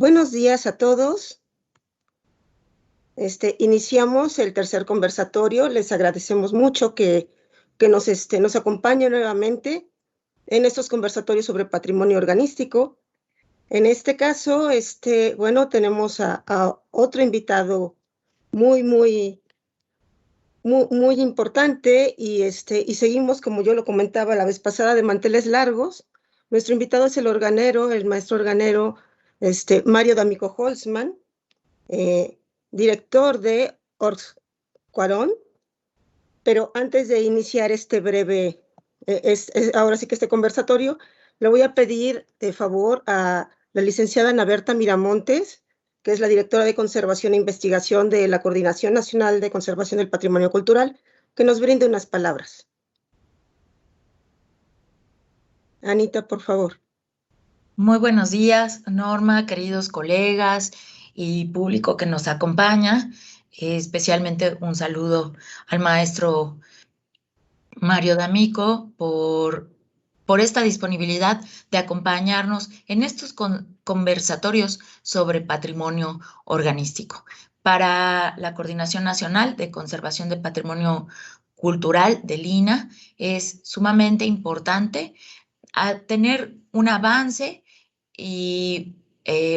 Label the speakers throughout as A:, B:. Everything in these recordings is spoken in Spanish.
A: Buenos días a todos. Iniciamos el tercer conversatorio. Les agradecemos mucho que nos acompañen nuevamente en estos conversatorios sobre patrimonio organístico. En este caso, tenemos a otro invitado muy importante y seguimos, como yo lo comentaba la vez pasada, de manteles largos. Nuestro invitado es el maestro organero, Mario D'Amico Holzman, director de Orgs Cuarón. Pero antes de iniciar este breve, ahora sí que este conversatorio, le voy a pedir de favor a la licenciada Ana Berta Miramontes, que es la directora de Conservación e Investigación de la Coordinación Nacional de Conservación del Patrimonio Cultural, que nos brinde unas palabras. Anita, por favor.
B: Muy buenos días, Norma, queridos colegas y público que nos acompaña. Especialmente un saludo al maestro Mario D'Amico por esta disponibilidad de acompañarnos en estos conversatorios sobre patrimonio organístico. Para la Coordinación Nacional de Conservación del Patrimonio Cultural del INAH es sumamente importante tener un avance y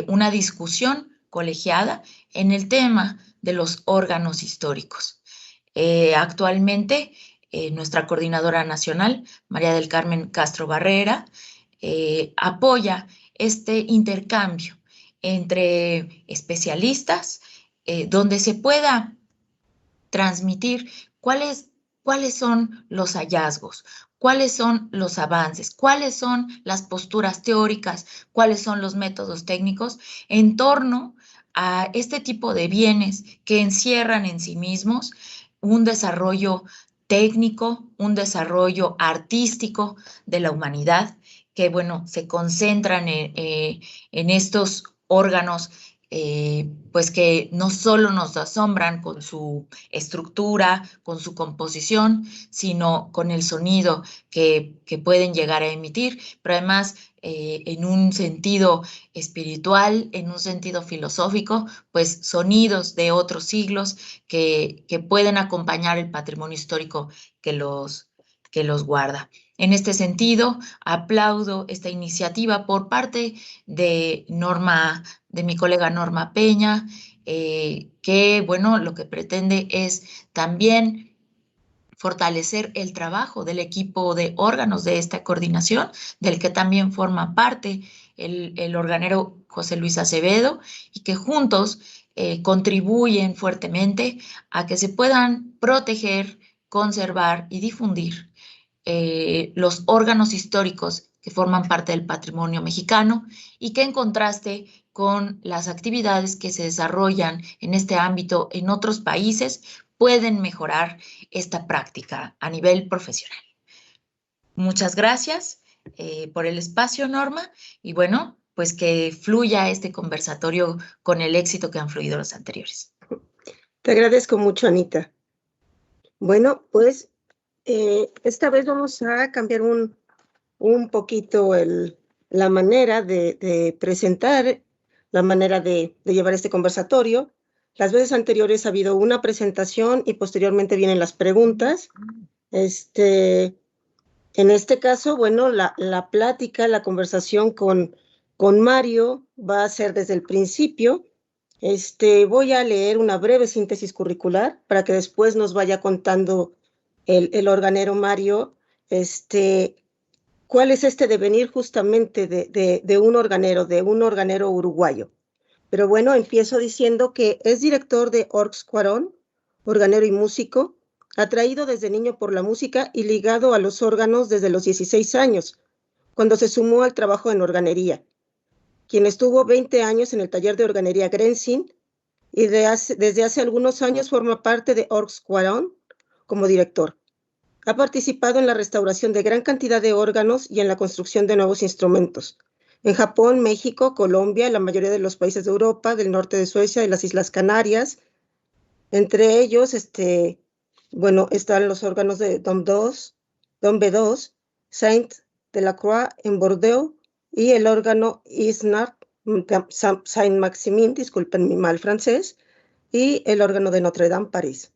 B: una discusión colegiada en el tema de los órganos históricos. Actualmente, nuestra coordinadora nacional, María del Carmen Castro Barrera, apoya este intercambio entre especialistas, donde se pueda transmitir cuáles son los hallazgos, cuáles son los avances, cuáles son las posturas teóricas, cuáles son los métodos técnicos en torno a este tipo de bienes que encierran en sí mismos un desarrollo técnico, un desarrollo artístico de la humanidad, que, bueno, se concentran en estos órganos, pues que no solo nos asombran con su estructura, con su composición, sino con el sonido que pueden llegar a emitir, pero además en un sentido espiritual, en un sentido filosófico, pues sonidos de otros siglos que pueden acompañar el patrimonio histórico que los guarda. En este sentido, aplaudo esta iniciativa por parte de mi colega Norma Peña, que, bueno, lo que pretende es también fortalecer el trabajo del equipo de órganos de esta coordinación, del que también forma parte el organero José Luis Acevedo, y que juntos contribuyen fuertemente a que se puedan proteger, conservar y difundir los órganos históricos que forman parte del patrimonio mexicano y que, en contraste con las actividades que se desarrollan en este ámbito en otros países, pueden mejorar esta práctica a nivel profesional. Muchas gracias por el espacio, Norma, y bueno, pues que fluya este conversatorio con el éxito que han fluido los anteriores.
A: Te agradezco mucho, Anita. Bueno, pues esta vez vamos a cambiar un poquito la manera de presentar, la manera de llevar este conversatorio. Las veces anteriores ha habido una presentación y posteriormente vienen las preguntas. En este caso, bueno, la plática, la conversación con Mario va a ser desde el principio. Voy a leer una breve síntesis curricular para que después nos vaya contando el organero Mario, cuál es este devenir justamente de un organero uruguayo. Pero bueno, empiezo diciendo que es director de Orgs Cuarón, organero y músico, atraído desde niño por la música y ligado a los órganos desde los 16 años, cuando se sumó al trabajo en organería, quien estuvo 20 años en el taller de organería Grenzin y desde hace algunos años forma parte de Orgs Cuarón como director. Ha participado en la restauración de gran cantidad de órganos y en la construcción de nuevos instrumentos. En Japón, México, Colombia, la mayoría de los países de Europa, del norte de Suecia y las Islas Canarias. Entre ellos, bueno, están los órganos de Dom B2, Saint de la Croix en Bordeaux y el órgano Isnard Saint-Maximin, disculpen mi mal francés, y el órgano de Notre Dame, París.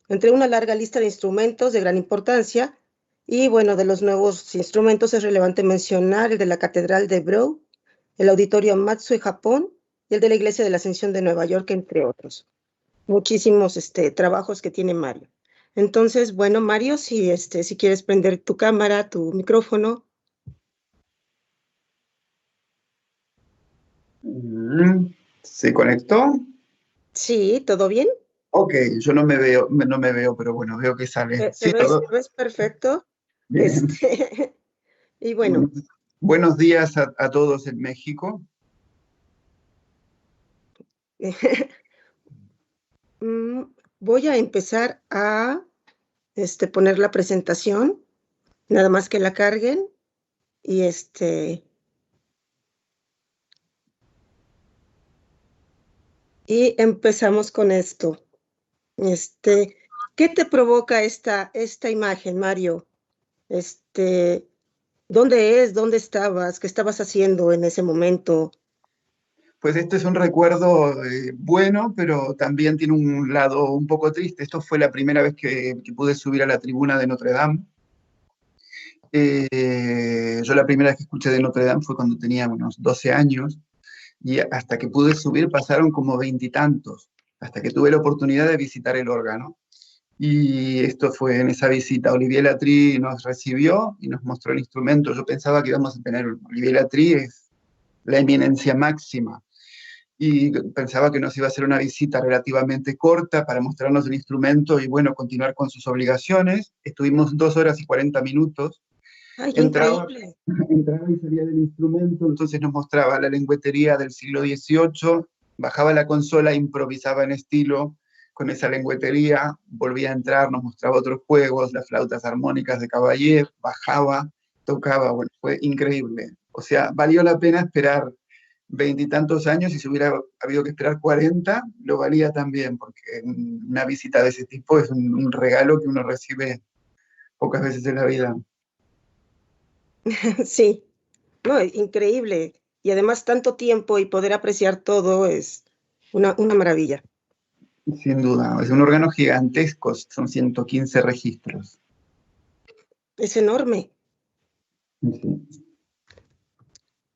A: Entre una larga lista de instrumentos de gran importancia, y bueno, de los nuevos instrumentos es relevante mencionar el de la Catedral de Brou, el Auditorio Matsue, Japón, y el de la Iglesia de la Ascensión de Nueva York, entre otros. Muchísimos trabajos que tiene Mario. Entonces, bueno, Mario, si quieres prender tu cámara, tu micrófono.
C: ¿Se conectó?
A: Sí, ¿todo bien?
C: Ok, yo no me veo, pero bueno, veo que sale. Sí,
A: Te ves perfecto.
C: bien.
A: Y bueno.
C: Buenos días a todos en México.
A: Voy a empezar a poner la presentación, nada más que la carguen, y y empezamos con esto. ¿Qué te provoca esta imagen, Mario? ¿Dónde es? ¿Dónde estabas? ¿Qué estabas haciendo en ese momento?
C: Pues este es un recuerdo bueno, pero también tiene un lado un poco triste. Esto fue la primera vez que pude subir a la tribuna de Notre Dame. Yo la primera vez que escuché de Notre Dame fue cuando tenía unos 12 años, y hasta que pude subir pasaron como veintitantos, hasta que tuve la oportunidad de visitar el órgano. Y esto fue en esa visita. Olivier Latry nos recibió y nos mostró el instrumento. Yo pensaba que íbamos a tener, Olivier Latry es la eminencia máxima, y pensaba que nos iba a hacer una visita relativamente corta para mostrarnos el instrumento y bueno, continuar con sus obligaciones. Estuvimos 2 horas y 40 minutos.
A: ¡Ay, qué increíble!
C: Entraba y salía del instrumento, entonces nos mostraba la lengüetería del siglo XVIII, bajaba la consola, improvisaba en estilo con esa lengüetería, volvía a entrar, nos mostraba otros juegos, las flautas armónicas de Caballé, bajaba, tocaba, bueno, fue increíble. O sea, valió la pena esperar veintitantos años, y si hubiera habido que esperar 40, lo valía también, porque una visita de ese tipo es un regalo que uno recibe pocas veces en la vida.
A: Sí, no, increíble. Y además tanto tiempo y poder apreciar todo es una maravilla.
C: Sin duda, es un órgano gigantesco, son 115 registros.
A: Es enorme.
C: Sí.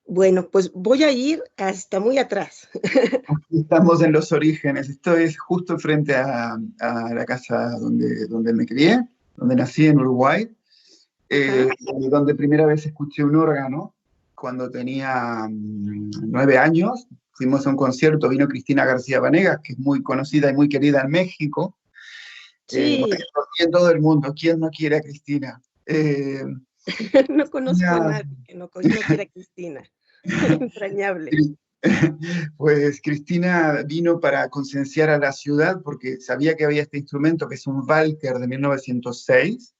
A: Bueno, pues voy a ir hasta muy atrás.
C: Aquí estamos en los orígenes. Esto es justo frente a la casa donde me crié, donde nací en Uruguay, donde primera vez escuché un órgano cuando tenía 9 años. Fuimos a un concierto, vino Cristina García Vanegas, que es muy conocida y muy querida en México.
A: Sí.
C: Y en todo el mundo, ¿quién no quiere a Cristina?
A: No conozco a nadie que no quiera a Cristina. Entrañable.
C: Pues Cristina vino para concienciar a la ciudad porque sabía que había este instrumento que es un Walker de 1906,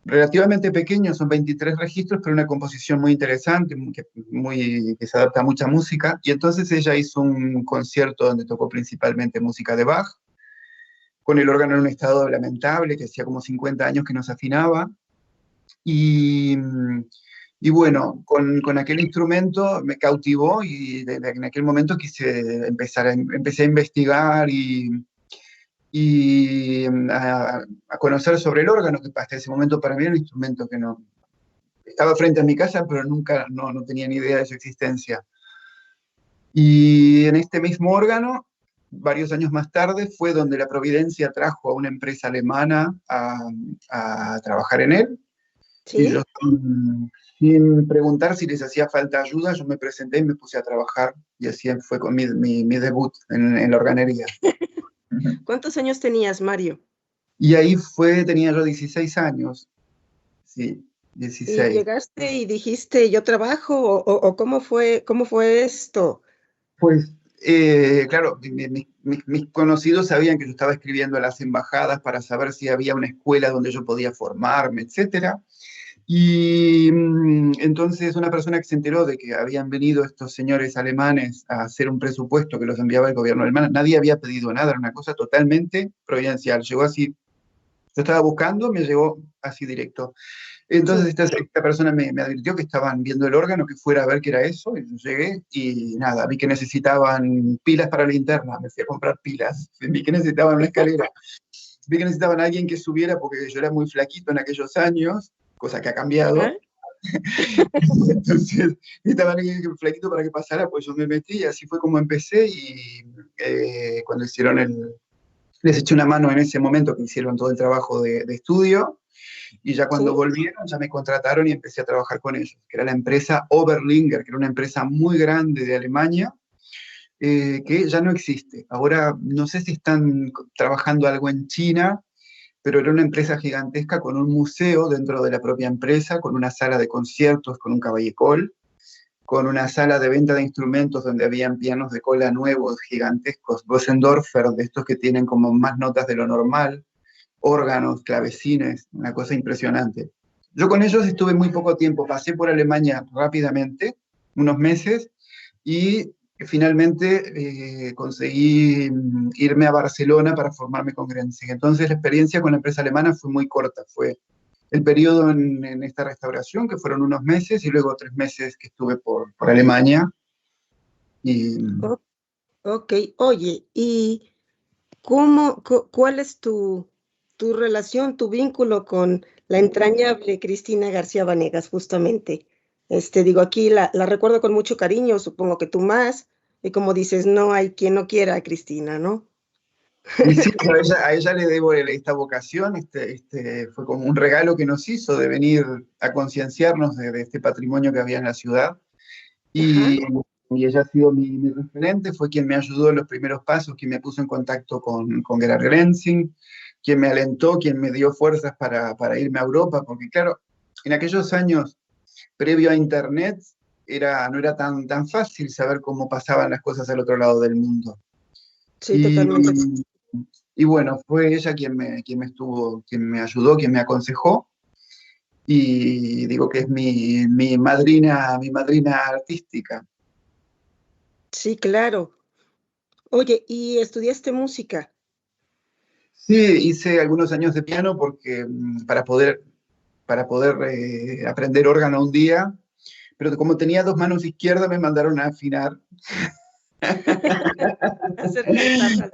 C: relativamente pequeño, son 23 registros, pero una composición muy interesante, que se adapta a mucha música. Y entonces ella hizo un concierto donde tocó principalmente música de Bach, con el órgano en un estado lamentable, que hacía como 50 años que no se afinaba. Y bueno, con aquel instrumento me cautivó, y en aquel momento empecé a investigar y a conocer sobre el órgano, que hasta ese momento para mí era un instrumento que no estaba frente a mi casa, pero nunca no tenía ni idea de su existencia. Y en este mismo órgano, varios años más tarde, fue donde la Providencia trajo a una empresa alemana a trabajar en él.
A: ¿Sí?
C: Y yo, sin preguntar si les hacía falta ayuda, yo me presenté y me puse a trabajar, y así fue con mi debut en la organería.
A: ¿Cuántos años tenías, Mario?
C: Y ahí tenía yo 16 años, sí, 16.
A: ¿Y llegaste y dijiste, yo trabajo, o cómo fue esto?
C: Pues, claro, mis conocidos sabían que yo estaba escribiendo a las embajadas para saber si había una escuela donde yo podía formarme, etcétera. Y entonces una persona que se enteró de que habían venido estos señores alemanes a hacer un presupuesto que los enviaba el gobierno alemán, nadie había pedido nada, era una cosa totalmente providencial, llegó así. Yo estaba buscando, me llegó así directo. Entonces
A: Sí.
C: esta persona me advirtió que estaban viendo el órgano, que fuera a ver qué era eso, y yo llegué y nada, vi que necesitaban pilas para la linterna, me fui a comprar pilas, vi que necesitaban una escalera, vi que necesitaban a alguien que subiera porque yo era muy flaquito en aquellos años, cosa que ha
A: Ajá.
C: cambiado. Entonces necesitaban a alguien flaquito para que pasara, pues yo me metí y así fue como empecé y cuando hicieron les eché una mano en ese momento que hicieron todo el trabajo de estudio. Y ya cuando
A: Sí.
C: volvieron, ya me contrataron y empecé a trabajar con ellos, que era la empresa Oberlinger, que era una empresa muy grande de Alemania, que ya no existe. Ahora no sé si están trabajando algo en China, pero era una empresa gigantesca con un museo dentro de la propia empresa, con una sala de conciertos, con un caballecol, con una sala de venta de instrumentos donde habían pianos de cola nuevos, gigantescos, Bösendorfer, de estos que tienen como más notas de lo normal, órganos, clavecines, una cosa impresionante. Yo con ellos estuve muy poco tiempo, pasé por Alemania rápidamente, unos meses, y finalmente conseguí irme a Barcelona para formarme con Grenzing. Entonces la experiencia con la empresa alemana fue muy corta, fue el periodo en esta restauración, que fueron unos meses, y luego 3 meses que estuve por Alemania. Y,
A: O- ok, oye, ¿y cuál es tu relación, tu vínculo con la entrañable Cristina García Vanegas, justamente? Digo, aquí la recuerdo con mucho cariño, supongo que tú más, y como dices, no hay quien no quiera a Cristina, ¿no?
C: y sí, a ella le debo esta vocación, fue como un regalo que nos hizo de venir a concienciarnos de este patrimonio que había en la ciudad.
A: Ajá.
C: Y ella ha sido mi referente, fue quien me ayudó en los primeros pasos, quien me puso en contacto con Gerard Grenzing, quien me alentó, quien me dio fuerzas para irme a Europa, porque claro, en aquellos años previo a Internet no era tan fácil saber cómo pasaban las cosas al otro lado del mundo.
A: Sí,
C: Y,
A: totalmente.
C: y bueno, fue ella quien me ayudó, quien me aconsejó, y digo que es mi madrina artística.
A: Sí, claro. Oye, ¿y estudiaste música?
C: Sí, hice algunos años de piano porque para poder aprender órgano un día, pero como tenía dos manos izquierdas me mandaron a afinar.
A: Hacer cantar las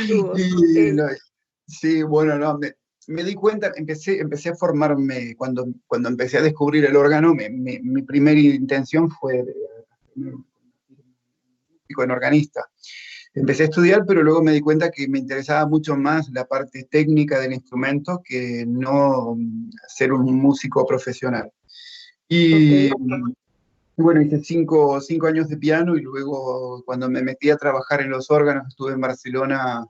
A: tubos, ok.
C: Y no, sí, bueno, no, me di cuenta, empecé a formarme, cuando empecé a descubrir el órgano, mi primera intención fue en organista. Empecé a estudiar, pero luego me di cuenta que me interesaba mucho más la parte técnica del instrumento que no ser un músico profesional.
A: Ok.
C: Y bueno, hice 5 años de piano y luego cuando me metí a trabajar en los órganos estuve en Barcelona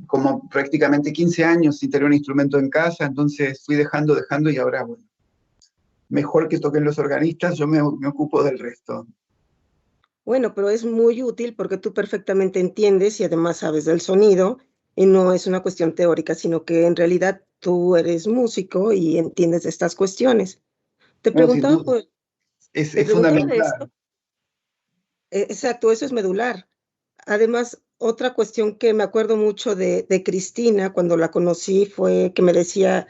C: como prácticamente 15 años sin tener un instrumento en casa, entonces fui dejando y ahora, bueno, mejor que toquen los organistas, yo me ocupo del resto.
A: Bueno, pero es muy útil porque tú perfectamente entiendes y además sabes del sonido y no es una cuestión teórica, sino que en realidad tú eres músico y entiendes de estas cuestiones. Te
C: No, sin
A: preguntaba
C: duda,
A: por, te
C: es
A: preguntaba de
C: fundamental.
A: esto. Exacto, eso es medular. Además, otra cuestión que me acuerdo mucho de Cristina cuando la conocí fue que me decía,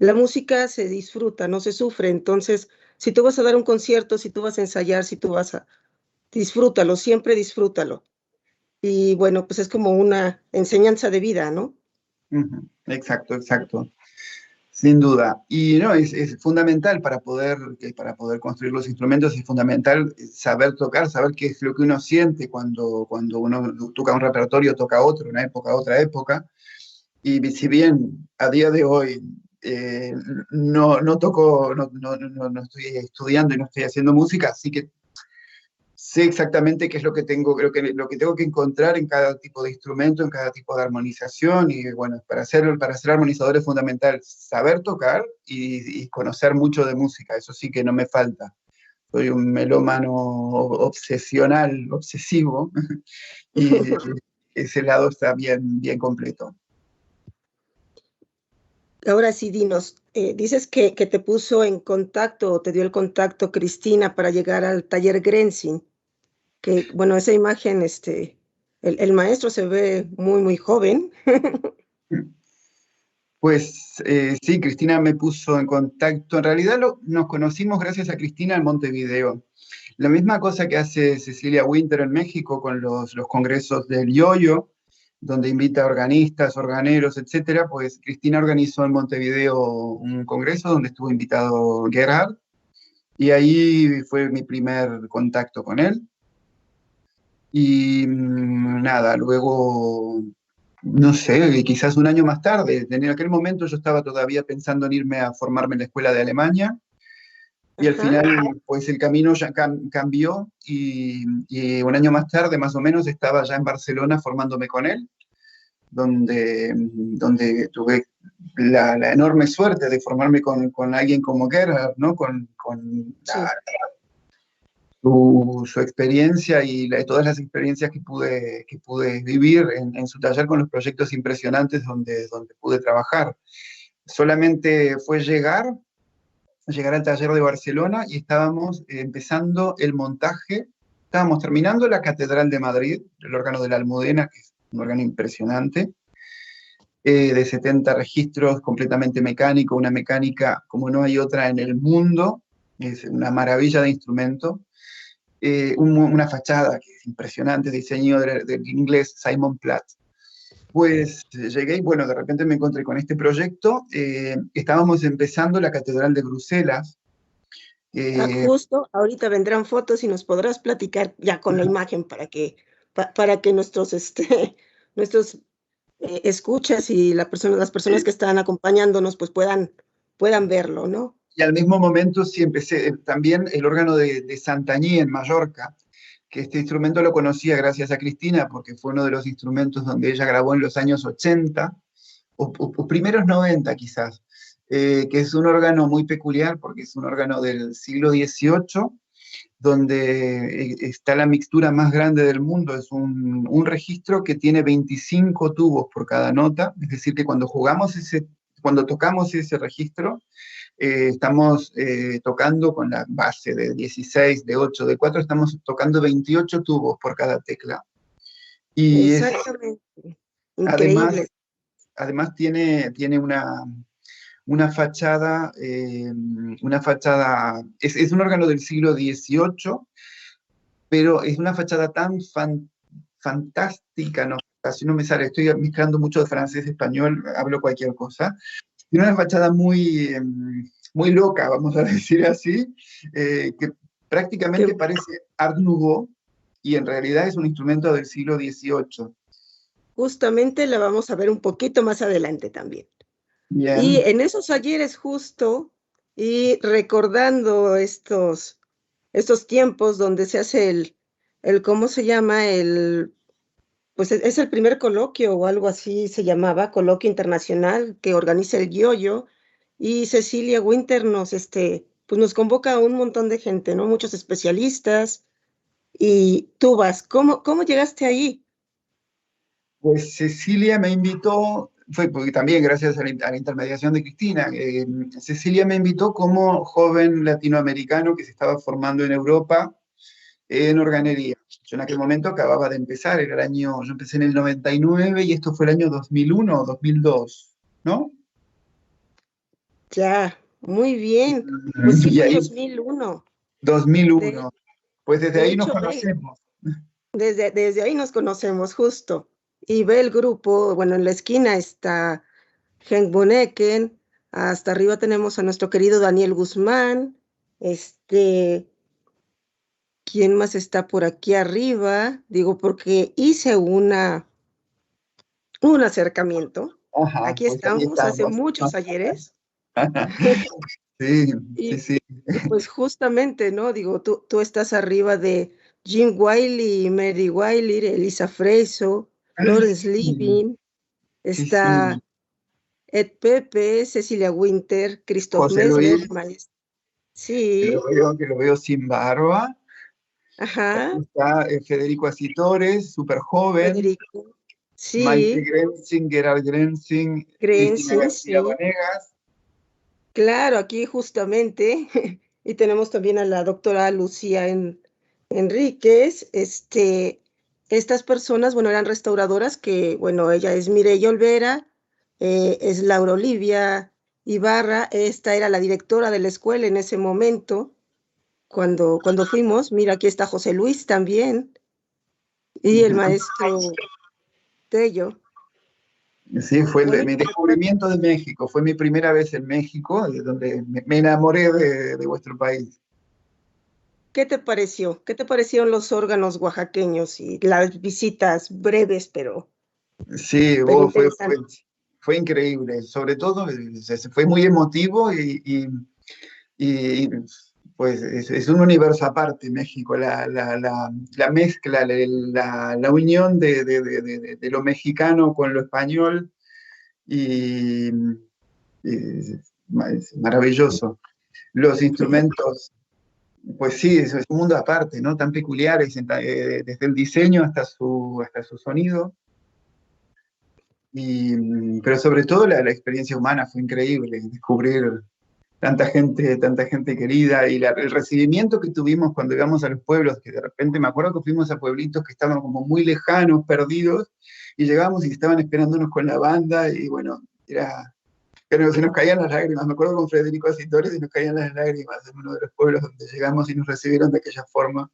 A: la música se disfruta, no se sufre. Entonces, si tú vas a dar un concierto, si tú vas a ensayar, si tú vas a, disfrútalo, siempre disfrútalo. Y bueno, pues es como una enseñanza de vida, ¿no?
C: Ujú, exacto, exacto. Sin duda. Y no, es fundamental para poder construir los instrumentos, es fundamental saber tocar, saber qué es lo que uno siente cuando uno toca un repertorio, toca otro, una época, otra época. Y si bien a día de hoy no toco, no estoy estudiando y no estoy haciendo música, sí que sé exactamente qué es lo que lo que tengo que encontrar en cada tipo de instrumento, en cada tipo de armonización. Y bueno, para ser armonizador es fundamental saber tocar y conocer mucho de música. Eso sí que no me falta. Soy un melómano obsesional, obsesivo, y ese lado está bien completo.
A: Ahora sí, dinos, dices que te puso en contacto o te dio el contacto Cristina para llegar al taller Grenzing, que bueno, esa imagen, el maestro se ve muy, muy joven.
C: Pues sí, Cristina me puso en contacto. En realidad nos conocimos gracias a Cristina en Montevideo. La misma cosa que hace Cecilia Winter en México con los congresos del Yoyo, donde invita a organistas, organeros, etcétera, pues Cristina organizó en Montevideo un congreso donde estuvo invitado Gerhard, y ahí fue mi primer contacto con él. Y nada, luego, no sé, quizás un año más tarde, en aquel momento yo estaba todavía pensando en irme a formarme en la escuela de Alemania, y al
A: Ajá.
C: final, pues el camino ya cambió, y un año más tarde, más o menos, estaba ya en Barcelona formándome con él, donde tuve la enorme suerte de formarme con alguien como Gerhard, ¿no? Con
A: Sí.
C: su experiencia y todas las experiencias que pude vivir en su taller con los proyectos impresionantes donde pude trabajar. Solamente fue llegar al taller de Barcelona y estábamos empezando el montaje, estábamos terminando la Catedral de Madrid, el órgano de la Almudena, que es un órgano impresionante, de 70 registros, completamente mecánico, una mecánica como no hay otra en el mundo, es una maravilla de instrumento. Una fachada que es impresionante, diseño del inglés Simon Platt. Pues llegué y bueno, de repente me encontré con este proyecto. Estábamos empezando la Catedral de Bruselas.
A: Justo, ahorita vendrán fotos y nos podrás platicar ya con la imagen para que nuestros, nuestros escuchas y las personas que están acompañándonos pues puedan verlo, ¿no?
C: Y al mismo momento sí empecé también el órgano de Santanyí en Mallorca, que este instrumento lo conocía gracias a Cristina, porque fue uno de los instrumentos donde ella grabó en los años 80, o primeros 90 quizás, que es un órgano muy peculiar, porque es un órgano del siglo XVIII, donde está la mixtura más grande del mundo. Es un registro que tiene 25 tubos por cada nota, es decir, que cuando tocamos ese registro, estamos tocando con la base de 16, de 8, de 4, estamos tocando 28 tubos por cada tecla. Y
A: Exactamente.
C: además,
A: Increíble.
C: además tiene una fachada, es un órgano del siglo XVIII, pero es una fachada tan fantástica, no, casi no me sale, estoy mezclando mucho de francés, español, hablo cualquier cosa. Tiene una fachada muy loca, vamos a decir así, que prácticamente
A: Que
C: parece Art Nouveau, y en realidad es un instrumento del siglo XVIII.
A: justamente la vamos a ver un poquito más adelante también. Y
C: Bien.
A: en esos ayeres justo, y recordando estos tiempos donde se hace ¿cómo se llama? Pues es el primer coloquio o algo así se llamaba, coloquio internacional que organiza el Yoyo, y Cecilia Winter pues nos convoca a un montón de gente, ¿no? Muchos especialistas, y tú vas. ¿Cómo llegaste ahí?
C: Pues Cecilia me invitó, fue porque también gracias a la intermediación de Cristina, Cecilia me invitó como joven latinoamericano que se estaba formando en Europa en organería. Yo en aquel momento acababa de empezar, yo empecé en el 99 y esto fue el año 2001 o 2002, ¿no?
A: Ya, muy bien. Pues sí
C: Y
A: fue
C: ahí,
A: 2001. De,
C: 2001. Pues desde
A: de
C: ahí nos
A: hecho, ve,
C: conocemos.
A: desde ahí nos conocemos justo. Y ve el grupo, bueno, en la esquina está Henk Bonneken, hasta arriba tenemos a nuestro querido Daniel Guzmán, este, ¿quién más está por aquí arriba? Digo, porque hice un acercamiento.
C: Ajá,
A: Aquí
C: pues ahí
A: estamos, hace
C: estamos.
A: muchos ayeres.
C: Sí, sí,
A: Y,
C: sí.
A: y pues justamente, ¿no? Digo, tú estás arriba de Jim Wiley, Mary Wiley, Elisa Freiso, Lawrence
C: Sí,
A: Living,
C: sí, sí.
A: está Ed Pepe, Cecilia Winter, Christoph
C: José
A: Mesler,
C: Luis,
A: sí,
C: que lo veo sin barba.
A: ajá,
C: Está Federico Asitores, súper joven.
A: Federico,
C: Maite
A: sí,
C: Grenzing, Gerard Grenzing, Cristina
A: Grenzin,
C: García
A: sí,
C: Vanegas.
A: claro, aquí justamente, y tenemos también a la doctora Lucía Enríquez, estas personas, bueno, eran restauradoras que, bueno, ella es Mireya Olvera, es Laura Olivia Ibarra. Esta era la directora de la escuela en ese momento, cuando fuimos. Mira, aquí está José Luis también, y el maestro Tello.
C: Sí, fue
A: Bueno,
C: mi descubrimiento de México, fue mi primera vez en México, de donde me enamoré de vuestro país.
A: ¿qué te pareció? ¿Qué te parecieron los órganos oaxaqueños y las visitas breves, pero
C: Sí,
A: interesantes?
C: fue increíble, sobre todo fue muy emotivo y, pues es un universo aparte México, la mezcla, la unión de lo mexicano con lo español y, es maravilloso. Los instrumentos, pues sí, es un mundo aparte, ¿no? Tan peculiares, desde el diseño hasta su sonido. Pero sobre todo la experiencia humana fue increíble, descubrir tanta gente querida y el recibimiento que tuvimos cuando íbamos a los pueblos, que de repente me acuerdo que fuimos a pueblitos que estaban como muy lejanos, perdidos, y llegamos y estaban esperándonos con la banda y bueno, se nos caían las lágrimas. Me acuerdo con Federico Asitores y nos caían las lágrimas en uno de los pueblos donde llegamos y nos recibieron de aquella forma.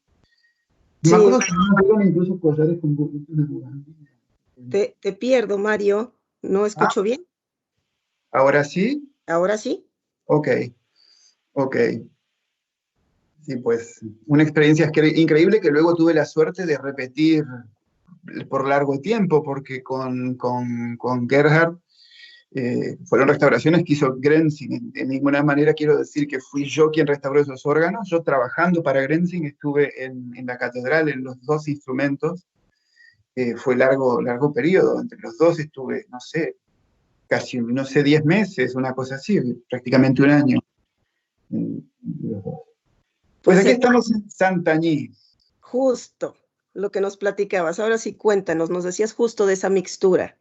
A: Sí.
C: Me acuerdo que nos dieron incluso collares con burritos de Bugambilla.
A: Te pierdo, Mario. ¿No escucho bien?
C: ¿Ahora sí?
A: ¿Ahora sí?
C: Ok, ok. Sí, pues una experiencia increíble que luego tuve la suerte de repetir por largo tiempo, porque con Gerhard fueron restauraciones que hizo Grenzing. De ninguna manera quiero decir que fui yo quien restauró esos órganos. Yo trabajando para Grenzing estuve en la catedral en los dos instrumentos. Fue largo periodo. Entre los dos estuve, no sé, casi, no sé, 10 meses, una cosa así, prácticamente un año. Pues aquí estamos en Santanyí.
A: Justo lo que nos platicabas. Ahora sí, cuéntanos, nos decías justo de esa mixtura.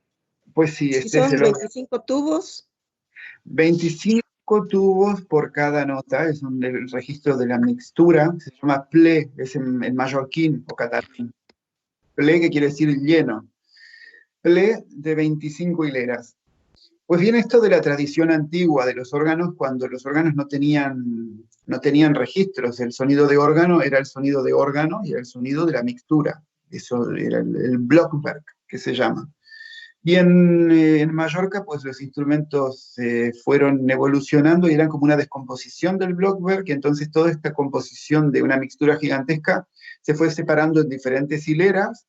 C: Pues sí,
A: ¿Sí son 25 tubos?
C: 25 tubos por cada nota, es el registro de la mixtura, se llama ple, es en mallorquín o catalán. Ple, que quiere decir lleno. Ple de 25 hileras. Pues bien, esto de la tradición antigua de los órganos, cuando los órganos no tenían registros, el sonido de órgano era el sonido de órgano y era el sonido de la mixtura. Eso era el Blockwerk, que se llama. Y en Mallorca, pues los instrumentos fueron evolucionando y eran como una descomposición del Blockwerk, y entonces toda esta composición de una mixtura gigantesca se fue separando en diferentes hileras.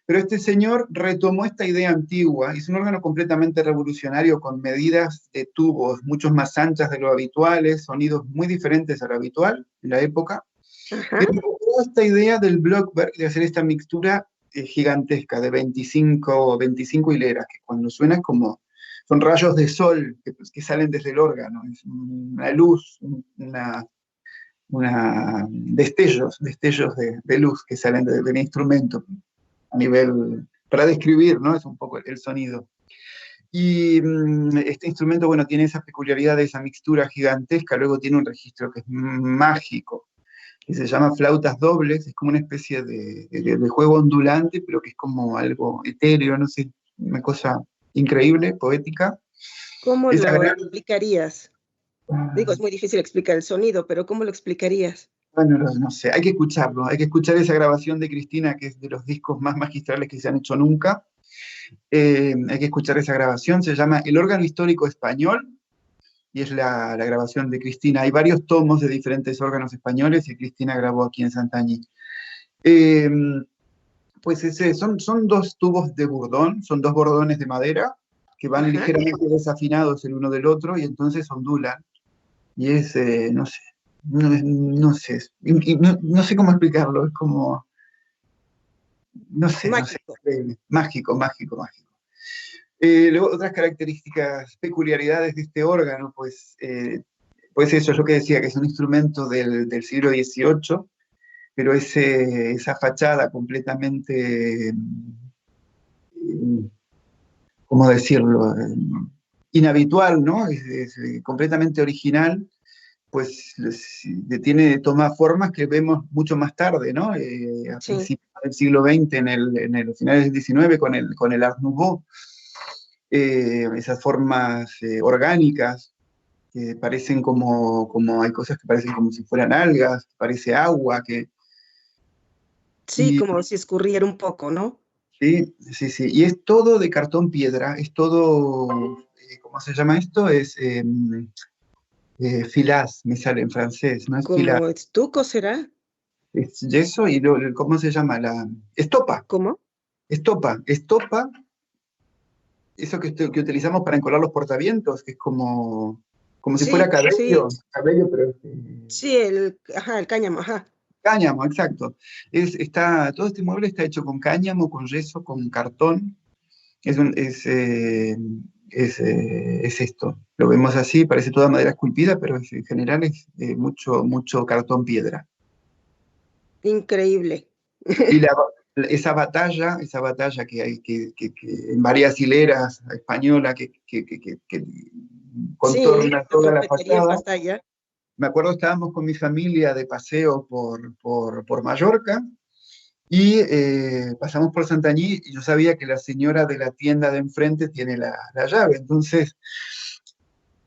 C: Pero este señor retomó esta idea antigua, hizo un órgano completamente revolucionario con medidas de tubos mucho más anchas de lo habituales, sonidos muy diferentes a lo habitual en la época.
A: Ajá.
C: Y retomó esta idea del Blockwerk de hacer esta mixtura gigantesca de 25 hileras, que cuando suena es como, son rayos de sol que salen desde el órgano, es una luz, destellos de luz que salen del instrumento a nivel, para describir, ¿no? Es un poco el sonido. Y este instrumento, bueno, tiene esa peculiaridad de esa mixtura gigantesca, luego tiene un registro que es mágico, que se llama flautas dobles, es como una especie de juego ondulante, pero que es como algo etéreo, no sé, una cosa increíble, poética.
A: ¿Cómo lo explicarías? Digo, es muy difícil explicar el sonido, pero ¿cómo lo explicarías?
C: Bueno, no sé, hay que escucharlo, hay que escuchar esa grabación de Cristina, que es de los discos más magistrales que se han hecho nunca. Hay que escuchar esa grabación, se llama El órgano histórico español, y es la grabación de Cristina. Hay varios tomos de diferentes órganos españoles y Cristina grabó aquí en Santanyí. Pues son dos tubos de bordón, son dos bordones de madera que van ligeramente desafinados el uno del otro y entonces ondulan. Y es, no sé, no sé cómo explicarlo, es como, no sé, mágico. Luego, otras características, peculiaridades de este órgano, pues eso es lo que decía, que es un instrumento del siglo XVIII, pero esa fachada completamente, ¿cómo decirlo?, inhabitual, ¿no? Es completamente original, pues toma formas que vemos mucho más tarde, ¿no? A principios del siglo XX, en el finales del XIX, con el Art Nouveau. esas formas orgánicas que parecen como hay cosas que parecen como si fueran algas, parece agua,
A: Sí,
C: y,
A: como si escurriera un poco, ¿no?
C: sí, sí, sí, y es todo de cartón piedra, es todo, ¿cómo se llama esto? Es filaz, me sale en francés, no es filaz,
A: Como estuco, ¿será?
C: es yeso y ¿cómo se llama? Estopa,
A: ¿Cómo?
C: estopa, eso que utilizamos para encolar los portavientos, que es como si fuera
A: Sí, sí,
C: cabello, pero
A: sí, ajá, el cáñamo, ajá.
C: cáñamo, exacto. Todo este mueble está hecho con cáñamo, con yeso, con cartón. Es, un- es, es esto. Lo vemos así, parece toda madera esculpida, pero en general es mucho, mucho cartón piedra.
A: Increíble.
C: Y esa batalla que hay que en varias hileras española que
A: Sí,
C: contorna
A: la
C: toda la
A: tropetería en
C: fachada.
A: pantalla.
C: Me acuerdo estábamos con mi familia de paseo por Mallorca y pasamos por Santañí y yo sabía que la señora de la tienda de enfrente tiene la llave. Entonces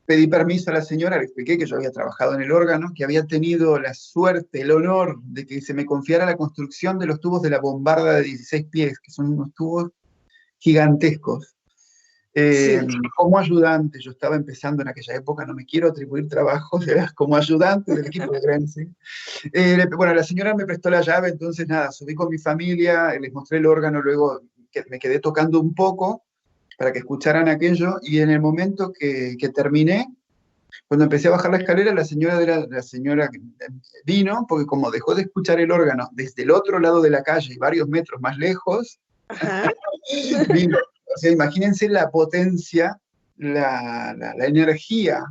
C: pedí permiso a la señora, le expliqué que yo había trabajado en el órgano, que había tenido la suerte, el honor de que se me confiara la construcción de los tubos de la bombarda de 16 pies, que son unos tubos gigantescos. Eh,
A: Sí,
C: Como ayudante, yo estaba empezando en aquella época, no me quiero atribuir trabajos, era como ayudante del equipo de Grenze. Bueno, la señora me prestó la llave, entonces nada, subí con mi familia, les mostré el órgano, luego me quedé tocando un poco para que escucharan aquello, y en el momento que terminé, cuando empecé a bajar la escalera, la señora vino, porque como dejó de escuchar el órgano desde el otro lado de la calle y varios metros más lejos,
A: ajá.
C: vino. O sea, imagínense la potencia, la energía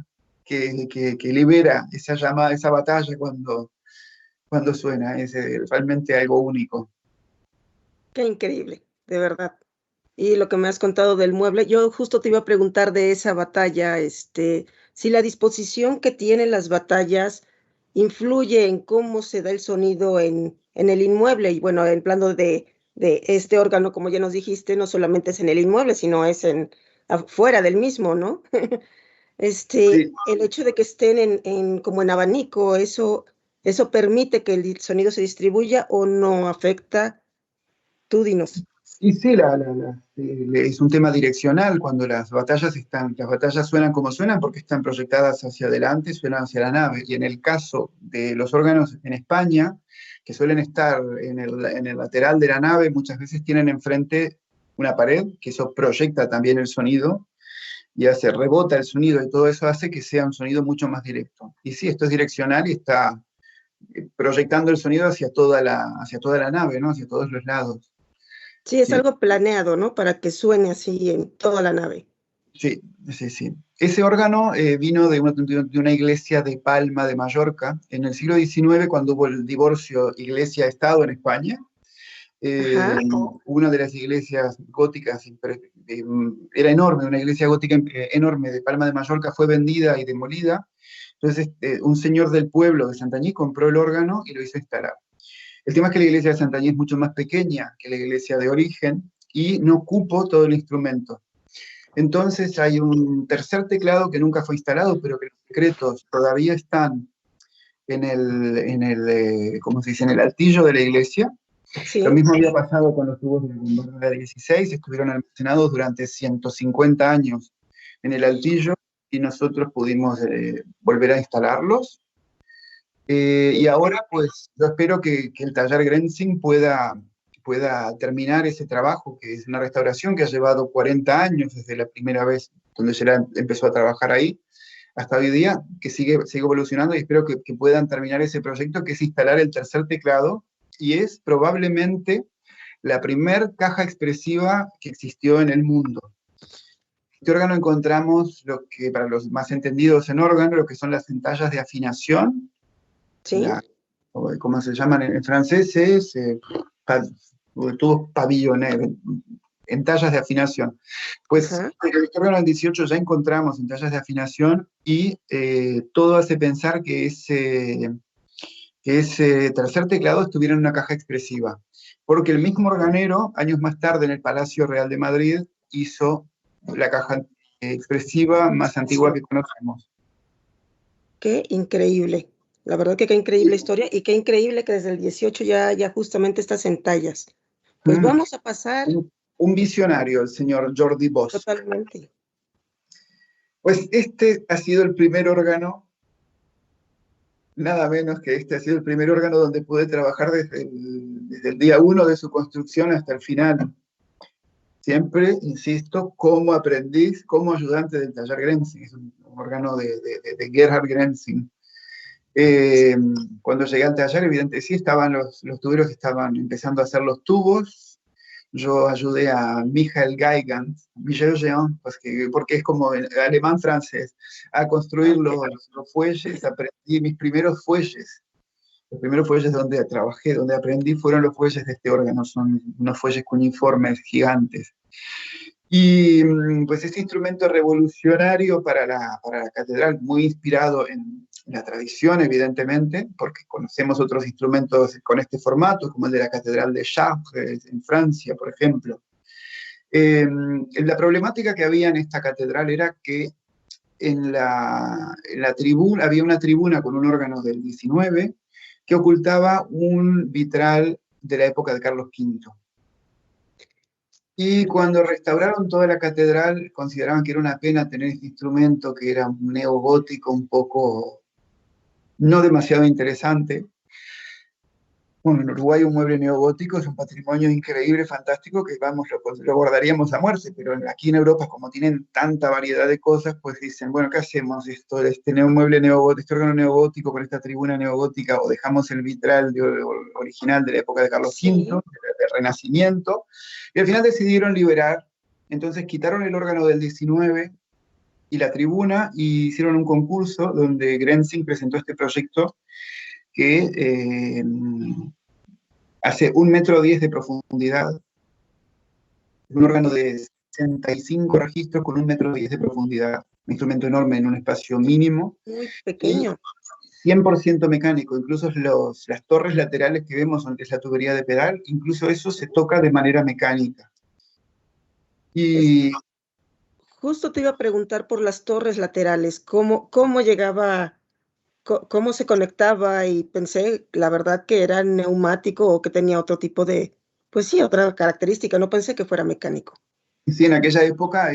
C: que libera esa llamada, esa batalla cuando suena. Es realmente algo único.
A: Qué increíble, de verdad. Y lo que me has contado del mueble, yo justo te iba a preguntar de esa batalla, si la disposición que tienen las batallas influye en cómo se da el sonido en el inmueble. Y bueno, en plano de este órgano, como ya nos dijiste, no solamente es en el inmueble, sino es afuera del mismo, ¿no?
C: Sí,
A: El hecho de que estén como en abanico, eso permite que el sonido se distribuya o no afecta. Tú dinos.
C: y sí, es un tema direccional cuando las batallas suenan como suenan porque están proyectadas hacia adelante, suenan hacia la nave. Y en el caso de los órganos en España, que suelen estar en el lateral de la nave, muchas veces tienen enfrente una pared, que eso proyecta también el sonido y rebota el sonido, y todo eso hace que sea un sonido mucho más directo. Y sí, esto es direccional y está proyectando el sonido hacia toda la nave, ¿no? Hacia todos los lados.
A: Sí, es
C: Sí.
A: algo planeado, ¿no? Para que suene así en toda la nave.
C: Sí, sí, sí. Ese órgano vino de una iglesia de Palma de Mallorca en el siglo XIX, cuando hubo el divorcio iglesia-estado en España.
A: Ajá,
C: Una de las iglesias góticas, era enorme, una iglesia gótica enorme de Palma de Mallorca, fue vendida y demolida. Entonces, un señor del pueblo de Santañí compró el órgano y lo hizo instalar. El tema es que la iglesia de Santañí es mucho más pequeña que la iglesia de origen y no cupo todo el instrumento. Entonces hay un tercer teclado que nunca fue instalado, pero que los secretos todavía están ¿cómo se dice?, en el altillo de la iglesia. Lo
A: sí.
C: mismo había pasado con los tubos de la bombarda 16, estuvieron almacenados durante 150 años en el altillo y nosotros pudimos volver a instalarlos. Y ahora, pues, yo espero que el taller Grenzing pueda terminar ese trabajo, que es una restauración que ha llevado 40 años desde la primera vez donde Gerard empezó a trabajar ahí, hasta hoy día, que sigue evolucionando, y espero que puedan terminar ese proyecto, que es instalar el tercer teclado, y es probablemente la primer caja expresiva que existió en el mundo. En este órgano encontramos lo que, para los más entendidos en órgano, lo que son las entallas de afinación,
A: Sí,
C: como se llaman en francés, es tubos pabellones, entallas de afinación. Pues
A: ajá.
C: en el órgano del 18 ya encontramos entallas de afinación y todo hace pensar que ese tercer teclado estuviera en una caja expresiva, porque el mismo organero, años más tarde en el Palacio Real de Madrid, hizo la caja expresiva más antigua que conocemos.
A: Qué increíble. La verdad que qué increíble historia y qué increíble que desde el 18 ya justamente estás en tallas. Pues vamos a pasar
C: Un visionario, el señor Jordi Bosch.
A: totalmente.
C: Pues este ha sido el primer órgano, nada menos que este ha sido el primer órgano donde pude trabajar desde el día 1 de su construcción hasta el final. Siempre, insisto, como aprendiz, como ayudante del taller Grenzing, es un órgano de Gerhard Grenzing. Cuando llegué al taller, evidentemente, sí estaban los tuberos que estaban empezando a hacer los tubos. Yo ayudé a Michael Jean, pues porque es como alemán-francés, a construir los fuelles. Aprendí mis primeros fuelles. Los primeros fuelles donde trabajé, donde aprendí, fueron los fuelles de este órgano. Son unos fuelles cuneiformes gigantes. Y pues este instrumento revolucionario para la catedral, muy inspirado en la tradición, evidentemente, porque conocemos otros instrumentos con este formato, como el de la catedral de Chartres, en Francia, por ejemplo. La problemática que había en esta catedral era que en la tribuna, había una tribuna con un órgano del 19 que ocultaba un vitral de la época de Carlos V. Y cuando restauraron toda la catedral, consideraban que era una pena tener este instrumento que era un neogótico un poco no demasiado interesante. Bueno, en Uruguay un mueble neogótico es un patrimonio increíble, fantástico, que vamos, lo guardaríamos a muerte, pero aquí en Europa, como tienen tanta variedad de cosas, pues dicen, bueno, ¿qué hacemos? Este mueble neogótico, este órgano neogótico con esta tribuna neogótica, o dejamos el vitral original de la época de Carlos V, del Renacimiento, y al final decidieron liberar, entonces quitaron el órgano del 19 y la tribuna, y hicieron un concurso donde Grenzing presentó este proyecto que hace 1,10 metros de profundidad, un órgano de 65 registros con 1,10 metros de profundidad, un instrumento enorme en un espacio mínimo.
A: Muy pequeño.
C: 100% mecánico, incluso las torres laterales que vemos, donde es la tubería de pedal, incluso eso se toca de manera mecánica. Y
A: justo te iba a preguntar por las torres laterales, cómo llegaba, cómo se conectaba, y pensé, la verdad, que era neumático o que tenía otro tipo de, pues sí, otra característica, no pensé que fuera mecánico.
C: sí, en aquella época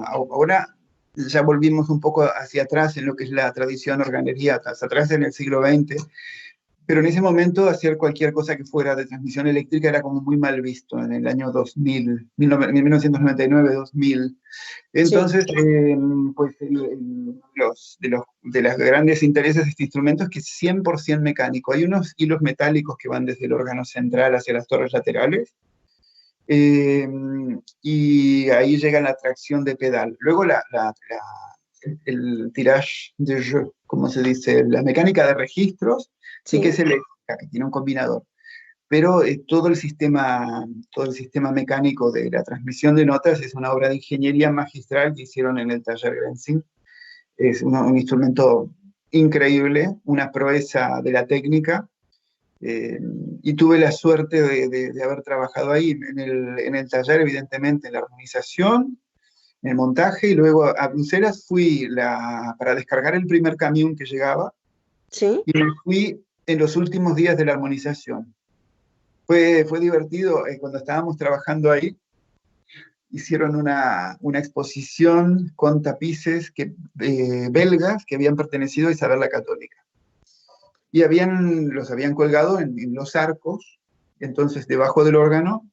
C: ahora ya volvimos un poco hacia atrás en lo que es la tradición organería, hacia atrás en el siglo XX, pero en ese momento hacer cualquier cosa que fuera de transmisión eléctrica era como muy mal visto en el año 2000, 1999-2000. Entonces, pues de los grandes intereses de este instrumento es que es 100% mecánico. Hay unos hilos metálicos que van desde el órgano central hacia las torres laterales, y ahí llega la tracción de pedal. Luego el tirage de jeu, como se dice, la mecánica de registros, sí que es eléctrica, que tiene un combinador. Pero todo el sistema mecánico de la transmisión de notas es una obra de ingeniería magistral que hicieron en el taller Grenzing. Es un instrumento increíble, una proeza de la técnica, y tuve la suerte de haber trabajado ahí en el taller, evidentemente, en la armonización, en el montaje, y luego a Bruselas fui para descargar el primer camión que llegaba, y me fui en los últimos días de la armonización. Fue divertido. Cuando estábamos trabajando ahí, hicieron una exposición con tapices belgas que habían pertenecido a Isabel la Católica. Y los habían colgado en los arcos. Entonces debajo del órgano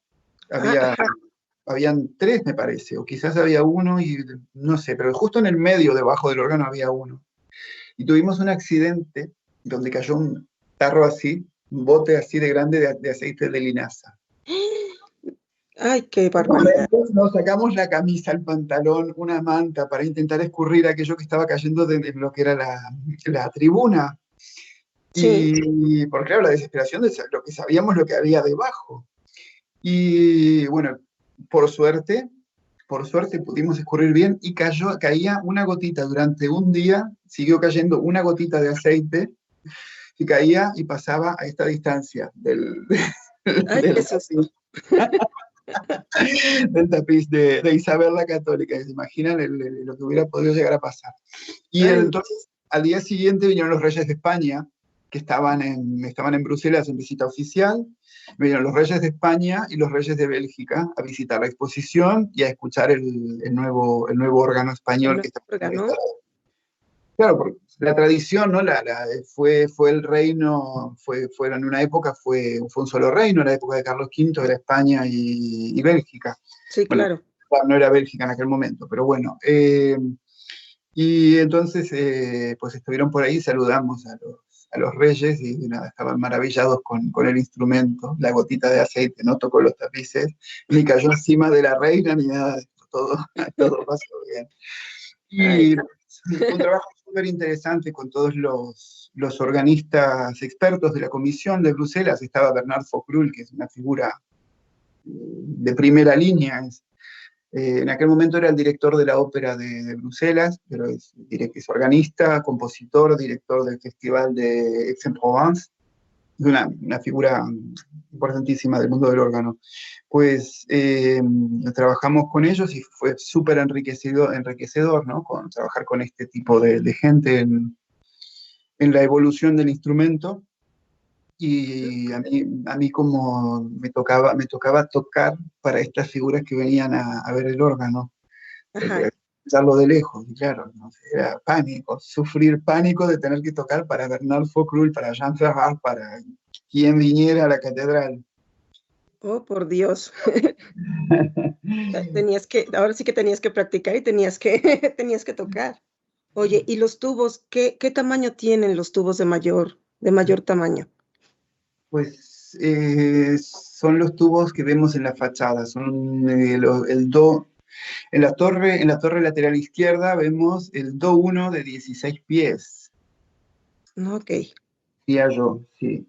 C: habían 3, me parece, o quizás había uno, y no sé, pero justo en el medio, debajo del órgano, había uno. Y tuvimos un accidente donde cayó un tarro así, un bote así de grande de aceite de linaza.
A: ¡Ay, qué barbaridad!
C: Nos sacamos la camisa, el pantalón, una manta para intentar escurrir aquello que estaba cayendo de lo que era la tribuna. Y porque claro, la desesperación de lo que sabíamos lo que había debajo. Y bueno, por suerte pudimos escurrir bien, y caía una gotita durante un día, siguió cayendo una gotita de aceite, y caía y pasaba a esta distancia
A: ¡Ay, qué susto!
C: del tapiz de Isabel la Católica. ¿Se imaginan lo que hubiera podido llegar a pasar? Y
A: Ay,
C: entonces, al día siguiente vinieron los reyes de España, que estaban en Bruselas en visita oficial. Vinieron los reyes de España y los reyes de Bélgica a visitar la exposición y a escuchar el nuevo órgano español que está.
A: órgano.
C: Claro, porque la tradición, ¿no? Fue el reino, en una época fue un solo reino, en la época de Carlos V era España y Bélgica.
A: Sí,
C: Bueno,
A: claro.
C: no era Bélgica en aquel momento, pero bueno. Y entonces, pues estuvieron por ahí, saludamos a los reyes y nada, estaban maravillados con el instrumento, la gotita de aceite, no tocó los tapices, ni cayó encima de la reina, ni nada, todo pasó bien.
A: Ay,
C: Y fue un trabajo súper interesante con todos los organistas expertos de la Comisión de Bruselas. Estaba Bernard Faucruel, que es una figura de primera línea. En aquel momento era el director de la ópera de Bruselas, pero es organista, compositor, director del Festival de Aix-en-Provence. Es una figura importantísima del mundo del órgano. Pues trabajamos con ellos y fue súper enriquecedor, ¿no? Trabajar con este tipo de gente en la evolución del instrumento. Y a mí como me tocaba tocar para estas figuras que venían a ver el órgano,
A: ajá.
C: escucharlo de lejos, y claro, no sé, era pánico, sufrir pánico de tener que tocar para Bernard Faucruel, para Jean Ferrat, para quien viniera a la catedral.
A: Oh, por Dios. Ahora sí que tenías que practicar y tenías que, tenías que tocar. Oye, ¿y los tubos? ¿Qué tamaño tienen los tubos de mayor tamaño?
C: Pues son los tubos que vemos en la fachada, son en la torre lateral izquierda vemos el Do 1 de 16 pies.
A: Ok,
C: Yo, sí.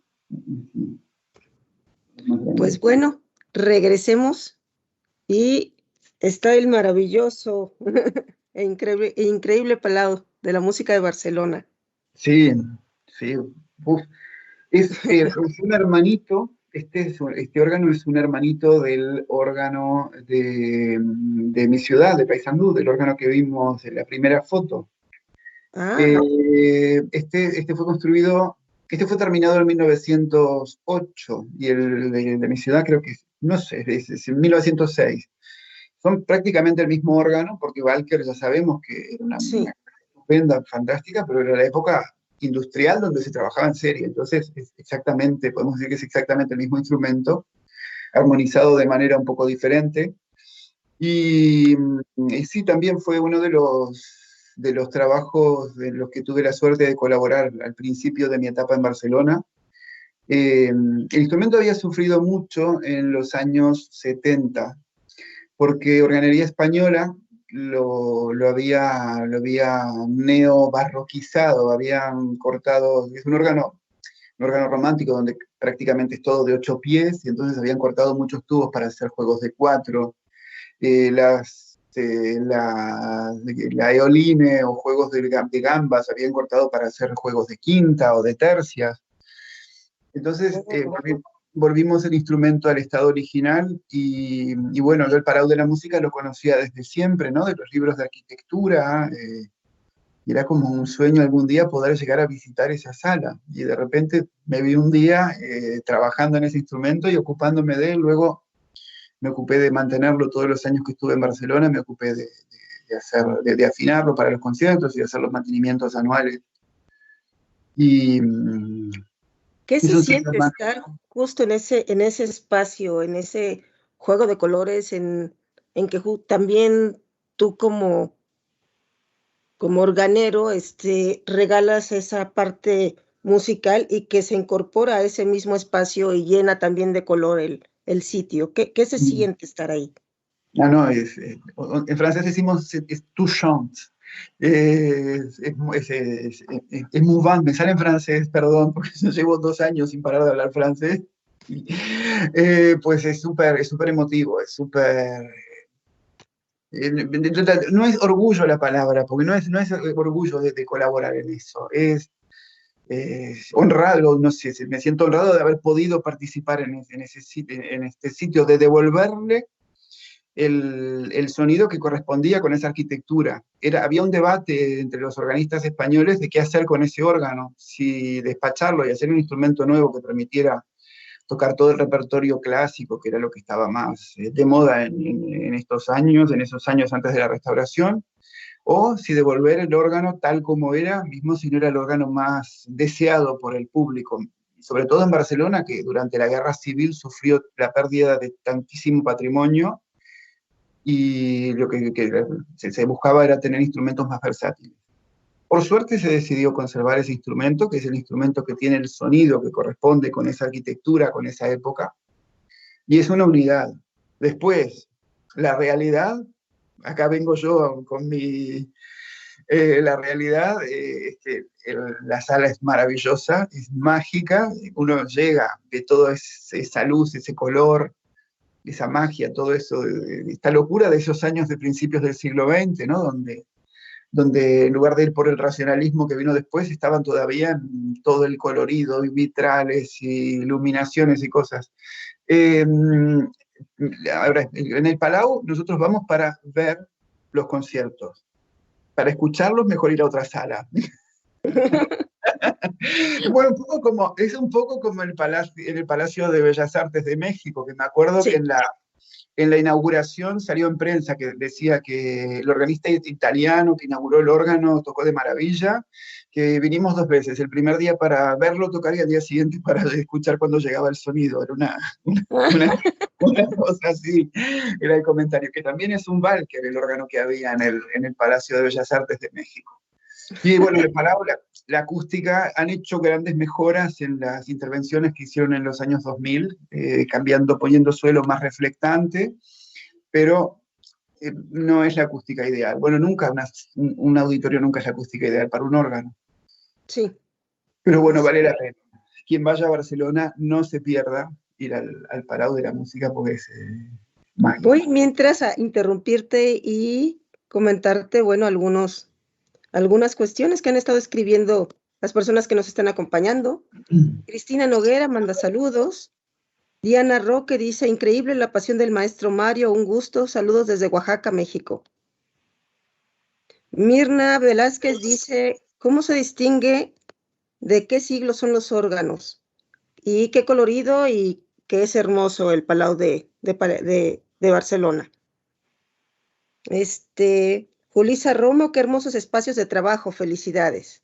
A: pues bueno, regresemos y está el maravilloso e increíble Palau de la música de Barcelona.
C: Sí, sí. Uf. Es un hermanito, este órgano es un hermanito del órgano de mi ciudad, de Paysandú, del órgano que vimos en la primera foto.
A: Ah,
C: Este fue terminado en 1908 y el de mi ciudad creo que, no sé, es en 1906. Son prácticamente el mismo órgano, porque Walker ya sabemos que era una
A: sí.
C: estupenda, fantástica, pero era la época industrial donde se trabajaba en serie. Entonces, podemos decir que es exactamente el mismo instrumento, armonizado de manera un poco diferente. Y sí, también fue uno de los trabajos de los que tuve la suerte de colaborar al principio de mi etapa en Barcelona. El instrumento había sufrido mucho en los años 70, porque Organería Española lo había neobarroquizado, habían cortado, es un órgano romántico donde prácticamente es todo de 8 pies, y entonces habían cortado muchos tubos para hacer juegos de 4. La eoline o juegos de gambas habían cortado para hacer juegos de quinta o de tercias. Entonces volvimos el instrumento al estado original y bueno, yo el Palau de la música lo conocía desde siempre, ¿no? De los libros de arquitectura, y era como un sueño algún día poder llegar a visitar esa sala. Y de repente me vi un día trabajando en ese instrumento y ocupándome de él. Luego me ocupé de mantenerlo todos los años que estuve en Barcelona, me ocupé de afinarlo para los conciertos y de hacer los mantenimientos anuales. Y
A: ¿Qué se
C: eso
A: siente estar justo en ese espacio, en ese juego de colores, en que también tú como organero regalas esa parte musical y que se incorpora a ese mismo espacio y llena también de color el sitio? ¿Qué se siente estar ahí?
C: no, en francés decimos es touchant. Es mouvant, me sale en francés, perdón, porque yo llevo 2 años sin parar de hablar francés. Pues es súper emotivo, es súper... no es orgullo la palabra, porque no es orgullo de colaborar en eso, honrado, no sé, me siento honrado de haber podido participar en este sitio, de devolverle el sonido que correspondía con esa arquitectura. Había un debate entre los organistas españoles de qué hacer con ese órgano, si despacharlo y hacer un instrumento nuevo que permitiera tocar todo el repertorio clásico, que era lo que estaba más de moda en esos años antes de la Restauración, o si devolver el órgano tal como era, mismo si no era el órgano más deseado por el público, sobre todo en Barcelona, que durante la Guerra Civil sufrió la pérdida de tantísimo patrimonio, y lo que se buscaba era tener instrumentos más versátiles. Por suerte se decidió conservar ese instrumento, que es el instrumento que tiene el sonido que corresponde con esa arquitectura, con esa época, y es una unidad. Después, la realidad, acá vengo yo con mi... la realidad es que la sala es maravillosa, es mágica, uno llega, ve toda esa luz, ese color, esa magia, todo eso, esta locura de esos años de principios del siglo XX, ¿no? Donde en lugar de ir por el racionalismo que vino después, estaban todavía en todo el colorido, y vitrales, y iluminaciones y cosas. Ahora, en el Palau nosotros vamos para ver los conciertos. Para escucharlos, mejor ir a otra sala. Bueno, es un poco como en el Palacio de Bellas Artes de México, que me acuerdo
A: Sí.
C: que en la inauguración salió en prensa que decía que el organista italiano que inauguró el órgano tocó de maravilla, que vinimos 2 veces, el primer día para verlo tocar y al día siguiente para escuchar cuando llegaba el sonido. Era una cosa así, era el comentario, que también es un Walker el órgano que había en el Palacio de Bellas Artes de México. Y bueno, la acústica, han hecho grandes mejoras en las intervenciones que hicieron en los años 2000, poniendo suelo más reflectante, pero no es la acústica ideal. Bueno, nunca un auditorio nunca es la acústica ideal para un órgano.
A: Sí.
C: Pero bueno, vale la pena. Quien vaya a Barcelona no se pierda ir al Palau de la Música porque es mágico.
A: Voy mientras a interrumpirte y comentarte, bueno, algunas cuestiones que han estado escribiendo las personas que nos están acompañando. Cristina Noguera manda saludos. Diana Roque dice, increíble la pasión del maestro Mario, un gusto, saludos desde Oaxaca, México. Mirna Velázquez dice, ¿cómo se distingue de qué siglo son los órganos? Y qué colorido y qué es hermoso el Palau de Barcelona. Julissa Romo, qué hermosos espacios de trabajo, felicidades.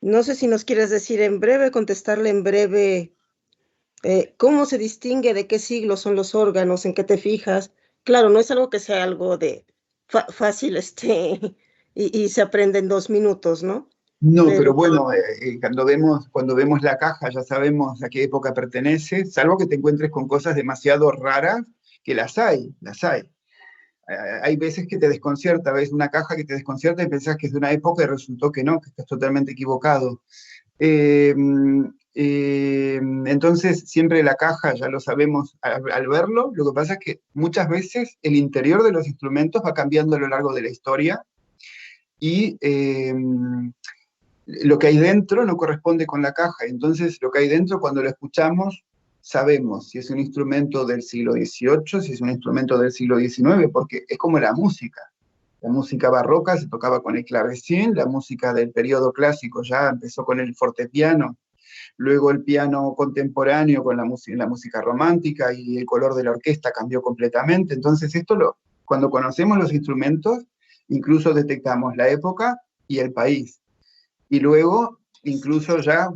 A: No sé si nos quieres decir en breve, contestarle en breve, cómo se distingue de qué siglo son los órganos, en qué te fijas. Claro, no es algo que sea algo de fácil, y se aprende en 2 minutos, ¿no?
C: No, pero bueno, cuando vemos la caja ya sabemos a qué época pertenece, salvo que te encuentres con cosas demasiado raras, que las hay, las hay. Hay veces que te desconcierta, ves una caja que te desconcierta y pensás que es de una época y resultó que no, que estás totalmente equivocado. Entonces, siempre la caja, ya lo sabemos al verlo, lo que pasa es que muchas veces el interior de los instrumentos va cambiando a lo largo de la historia y lo que hay dentro no corresponde con la caja. Entonces, lo que hay dentro, cuando lo escuchamos, sabemos si es un instrumento del siglo XVIII, si es un instrumento del siglo XIX, porque es como la música. La música barroca se tocaba con el clavecín, la música del periodo clásico ya empezó con el fortepiano, luego el piano contemporáneo con la música romántica y el color de la orquesta cambió completamente. Entonces, cuando conocemos los instrumentos, incluso detectamos la época y el país. Y luego, incluso ya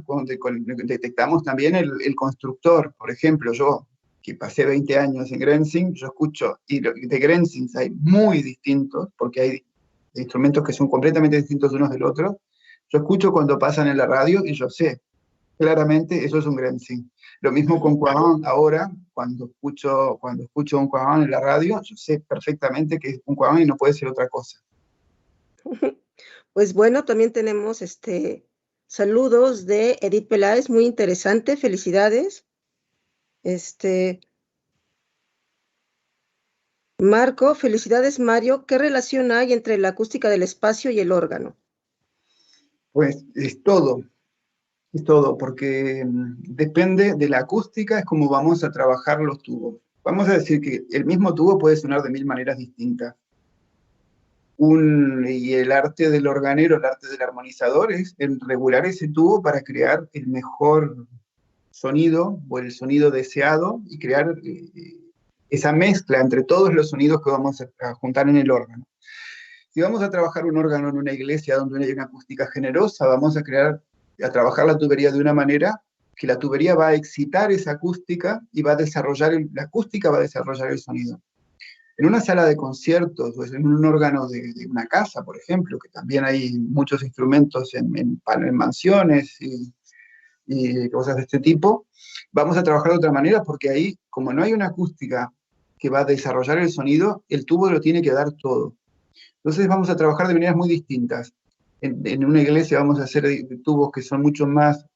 C: detectamos también el constructor. Por ejemplo, yo, que pasé 20 años en Grenzing, yo escucho, y de Grenzing hay muy distintos, porque hay instrumentos que son completamente distintos unos del otro. Yo escucho cuando pasan en la radio y yo sé, claramente, eso es un Grenzing. Lo mismo con Quaron, ahora, cuando escucho un Quaron en la radio, yo sé perfectamente que es un Quaron y no puede ser otra cosa.
A: Pues bueno, también tenemos saludos de Edith Peláez, muy interesante, felicidades. Marco, felicidades Mario, ¿qué relación hay entre la acústica del espacio y el órgano?
C: Pues es todo. Es todo, porque depende de la acústica, es como vamos a trabajar los tubos. Vamos a decir que el mismo tubo puede sonar de 1000 maneras distintas. Y el arte del organero, el arte del armonizador es el regular ese tubo para crear el mejor sonido o el sonido deseado y crear esa mezcla entre todos los sonidos que vamos a juntar en el órgano. Si vamos a trabajar un órgano en una iglesia donde hay una acústica generosa, vamos a trabajar la tubería de una manera que la tubería va a excitar esa acústica y va a desarrollar, la acústica va a desarrollar el sonido. En una sala de conciertos o en un órgano de una casa, por ejemplo, que también hay muchos instrumentos en mansiones y cosas de este tipo, vamos a trabajar de otra manera porque ahí, como no hay una acústica que va a desarrollar el sonido, el tubo lo tiene que dar todo. Entonces vamos a trabajar de maneras muy distintas. En una iglesia vamos a hacer tubos que son mucho más,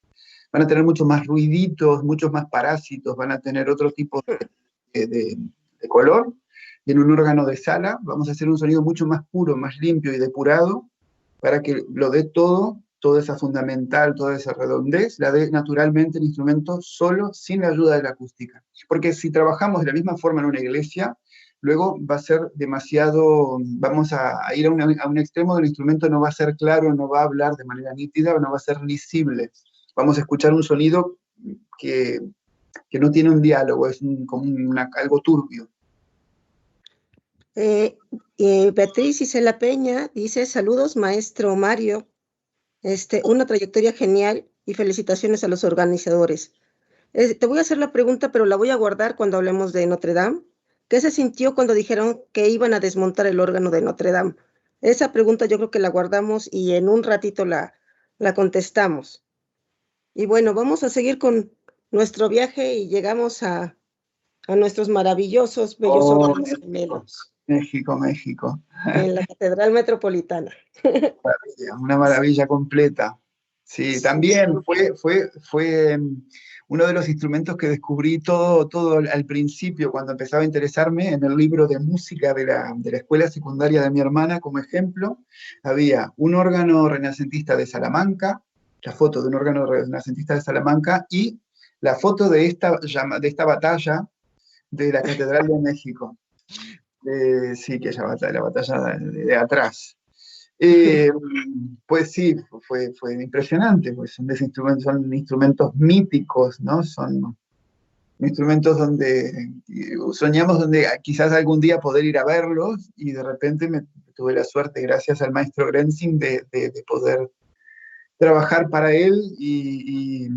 C: van a tener muchos más ruiditos, muchos más parásitos, van a tener otro tipo de color. Y en un órgano de sala vamos a hacer un sonido mucho más puro, más limpio y depurado, para que lo dé todo, toda esa fundamental, toda esa redondez, la dé naturalmente el instrumento solo, sin la ayuda de la acústica. Porque si trabajamos de la misma forma en una iglesia, luego va a ser demasiado, vamos a ir a un extremo del instrumento, no va a ser claro, no va a hablar de manera nítida, no va a ser lisible. Vamos a escuchar un sonido que no tiene un diálogo, es como algo turbio.
A: Beatriz Isela Peña dice, saludos maestro Mario, una trayectoria genial y felicitaciones a los organizadores. Te voy a hacer la pregunta, pero la voy a guardar cuando hablemos de Notre Dame. ¿Qué se sintió cuando dijeron que iban a desmontar el órgano de Notre Dame? Esa pregunta yo creo que la guardamos y en un ratito la contestamos. Y bueno, vamos a seguir con nuestro viaje y llegamos a nuestros maravillosos, bellos órganos gemelos.
C: México, México.
A: En la Catedral Metropolitana.
C: Una maravilla completa. Sí, también fue uno de los instrumentos que descubrí todo al principio, cuando empezaba a interesarme, en el libro de música de la escuela secundaria de mi hermana, como ejemplo, había un órgano renacentista de Salamanca, la foto de un órgano renacentista de Salamanca, y la foto de esta batalla de la Catedral de México. Sí, que la batalla de atrás. Pues sí, fue impresionante, pues son instrumentos míticos, ¿no? Son instrumentos donde soñamos donde quizás algún día poder ir a verlos, y de repente tuve la suerte, gracias al maestro Grenzing, de poder trabajar para él y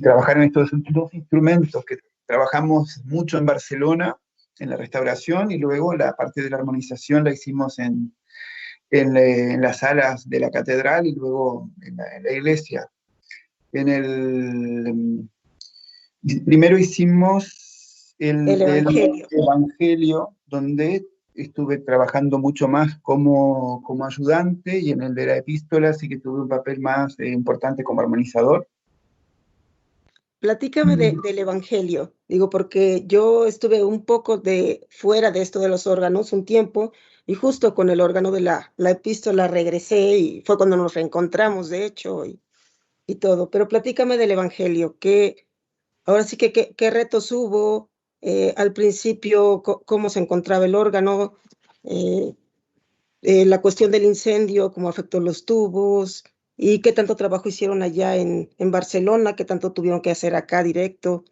C: trabajar en estos dos instrumentos que trabajamos mucho en Barcelona, en la restauración, y luego la parte de la armonización la hicimos en las salas de la catedral y luego en la iglesia. Primero hicimos el Evangelio, donde estuve trabajando mucho más como ayudante, y en el de la epístola sí que tuve un papel más importante como armonizador.
A: Platícame del Evangelio, digo, porque yo estuve un poco fuera de esto de los órganos un tiempo, y justo con el órgano de la epístola regresé, y fue cuando nos reencontramos, de hecho, y todo. Pero platícame del Evangelio, ahora sí que qué retos hubo, al principio, cómo se encontraba el órgano, la cuestión del incendio, cómo afectó los tubos, y qué tanto trabajo hicieron allá en Barcelona, qué tanto tuvieron que hacer acá directo.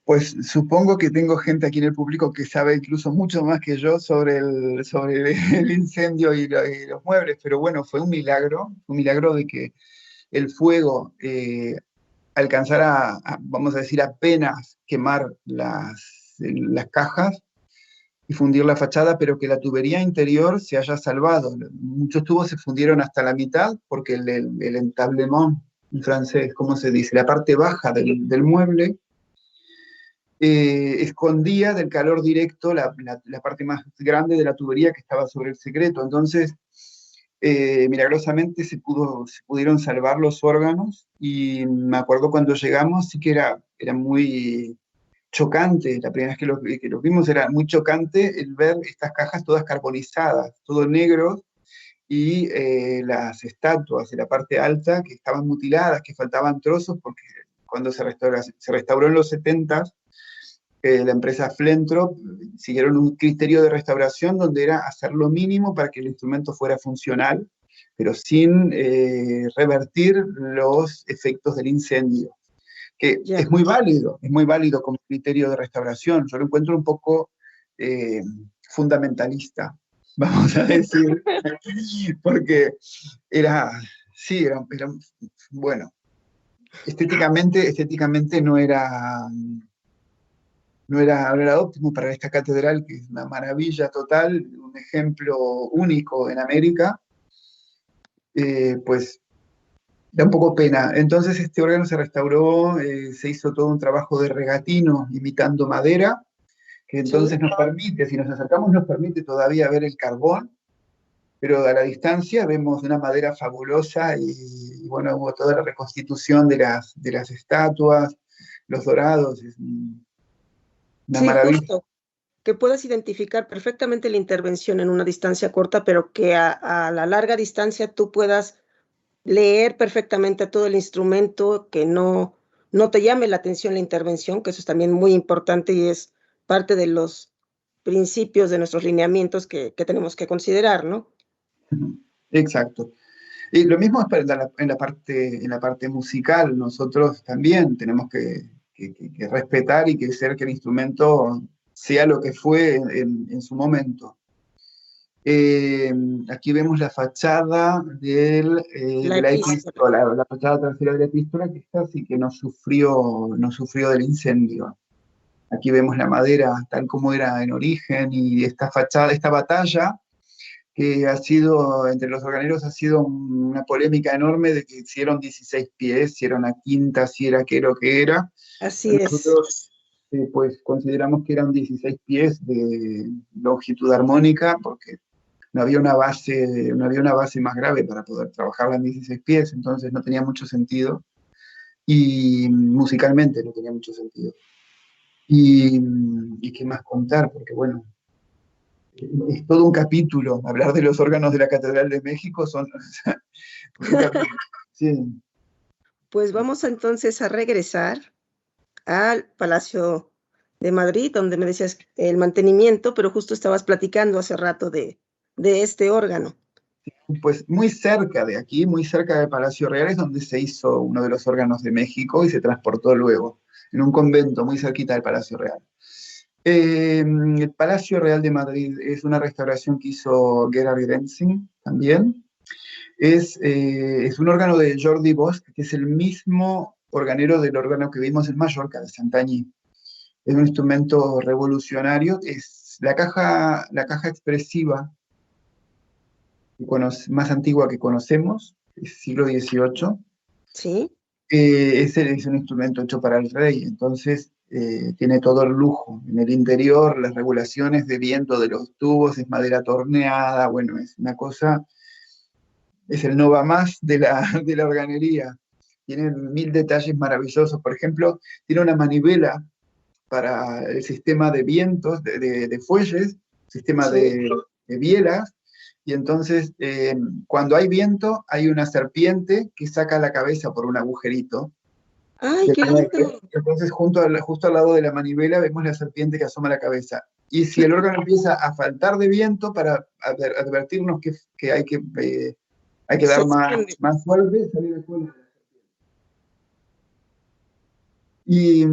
C: Pues supongo que tengo gente aquí en el público que sabe incluso mucho más que yo sobre el incendio y los muebles, pero bueno, fue un milagro de que el fuego alcanzara, vamos a decir, apenas quemar las cajas y fundir la fachada, pero que la tubería interior se haya salvado. Muchos tubos se fundieron hasta la mitad porque el entablement, en francés, ¿cómo se dice? La parte baja del mueble escondía del calor directo la parte más grande de la tubería que estaba sobre el secreto. Entonces, milagrosamente se pudieron salvar los órganos, y me acuerdo cuando llegamos, sí que era muy chocante. La primera vez que los vimos era muy chocante el ver estas cajas todas carbonizadas, todo negro, y las estatuas de la parte alta que estaban mutiladas, que faltaban trozos, porque cuando se restauró en los 70s, la empresa Flentrop siguieron un criterio de restauración donde era hacer lo mínimo para que el instrumento fuera funcional, pero sin revertir los efectos del incendio, que
A: Ya.
C: es muy válido como criterio de restauración. Yo lo encuentro un poco fundamentalista, vamos a decir, porque sí, bueno, estéticamente no era óptimo para esta catedral, que es una maravilla total, un ejemplo único en América, pues da un poco pena. Entonces este órgano se restauró, se hizo todo un trabajo de regatino imitando madera, que entonces
A: Sí.
C: nos permite, si nos acercamos, nos permite todavía ver el carbón, pero a la distancia vemos una madera fabulosa y bueno, hubo toda la reconstitución de las estatuas, los dorados, es una
A: Sí,
C: maravilla.
A: justo, que puedas identificar perfectamente la intervención en una distancia corta, pero que a la larga distancia tú puedas leer perfectamente todo el instrumento, que no te llame la atención la intervención, que eso es también muy importante y es parte de los principios de nuestros lineamientos que tenemos que considerar, ¿no?
C: Exacto. Y lo mismo es en la parte musical. Nosotros también tenemos que respetar y que hacer que el instrumento sea lo que fue en su momento. Aquí vemos la fachada
A: La
C: de la
A: epístola.
C: epístola, la fachada trasera de la epístola, que esta sí que no sufrió del incendio. Aquí vemos la madera tal como era en origen, y esta fachada, esta batalla que ha sido, entre los organeros ha sido una polémica enorme de que si eran 16 pies, si era una quinta, si era qué lo que era.
A: Así es.
C: Nosotros pues consideramos que eran 16 pies de longitud armónica, porque no había una base más grave para poder trabajarla en 16 pies, entonces no tenía mucho sentido, y musicalmente no tenía mucho sentido. Y qué más contar, porque bueno, es todo un capítulo. Hablar de los órganos de la Catedral de México son un capítulo. Sí,
A: Pues vamos entonces a regresar al Palacio de Madrid, donde me decías el mantenimiento, pero justo estabas platicando hace rato de este órgano.
C: pues muy cerca de aquí, muy cerca del Palacio Real, es donde se hizo uno de los órganos de México y se transportó luego, en un convento muy cerquita del Palacio Real. El Palacio Real de Madrid es una restauración que hizo Gerhard Gentzing también. Es un órgano de Jordi Bosch, que es el mismo organero del órgano que vimos en Mallorca, de Santanyí. Es un instrumento revolucionario, es la caja expresiva más antigua que conocemos, es siglo XVIII.
A: ¿Sí?
C: Ese es un instrumento hecho para el rey, entonces tiene todo el lujo. En el interior, las regulaciones de viento de los tubos, es madera torneada, bueno, es una cosa, es el no va más de la organería. Tiene 1000 detalles maravillosos. Por ejemplo, tiene una manivela para el sistema de vientos, de fuelles, sistema
A: Sí.
C: de bielas, y entonces cuando hay viento hay una serpiente que saca la cabeza por un agujerito.
A: ¡Ay, qué lindo!
C: Entonces justo al lado de la manivela vemos la serpiente que asoma la cabeza. Y si el órgano empieza a faltar de viento, para advertirnos que hay que
A: Se
C: dar más,
A: extiende.
C: más fuerte, salir de fuego. Y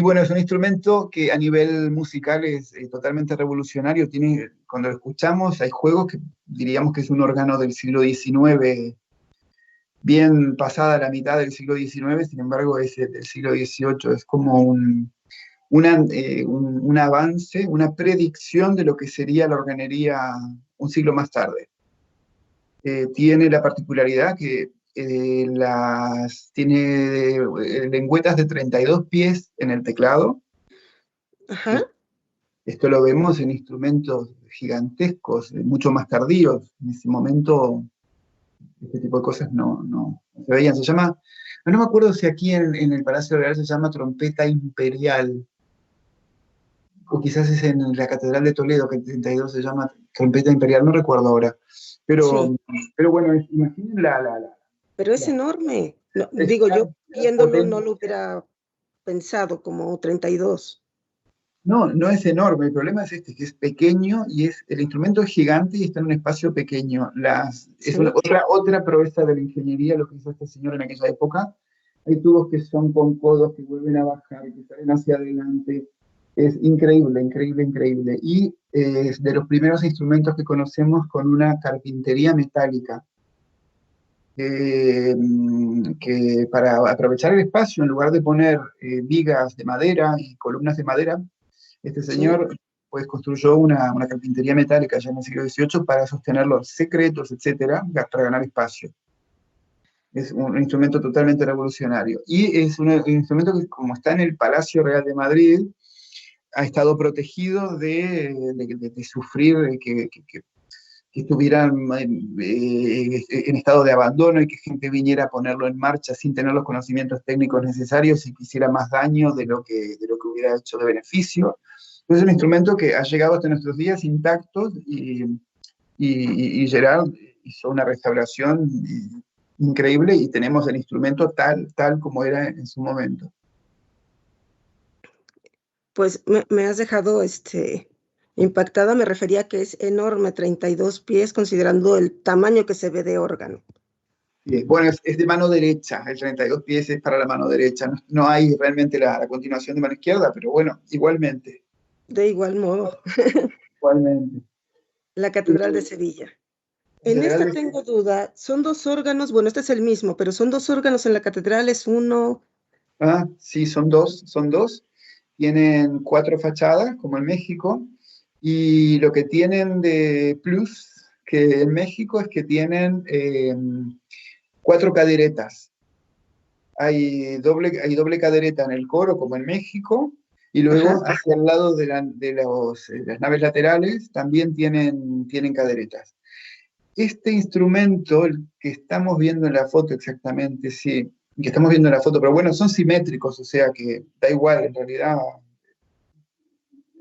C: bueno, es un instrumento que a nivel musical es totalmente revolucionario. Cuando lo escuchamos, hay juegos que diríamos que es un órgano del siglo XIX, bien pasada la mitad del siglo XIX, sin embargo es del siglo XVIII. Es como un avance, una predicción de lo que sería la organería un siglo más tarde. Tiene la particularidad que tiene lengüetas de 32 pies en el teclado.
A: Ajá.
C: Esto lo vemos en instrumentos gigantescos, mucho más tardíos. En ese momento, este tipo de cosas no se veían. No me acuerdo si aquí en el Palacio Real se llama trompeta imperial, o quizás es en la Catedral de Toledo, que en 32 se llama trompeta imperial, no recuerdo ahora. Pero,
A: Sí,
C: pero bueno, imaginen
A: pero es
C: la-
A: enorme. No,
C: es
A: digo, yo
C: la
A: viéndolo no
C: potencia.
A: lo hubiera pensado como 32.
C: No, no es enorme, el problema es este, que es pequeño y el instrumento es gigante y está en un espacio pequeño. Es
A: Sí.
C: otra proeza de la ingeniería lo que hizo este señor en aquella época. Hay tubos que son con codos que vuelven a bajar, que salen hacia adelante. Es increíble, increíble, increíble. Y es de los primeros instrumentos que conocemos con una carpintería metálica. Que para aprovechar el espacio, en lugar de poner vigas de madera y columnas de madera, este
A: Sí.
C: señor pues construyó una carpintería metálica ya en el siglo XVIII para sostener los secretos, etcétera, para ganar espacio. Es un instrumento totalmente revolucionario. Y es un instrumento que, como está en el Palacio Real de Madrid, ha estado protegido de sufrir que estuvieran en estado de abandono y que gente viniera a ponerlo en marcha sin tener los conocimientos técnicos necesarios y que hiciera más daño de lo que hubiera hecho de beneficio. Es un instrumento que ha llegado hasta nuestros días intactos y Gerard hizo una restauración increíble y tenemos el instrumento tal como era en su momento.
A: Pues me has dejado impactada. Me refería a que es enorme, 32 pies, considerando el tamaño que se ve de órgano.
C: Bueno, es de mano derecha, el 32 pies es para la mano derecha, no, no hay realmente la continuación de mano izquierda, pero bueno, igualmente,
A: De igual modo,
C: igualmente.
A: la
C: Y
A: Catedral de Sevilla.
C: en
A: En
C: general,
A: esta tengo duda. Son dos órganos, bueno, este es el mismo, pero son dos órganos en la catedral, es uno.
C: sí, son dos, tienen 4 fachadas, como en México, y lo que tienen de plus que en México es que tienen 4 caderetas. Hay doble cadereta en el coro, como en México, y
A: Ajá.
C: luego hacia el lado de las naves laterales también tienen caderetas. Este instrumento, el que estamos viendo en la foto exactamente, sí, que estamos viendo en la foto, pero bueno, son simétricos, o sea que da igual, en realidad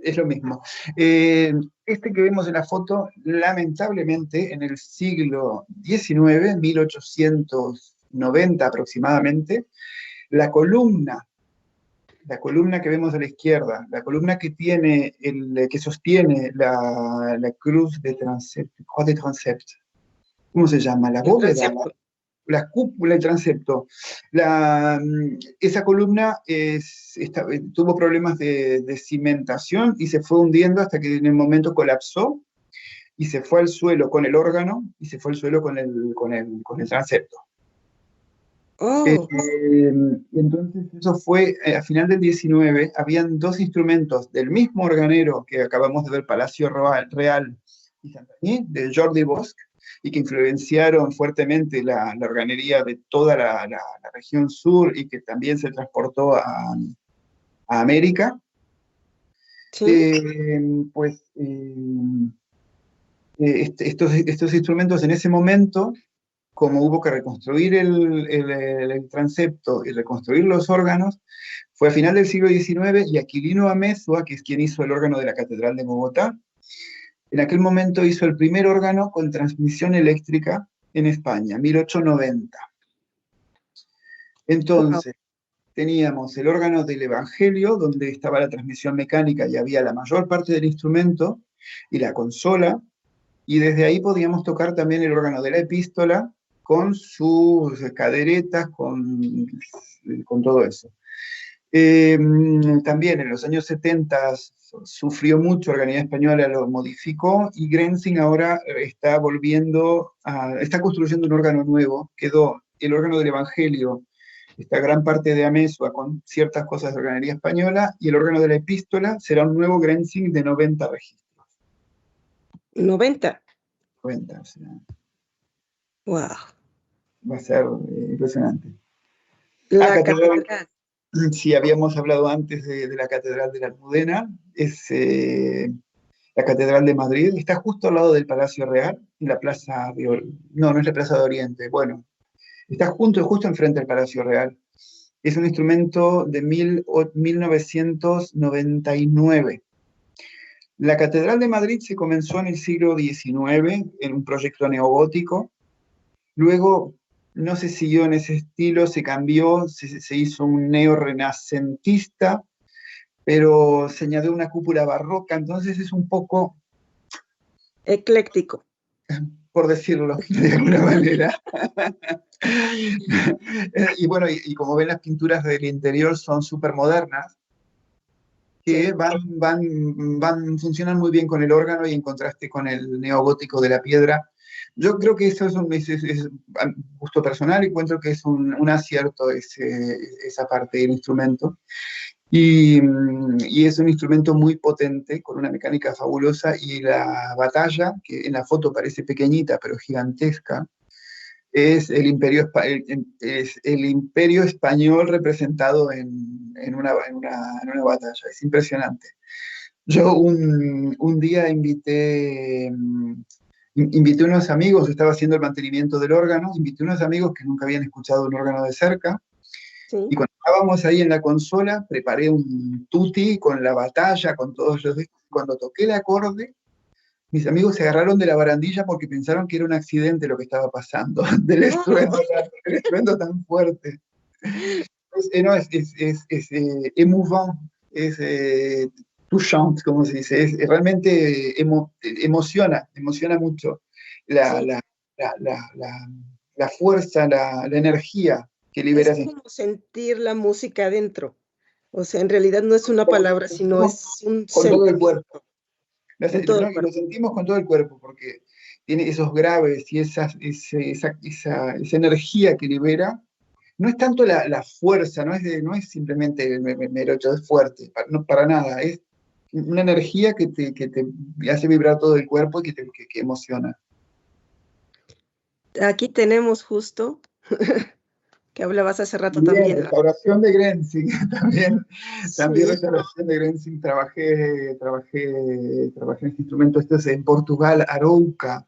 C: es lo mismo. Este que vemos en la foto, lamentablemente, en el siglo XIX, 1890 aproximadamente, la columna que vemos a la izquierda, la columna que sostiene la cruz de transept, ¿cómo se llama? La
A: El
C: bóveda,
A: transepto.
C: la cúpula, el transepto. Esa columna tuvo problemas de cimentación y se fue hundiendo hasta que en el momento colapsó y se fue al suelo con el órgano y se fue al suelo con el transepto.
A: Oh,
C: Entonces, eso fue a final del 19, habían 2 instrumentos del mismo organero que acabamos de ver, Palacio Real y Santagní, de Jordi Bosch, y que influenciaron fuertemente la organería de toda la región sur y que también se transportó a América.
A: sí.
C: Pues estos instrumentos en ese momento, como hubo que reconstruir el transepto y reconstruir los órganos, fue a final del siglo XIX y Aquilino Amezua, que es quien hizo el órgano de la Catedral de Bogotá, en aquel momento hizo el primer órgano con transmisión eléctrica en España, 1890.
A: Wow.
C: Entonces, teníamos el órgano del Evangelio, donde estaba la transmisión mecánica y había la mayor parte del instrumento, y la consola, y desde ahí podíamos tocar también el órgano de la epístola, con sus caderetas, con todo eso. También en los años 70 sufrió mucho, Organidad Española lo modificó y Grenzing ahora está construyendo un órgano nuevo, quedó el órgano del Evangelio, esta gran parte de Amezua con ciertas cosas de Organidad Española, y el órgano de la Epístola será un nuevo Grenzing de 90 registros.
A: 90.
C: 90, o sea,
A: Wow.
C: va a ser impresionante.
A: La
C: Catedral.
A: catedral.
C: Sí, habíamos hablado antes de la Catedral de la Almudena, es la Catedral de Madrid, está justo al lado del Palacio Real, en la Plaza no es la Plaza de Oriente, bueno, está justo enfrente del Palacio Real. Es un instrumento de 1999. La Catedral de Madrid se comenzó en el siglo XIX, en un proyecto neogótico. Luego no se siguió en ese estilo, se cambió, se hizo un neorrenacentista, pero se añadió una cúpula barroca, entonces es un poco,
A: ecléctico.
C: por decirlo de alguna manera. Y bueno, y como ven, las pinturas del interior son súper modernas, que funcionan muy bien con el órgano y en contraste con el neogótico de la piedra. Yo creo que eso es un gusto personal, y encuentro que es un acierto esa parte del instrumento. Y es un instrumento muy potente, con una mecánica fabulosa, y la batalla, que en la foto parece pequeñita, pero gigantesca, es el imperio, es el imperio español representado en una batalla. Es impresionante. Yo un día invité unos amigos, estaba haciendo el mantenimiento del órgano, invité unos amigos que nunca habían escuchado un órgano de cerca,
A: Sí.
C: y cuando estábamos ahí en la consola, preparé un tutti con la batalla, con todos los discos. Cuando toqué el acorde, mis amigos se agarraron de la barandilla porque pensaron que era un accidente lo que estaba pasando, del estruendo tan fuerte. No, es émouvant, es touchant, como se dice, realmente emociona mucho la,
A: Sí.
C: la, la fuerza, la energía que libera.
A: Es como sentir la música adentro. O sea, en realidad no es una palabra, sino es un
C: con todo el
A: sentimiento.
C: cuerpo.
A: Con todo el
C: Y lo
A: cuerpo.
C: sentimos con todo el cuerpo, porque tiene esos graves y esa energía que libera. No es tanto la fuerza, no es simplemente merocho, es fuerte, no, para nada. Es una energía que te hace vibrar todo el cuerpo y que emociona.
A: Aquí tenemos justo, que hablabas hace rato
C: Bien,
A: también.
C: restauración de Grenzing, también
A: Sí.
C: restauración de Grenzing, trabajé en este instrumento. Esto es en Portugal, Arouca.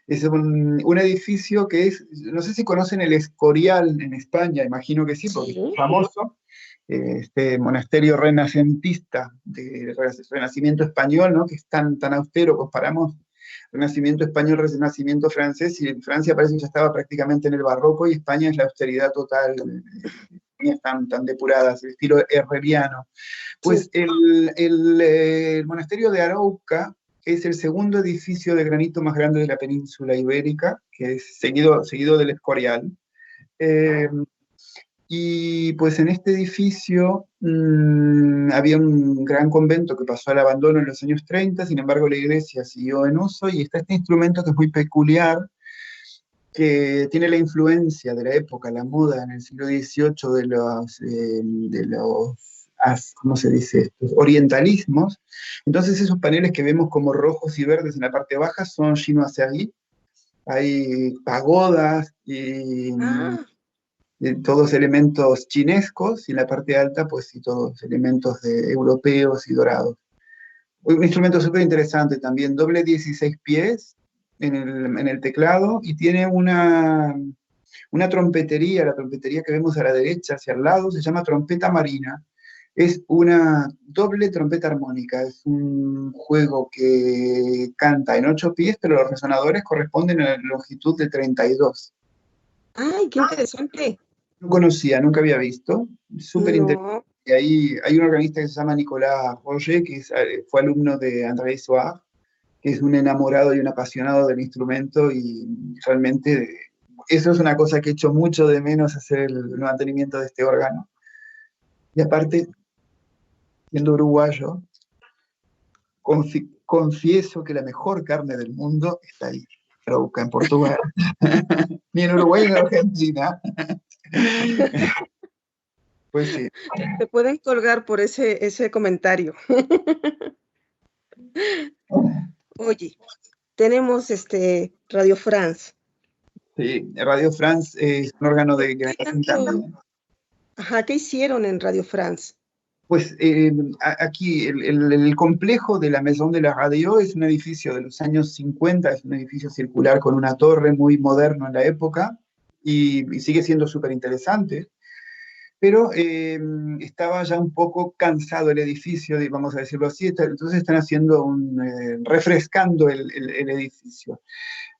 C: Es un edificio que es, no sé si conocen el Escorial en España, imagino que sí, porque
A: Sí.
C: es famoso, este monasterio renacentista del Renacimiento español, ¿no? Que es tan austero. Comparamos Renacimiento español, Renacimiento francés, y en Francia parece que ya estaba prácticamente en el barroco, y España es la austeridad total, tan depuradas, el estilo herreriano. Pues
A: Sí.
C: el monasterio de Arouca es el segundo edificio de granito más grande de la península ibérica, que es seguido del Escorial. Y pues en este edificio había un gran convento que pasó al abandono en los años 30. Sin embargo la iglesia siguió en uso, y está este instrumento que es muy peculiar, que tiene la influencia de la época, la moda en el siglo XVIII de los ¿cómo se dice esto? Orientalismos. Entonces esos paneles que vemos como rojos y verdes en la parte baja son chinoiseries. Hay pagodas y
A: Ah,
C: todos elementos chinescos, y en la parte alta pues sí, todos elementos europeos y dorados. Un instrumento súper interesante también, doble 16 pies en el teclado, y tiene una trompetería, la trompetería que vemos a la derecha hacia el lado se llama trompeta marina. Es una doble trompeta armónica, es un juego que canta en 8 pies, pero los resonadores corresponden a la longitud de 32.
A: ay, qué interesante.
C: No conocía, nunca había visto, súper interesante.
A: No,
C: Y ahí hay un organista que se llama Nicolas Roger, que fue alumno de André Soir, que es un enamorado y un apasionado del instrumento, y realmente eso es una cosa que echo mucho de menos, hacer el mantenimiento de este órgano. Y aparte, siendo uruguayo, confieso que la mejor carne del mundo está ahí, Arouca, en Portugal. Ni en Uruguay ni en Argentina. Pues sí.
A: te pueden colgar por ese comentario. Oye, tenemos Radio France.
C: Sí, Radio France es un órgano de
A: ¿Qué
C: Grenzing
A: tanto?
C: también.
A: Ajá, ¿qué hicieron en Radio France?
C: Pues aquí el complejo de la Maison de la Radio es un edificio de los años 50, es un edificio circular con una torre, muy moderno en la época, y sigue siendo súper interesante. pero estaba ya un poco cansado el edificio, vamos a decirlo así, entonces están haciendo refrescando el edificio.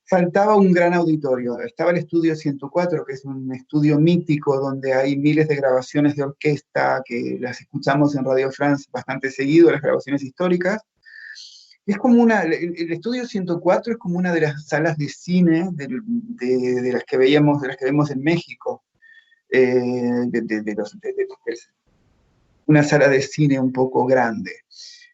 C: Faltaba un gran auditorio. Estaba el Estudio 104, que es un estudio mítico donde hay miles de grabaciones de orquesta, que las escuchamos en Radio France bastante seguido, las grabaciones históricas. Es como el Estudio 104 es como una de las salas de cine de las que veíamos, de las que vemos en México. Una sala de cine un poco grande.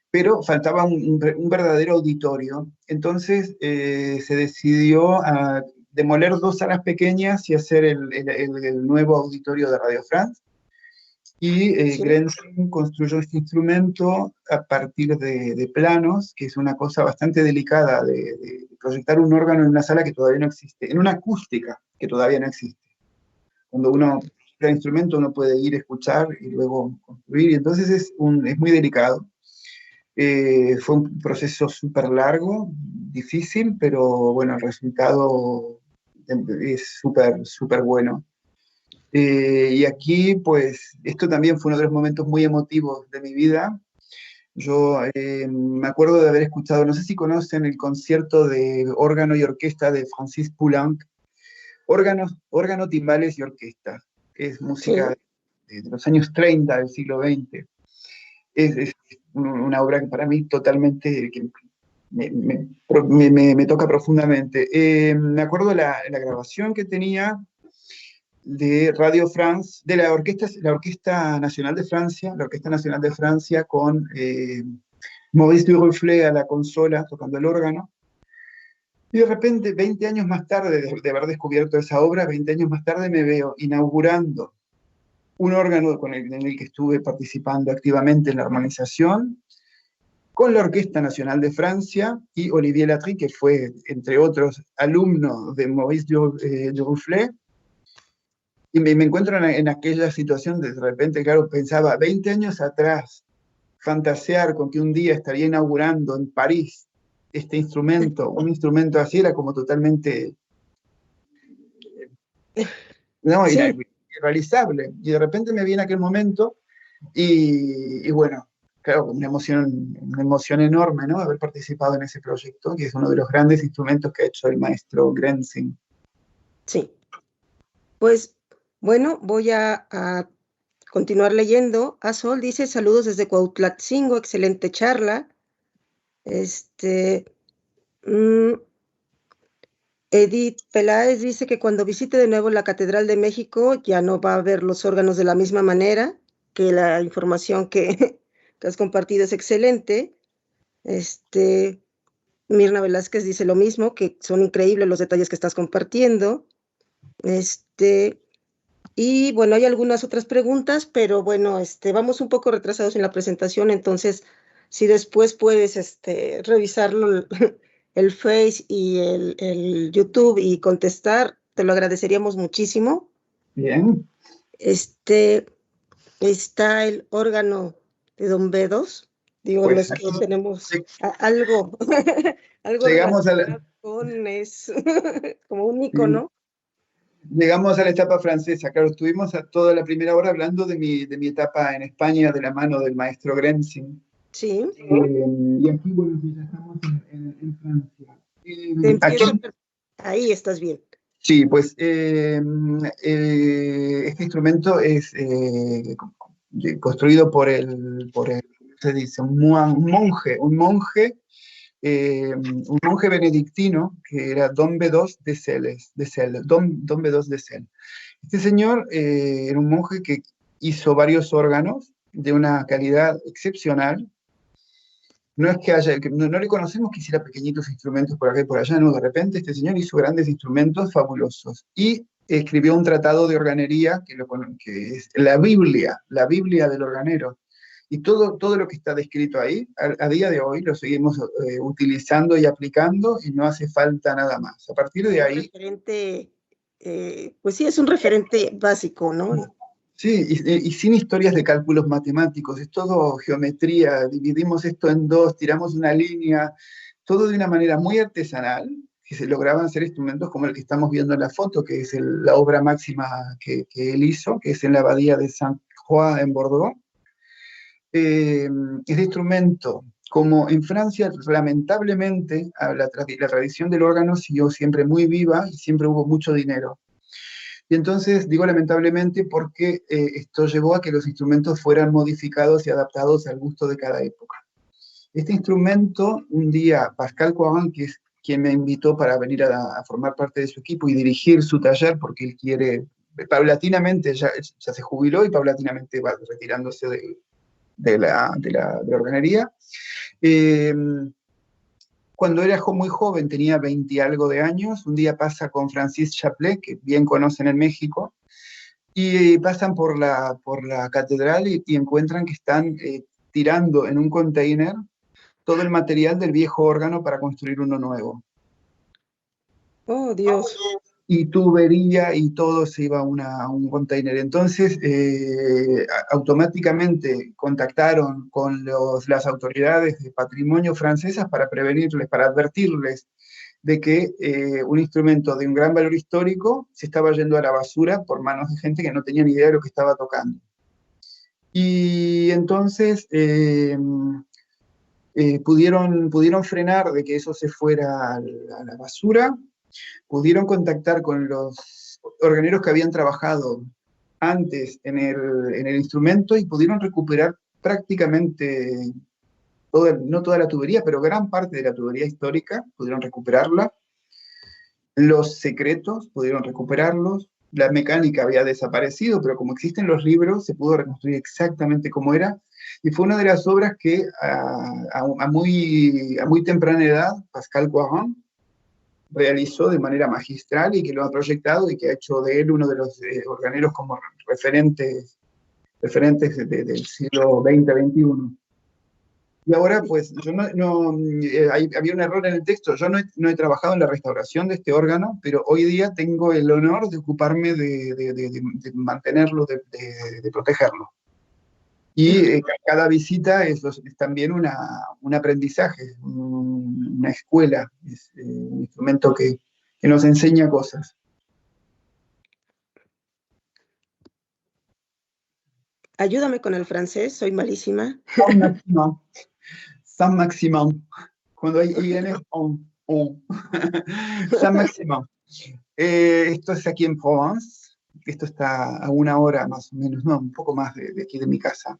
C: Pero faltaba un verdadero auditorio. Entonces se decidió a demoler 2 salas pequeñas y hacer el nuevo auditorio de Radio France. Y
A: Sí.
C: Grenzing construyó este instrumento a partir de planos, que es una cosa bastante delicada de proyectar un órgano en una sala que todavía no existe, en una acústica que todavía no existe. Cuando uno crea instrumento, uno puede ir a escuchar y luego construir, y entonces es muy delicado. Fue un proceso súper largo, difícil, pero bueno, el resultado es súper bueno. Y aquí, pues, esto también fue uno de los momentos muy emotivos de mi vida. Yo me acuerdo de haber escuchado, no sé si conocen el concierto de órgano y orquesta de Francis Poulenc, órgano, timbales y orquesta. Es música de los años 30 del siglo XX. Es una obra que para mí totalmente que me toca profundamente. Me acuerdo la grabación que tenía de Radio France, de la Orquesta Nacional de Francia, con Maurice Duruflé a la consola, tocando el órgano. Y de repente, 20 años más tarde de haber descubierto esa obra, 20 años más tarde me veo inaugurando un órgano en el que estuve participando activamente en la armonización, con la Orquesta Nacional de Francia y Olivier Latry, que fue, entre otros, alumno de Maurice Duruflé. Y me encuentro en aquella situación de repente, claro, pensaba, 20 años atrás, fantasear con que un día estaría inaugurando en París este instrumento, un instrumento así, era como totalmente
A: Sí.
C: irrealizable. Y de repente me viene aquel momento y bueno, claro, una emoción enorme, ¿no? Haber participado en ese proyecto, que es uno de los grandes instrumentos que ha hecho el maestro Grenzing.
A: Sí. Pues bueno, voy a continuar leyendo. Sol dice, saludos desde Cuautlatcingo, excelente charla. Edith Peláez dice que cuando visite de nuevo la Catedral de México ya no va a ver los órganos de la misma manera, que la información que has compartido es excelente. Mirna Velázquez dice lo mismo, que son increíbles los detalles que estás compartiendo. Y bueno, hay algunas otras preguntas, pero bueno, vamos un poco retrasados en la presentación, entonces si después puedes revisarlo el Face y el YouTube y contestar, te lo agradeceríamos muchísimo.
C: Bien.
A: Está el órgano de Don B2. Digo,
C: Pues
A: los que tenemos algo
C: llegamos
A: con es como un icono.
C: Llegamos a la etapa francesa, claro, estuvimos toda la primera hora hablando de mi etapa en España de la mano del maestro Grenzing.
A: Sí.
C: Y aquí, bueno, ya estamos en Francia. Aquí,
A: ahí estás bien.
C: Sí, pues este instrumento es construido por se dice, un monje benedictino que era Don B2 de Celles, Don B2 de Celles. Este señor era un monje que hizo varios órganos de una calidad excepcional. No es que no le conocemos que hiciera pequeñitos instrumentos por acá y por allá, no, de repente este señor hizo grandes instrumentos fabulosos y escribió un tratado de organería que es la Biblia del organero. Y todo lo que está descrito ahí, a día de hoy lo seguimos utilizando y aplicando y no hace falta nada más. A partir de ahí...
A: pues sí, es un referente básico, ¿no?
C: Sí, y sin historias de cálculos matemáticos, es todo geometría, dividimos esto en dos, tiramos una línea, todo de una manera muy artesanal, que se lograban hacer instrumentos como el que estamos viendo en la foto, que es la obra máxima que él hizo, que es en la abadía de Saint-Croix en Bordeaux. Este instrumento, como en Francia, lamentablemente, la tradición del órgano siguió siempre muy viva y siempre hubo mucho dinero. Y entonces digo lamentablemente porque esto llevó a que los instrumentos fueran modificados y adaptados al gusto de cada época. Este instrumento, un día Pascal Coiron, que es quien me invitó para venir a formar parte de su equipo y dirigir su taller, porque él quiere, paulatinamente, ya se jubiló y paulatinamente va retirándose de la organería. Cuando era muy joven, tenía 20 y algo de años, un día pasa con Francis Chaplet, que bien conocen en México, y pasan por la catedral y encuentran que están tirando en un container todo el material del viejo órgano para construir uno nuevo.
A: Oh, Dios.
C: Y tubería y todo se iba a un container. Entonces, automáticamente contactaron con las autoridades de patrimonio francesas para prevenirles, para advertirles de que un instrumento de un gran valor histórico se estaba yendo a la basura por manos de gente que no tenía ni idea de lo que estaba tocando. Y entonces pudieron frenar de que eso se fuera a la basura, pudieron contactar con los organeros que habían trabajado antes en el instrumento y pudieron recuperar prácticamente, no toda la tubería, pero gran parte de la tubería histórica, pudieron recuperarla. Los secretos pudieron recuperarlos. La mecánica había desaparecido, pero como existen los libros, se pudo reconstruir exactamente como era. Y fue una de las obras que a muy temprana edad, Pascal Coiron realizó de manera magistral y que lo ha proyectado y que ha hecho de él uno de los organeros como referentes del siglo XX-XXI. Y ahora, pues, yo había un error en el texto, yo no he trabajado en la restauración de este órgano, pero hoy día tengo el honor de ocuparme de mantenerlo, de protegerlo. Y cada visita es también un aprendizaje, una escuela, es un instrumento que nos enseña cosas.
A: Ayúdame con el francés, soy malísima.
C: Saint-Maximin. Cuando hay IN, on. Saint-Maximin. Esto es aquí en Provence. Esto está a 1 hora más o menos, no, un poco más de aquí de mi casa.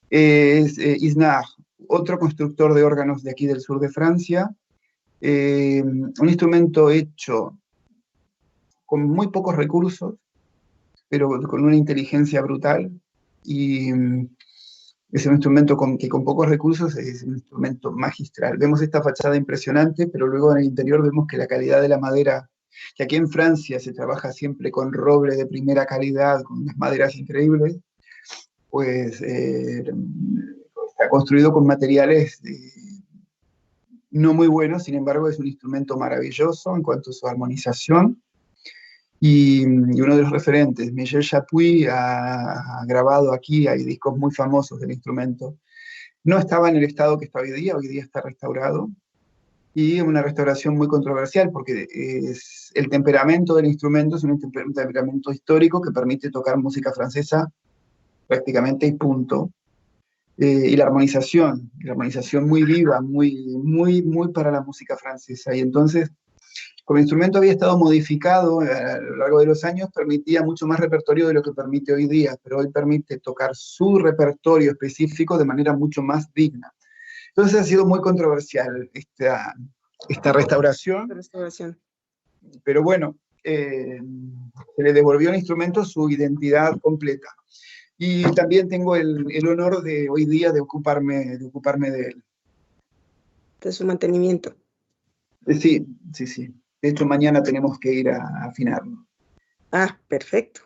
C: Es Isnard, otro constructor de órganos de aquí del sur de Francia. Un instrumento hecho con muy pocos recursos, pero con una inteligencia brutal. Y es un instrumento que con pocos recursos es un instrumento magistral. Vemos esta fachada impresionante, pero luego en el interior vemos que la calidad de la madera, que aquí en Francia se trabaja siempre con roble de primera calidad, con unas maderas increíbles, pues está construido con materiales no muy buenos, sin embargo es un instrumento maravilloso en cuanto a su armonización. Y uno de los referentes, Michel Chapuis, ha grabado aquí, hay discos muy famosos del instrumento. No estaba en el estado que está hoy día está restaurado, y una restauración muy controversial, porque el temperamento del instrumento es un temperamento histórico que permite tocar música francesa prácticamente y punto. Y la armonización muy viva, muy para la música francesa. Y entonces, como el instrumento había estado modificado a lo largo de los años, permitía mucho más repertorio de lo que permite hoy día, pero hoy permite tocar su repertorio específico de manera mucho más digna. Entonces ha sido muy controversial esta restauración, pero bueno, se le devolvió al instrumento su identidad completa. Y también tengo el honor de hoy día de ocuparme de él.
A: De su mantenimiento.
C: Sí. De hecho, mañana tenemos que ir a afinarlo.
A: Ah, perfecto.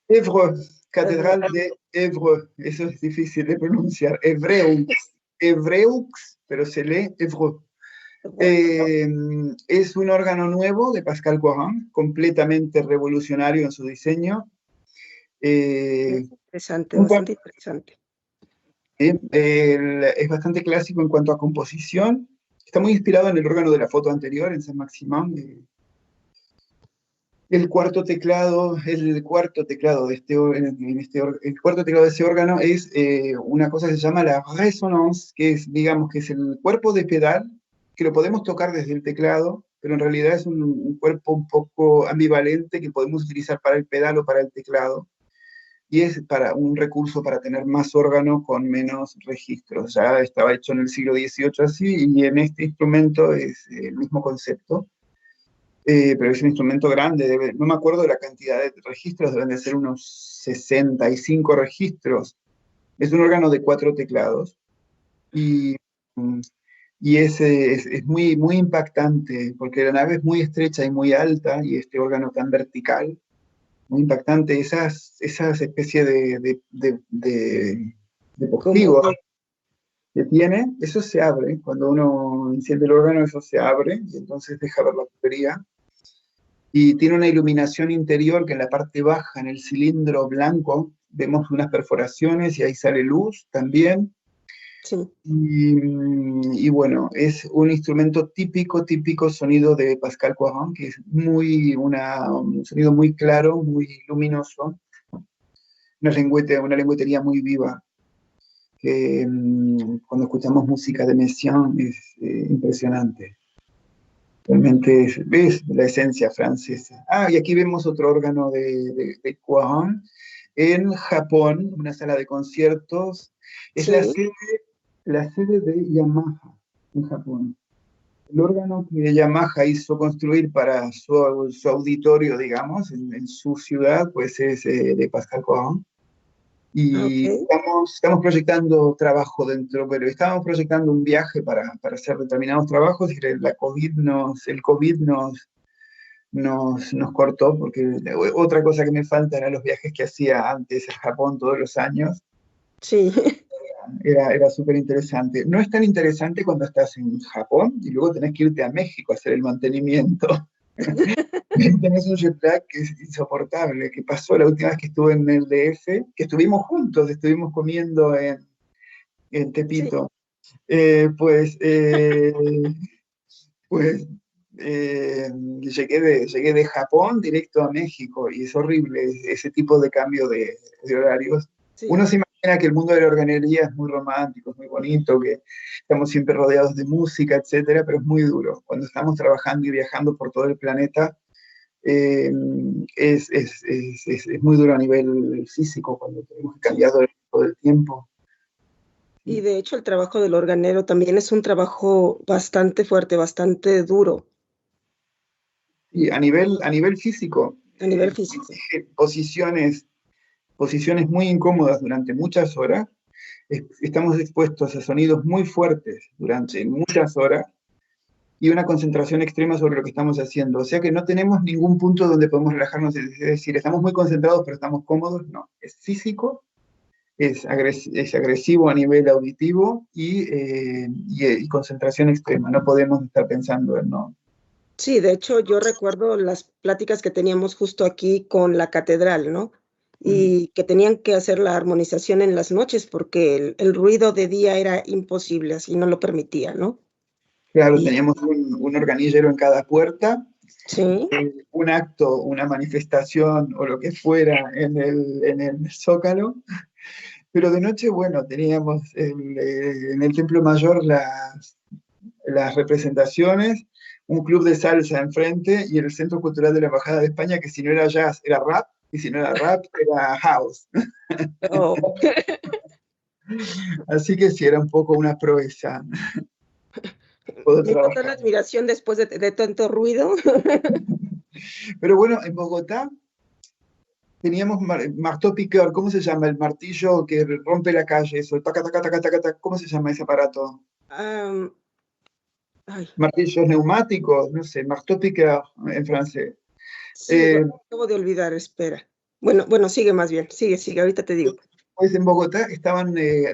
C: Évreux, Catedral de Évreux. Eso es difícil de pronunciar. Évreux, pero se lee Évreux. Es un órgano nuevo de Pascal Coiron, completamente revolucionario en su diseño.
A: Interesante, bastante interesante.
C: Es bastante clásico en cuanto a composición. está muy inspirado en el órgano de la foto anterior, en Saint-Maximin. El cuarto teclado de el cuarto teclado de ese órgano es una cosa que se llama la résonance, que es, digamos, que es el cuerpo de pedal, que lo podemos tocar desde el teclado, pero en realidad es un cuerpo un poco ambivalente que podemos utilizar para el pedal o para el teclado, y es para un recurso para tener más órgano con menos registros. Ya estaba hecho en el siglo XVIII así, y en este instrumento es el mismo concepto. Pero es un instrumento grande, no me acuerdo de la cantidad de registros, deben de ser unos 65 registros. Es un órgano de 4 teclados y, y es muy, muy impactante, porque la nave es muy estrecha y muy alta, y este órgano tan vertical, muy impactante. Esas especies de
A: Como,
C: postigos que tiene, eso se abre, cuando uno enciende el órgano, eso se abre, y entonces deja ver la tubería. Y tiene una iluminación interior que en la parte baja, en el cilindro blanco, vemos unas perforaciones y ahí sale luz también.
A: sí.
C: Y bueno, es un instrumento típico sonido de Pascal Coiron, que es un sonido muy claro, muy luminoso, una lengüetería muy viva, que cuando escuchamos música de Messiaen es impresionante. Realmente ves la esencia francesa. Ah, y aquí vemos otro órgano de Coiron en Japón, una sala de conciertos. Es
A: Sí,
C: la sede de Yamaha en Japón. El órgano que Yamaha hizo construir para su auditorio, digamos, en su ciudad, pues es de Pascal Coiron. Y
A: ok.
C: estamos proyectando trabajo dentro, pero estábamos proyectando un viaje para hacer determinados trabajos, y el COVID nos cortó, porque otra cosa que me falta eran los viajes que hacía antes a Japón todos los años.
A: Sí,
C: Era súper interesante. No es tan interesante cuando estás en Japón y luego tenés que irte a México a hacer el mantenimiento. Tenés un jet lag que es insoportable, que pasó la última vez que estuve en el DF, que estuvimos juntos, estuvimos comiendo en
A: sí.
C: Tepito. Eh, pues eh, pues llegué de Japón directo a México, y es horrible ese tipo de cambio de horarios. Uno
A: Sí.
C: se imagina que el mundo de la organería es muy romántico, es muy bonito, que estamos siempre rodeados de música, etcétera, pero es muy duro. Cuando estamos trabajando y viajando por todo el planeta, eh, es muy duro a nivel físico, cuando tenemos que cambiar todo el tiempo.
A: Y de hecho el trabajo del organero también es un trabajo bastante fuerte, bastante duro
C: Y a nivel físico,
A: a nivel físico.
C: posiciones muy incómodas durante muchas horas. Estamos expuestos a sonidos muy fuertes durante muchas horas, y una concentración extrema sobre lo que estamos haciendo. O sea que no tenemos ningún punto donde podemos relajarnos, es decir, estamos muy concentrados pero estamos cómodos. No, es físico, es agresivo a nivel auditivo, y concentración extrema. No podemos estar pensando en no.
A: Sí, de hecho yo recuerdo las pláticas que teníamos justo aquí con la catedral, ¿no? Y que tenían que hacer la armonización en las noches porque el ruido de día era imposible, así no lo permitía, ¿no?
C: Claro,
A: Y
C: teníamos un organillero en cada puerta,
A: sí,
C: un acto, una manifestación o lo que fuera en el Zócalo. Pero de noche, bueno, teníamos en el Templo Mayor las representaciones, un club de salsa enfrente, y el Centro Cultural de la Embajada de España, que si no era jazz, era rap, y si no era rap, era house.
A: oh,
C: Así que sí, era un poco una proeza poder
A: me notó la
C: trabajar.
A: admiración después de tanto ruido.
C: Pero bueno, en Bogotá teníamos marteau piqueur. ¿Cómo se llama? El martillo que rompe la calle, eso, taca, taca, taca, taca, taca. ¿Cómo se llama ese aparato?
A: Am, ay,
C: Martillos neumáticos, no sé, marteau piqueur en francés.
A: sí, lo
C: Eh,
A: acabo de olvidar, espera. Bueno, sigue más bien, sigue, ahorita te digo.
C: pues en Bogotá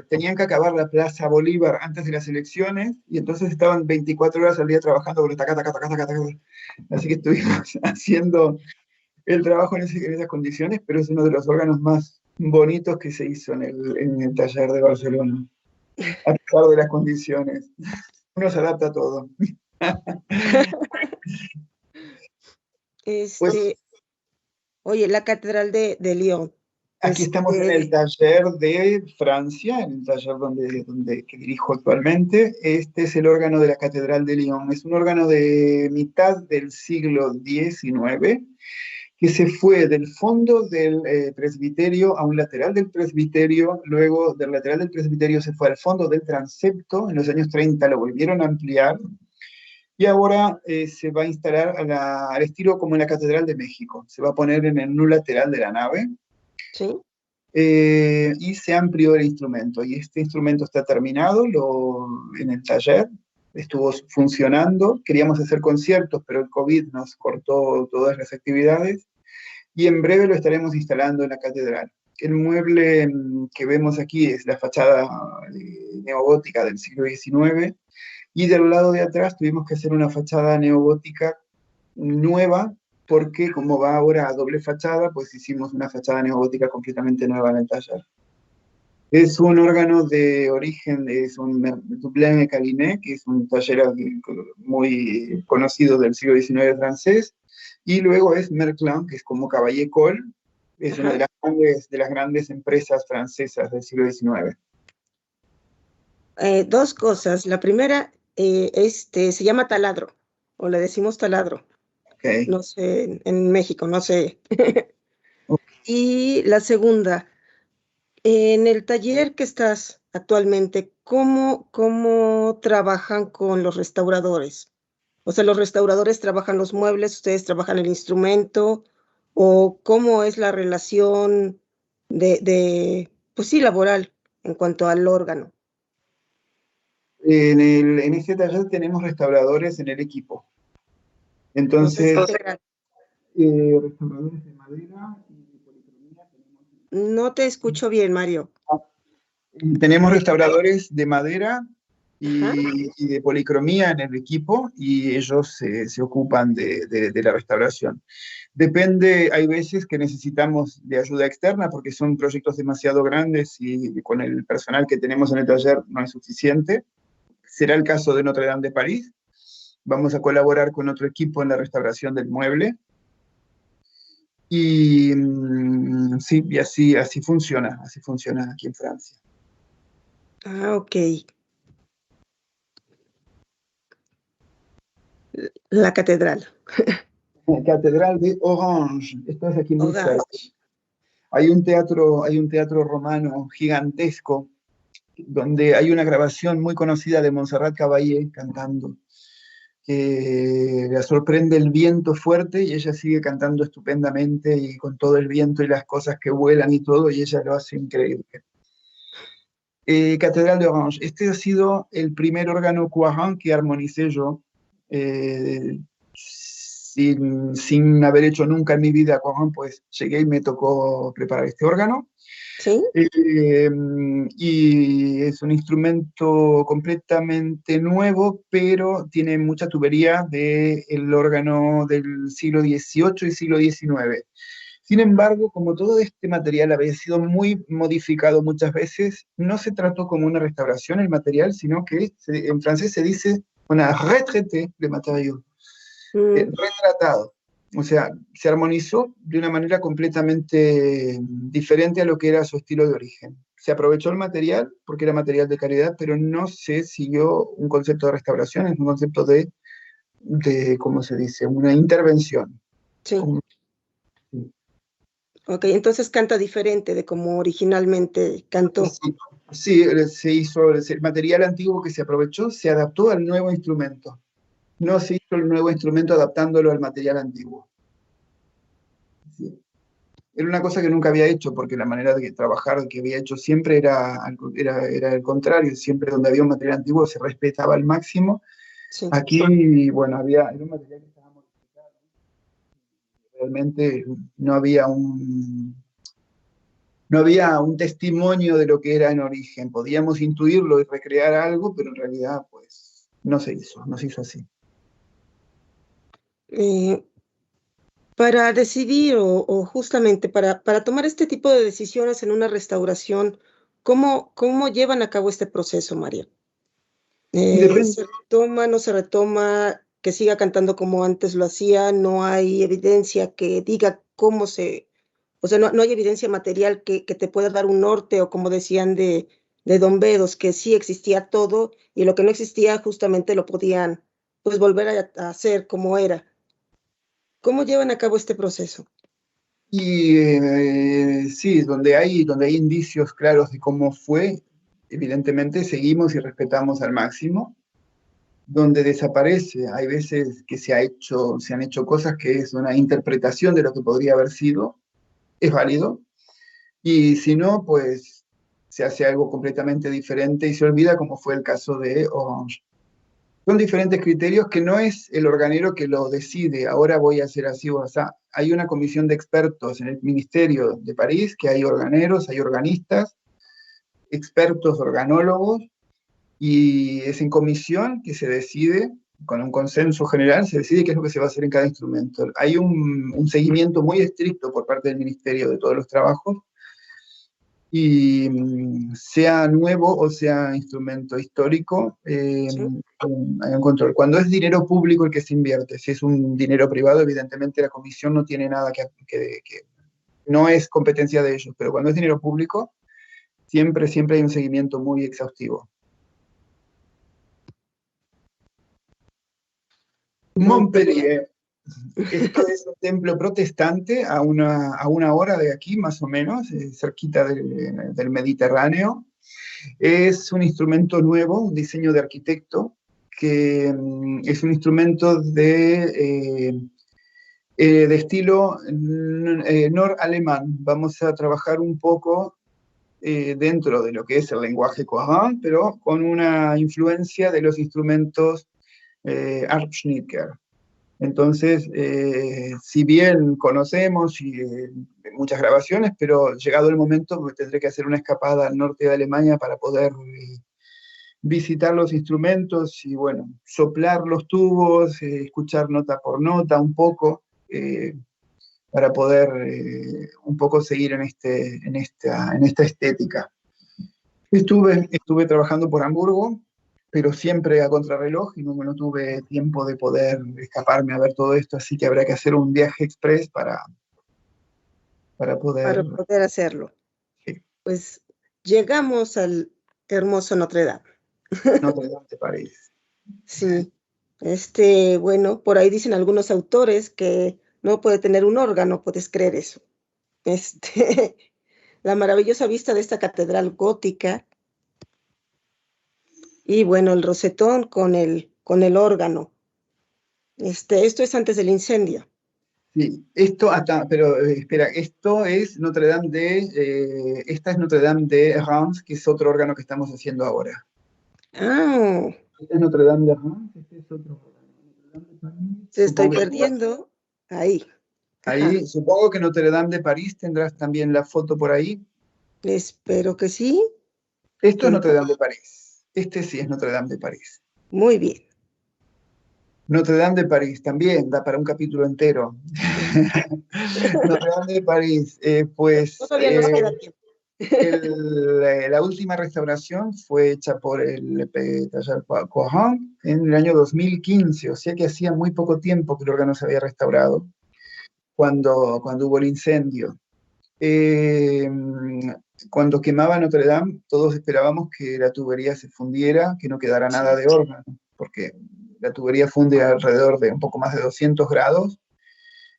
C: tenían que acabar la Plaza Bolívar antes de las elecciones, y entonces estaban 24 horas al día trabajando con el taca, taca, taca, taca, taca. Así que estuvimos haciendo el trabajo en esas condiciones, pero es uno de los órganos más bonitos que se hizo en el taller de Barcelona, a pesar de las condiciones. Uno se adapta a todo. Pues
A: Oye, la Catedral de Lyon.
C: aquí estamos en el taller de Francia, en el taller que dirijo actualmente. Este es el órgano de la Catedral de Lyon. Es un órgano de mitad del siglo XIX que se fue del fondo del presbiterio a un lateral del presbiterio, luego del lateral del presbiterio se fue al fondo del transepto, en los años 30 lo volvieron a ampliar, y ahora se va a instalar al estilo como en la Catedral de México. Se va a poner en un lateral de la nave.
A: Sí.
C: Y se amplió el instrumento. Y este instrumento está terminado en el taller. Estuvo funcionando. Queríamos hacer conciertos, pero el COVID nos cortó todas las actividades. Y en breve lo estaremos instalando en la catedral. El mueble que vemos aquí es la fachada neogótica del siglo XIX. Y del lado de atrás tuvimos que hacer una fachada neogótica nueva, porque como va ahora a doble fachada, pues hicimos una fachada neogótica completamente nueva en el taller. Es un órgano de origen, es un Dublin Calinet, que es un taller muy conocido del siglo XIX francés, y luego es Merklin, que es como Cavalier Cole, es una de las grandes empresas francesas del siglo XIX.
A: Dos cosas. La primera, se llama taladro, o le decimos taladro.
C: Okay.
A: No sé, en México, no sé. Y la segunda, en el taller que estás actualmente, ¿cómo trabajan con los restauradores? O sea, ¿los restauradores trabajan los muebles, ustedes trabajan el instrumento? ¿O cómo es la relación pues sí, laboral en cuanto al órgano?
C: En este taller tenemos restauradores en el equipo. Entonces, restauradores de madera y de policromía.
A: No te escucho bien, Mario.
C: Tenemos restauradores de madera y de policromía en el equipo, y ellos se ocupan de la restauración. Depende, hay veces que necesitamos de ayuda externa porque son proyectos demasiado grandes y con el personal que tenemos en el taller no es suficiente. Será el caso de Notre Dame de París. Vamos a colaborar con otro equipo en la restauración del mueble. Y sí, y así funciona aquí en Francia.
A: Ah, ok. La catedral.
C: Catedral de Orange. Esto es aquí muy cerca. Hay un teatro romano gigantesco donde hay una grabación muy conocida de Montserrat Caballé cantando. La sorprende el viento fuerte y ella sigue cantando estupendamente y con todo el viento y las cosas que vuelan y todo, y ella lo hace increíble. Catedral de Orange. Este ha sido el primer órgano Couarrin que armonicé yo, sin haber hecho nunca en mi vida Couarrin, pues llegué y me tocó preparar este órgano.
A: ¿Sí?
C: Y es un instrumento completamente nuevo, pero tiene mucha tubería del órgano del siglo XVIII y siglo XIX. Sin embargo, como todo este material había sido muy modificado muchas veces, no se trató como una restauración el material, sino que en francés se dice una retraité de matériaux, retratado. O sea, se armonizó de una manera completamente diferente a lo que era su estilo de origen. Se aprovechó el material porque era material de calidad, pero no se siguió un concepto de restauración, es un concepto de ¿cómo se dice? Una intervención.
A: Sí. Ok, entonces canta diferente de como originalmente cantó.
C: Sí, se hizo el material antiguo que se aprovechó, se adaptó al nuevo instrumento. No se hizo el nuevo instrumento adaptándolo al material antiguo. Sí. Era una cosa que nunca había hecho, porque la manera de trabajar que había hecho siempre era el contrario. Siempre donde había un material antiguo se respetaba al máximo. Sí. Aquí, bueno, era un material que estaba modificado. Realmente no había un testimonio de lo que era en origen. Podíamos intuirlo y recrear algo, pero en realidad, pues, no se hizo así.
A: Para decidir o justamente para tomar este tipo de decisiones en una restauración, ¿cómo llevan a cabo este proceso, María?
C: Y depende.
A: ¿Se retoma, no se retoma, que siga cantando como antes lo hacía? No hay evidencia que diga cómo se... O sea, no hay evidencia material que te pueda dar un norte, o como decían de Don Bedos, que sí existía todo y lo que no existía justamente lo podían pues volver a hacer como era. ¿Cómo llevan a cabo este proceso?
C: Y sí, donde hay indicios claros de cómo fue, evidentemente seguimos y respetamos al máximo. Donde desaparece, hay veces que se han hecho cosas que es una interpretación de lo que podría haber sido, es válido, y si no, pues se hace algo completamente diferente y se olvida, como fue el caso de Orange. Son diferentes criterios que no es el organero que lo decide, ahora voy a hacer así o así. Hay una comisión de expertos en el Ministerio de París, que hay organeros, hay organistas, expertos organólogos, y es en comisión que se decide, con un consenso general, se decide qué es lo que se va a hacer en cada instrumento. Hay un seguimiento muy estricto por parte del Ministerio de todos los trabajos, y sea nuevo o sea instrumento histórico,
A: ¿Sí?
C: hay un control. Cuando es dinero público el que se invierte, si es un dinero privado, evidentemente la comisión no tiene nada que no es competencia de ellos, pero cuando es dinero público, siempre hay un seguimiento muy exhaustivo. Montpellier. Esto es un templo protestante a una hora de aquí, más o menos, cerquita del Mediterráneo. Es un instrumento nuevo, un diseño de arquitecto, que es un instrumento de estilo nor-alemán. Vamos a trabajar un poco dentro de lo que es el lenguaje Coran, pero con una influencia de los instrumentos Arpschnittger. Entonces, si bien conocemos muchas grabaciones, pero llegado el momento tendré que hacer una escapada al norte de Alemania para poder visitar los instrumentos y, bueno, soplar los tubos, escuchar nota por nota un poco, para poder un poco seguir en esta estética. Estuve trabajando por Hamburgo, pero siempre a contrarreloj, y no tuve tiempo de poder escaparme a ver todo esto, así que habrá que hacer un viaje express para poder...
A: Para poder hacerlo.
C: Sí,
A: Pues llegamos al hermoso Notre Dame.
C: Notre Dame de París.
A: Sí, bueno, por ahí dicen algunos autores que no puede tener un órgano, ¿puedes creer eso? Este, la maravillosa vista de esta catedral gótica y bueno, el rosetón con el órgano. Esto es antes del incendio.
C: Sí, pero espera, esto es Notre Dame esta es Notre Dame de Reims, que es otro órgano que estamos haciendo ahora.
A: Ah,
C: Este es Notre Dame de Reims, este es otro órgano.
A: te estoy perdiendo. Ahí. Ajá.
C: Ahí, supongo que Notre Dame de París tendrás también la foto por ahí.
A: Espero que sí.
C: Esto es Notre Dame de París. Este sí es Notre Dame de París.
A: Muy bien.
C: Notre Dame de París también da para un capítulo entero. Notre Dame de París, pues
A: Todavía nos queda tiempo.
C: la última restauración fue hecha por el taller Cohan en el año 2015, o sea que hacía muy poco tiempo que el órgano se había restaurado, cuando hubo el incendio. Cuando quemaba Notre Dame, todos esperábamos que la tubería se fundiera, que no quedara nada de órgano, porque la tubería funde alrededor de un poco más de 200 grados,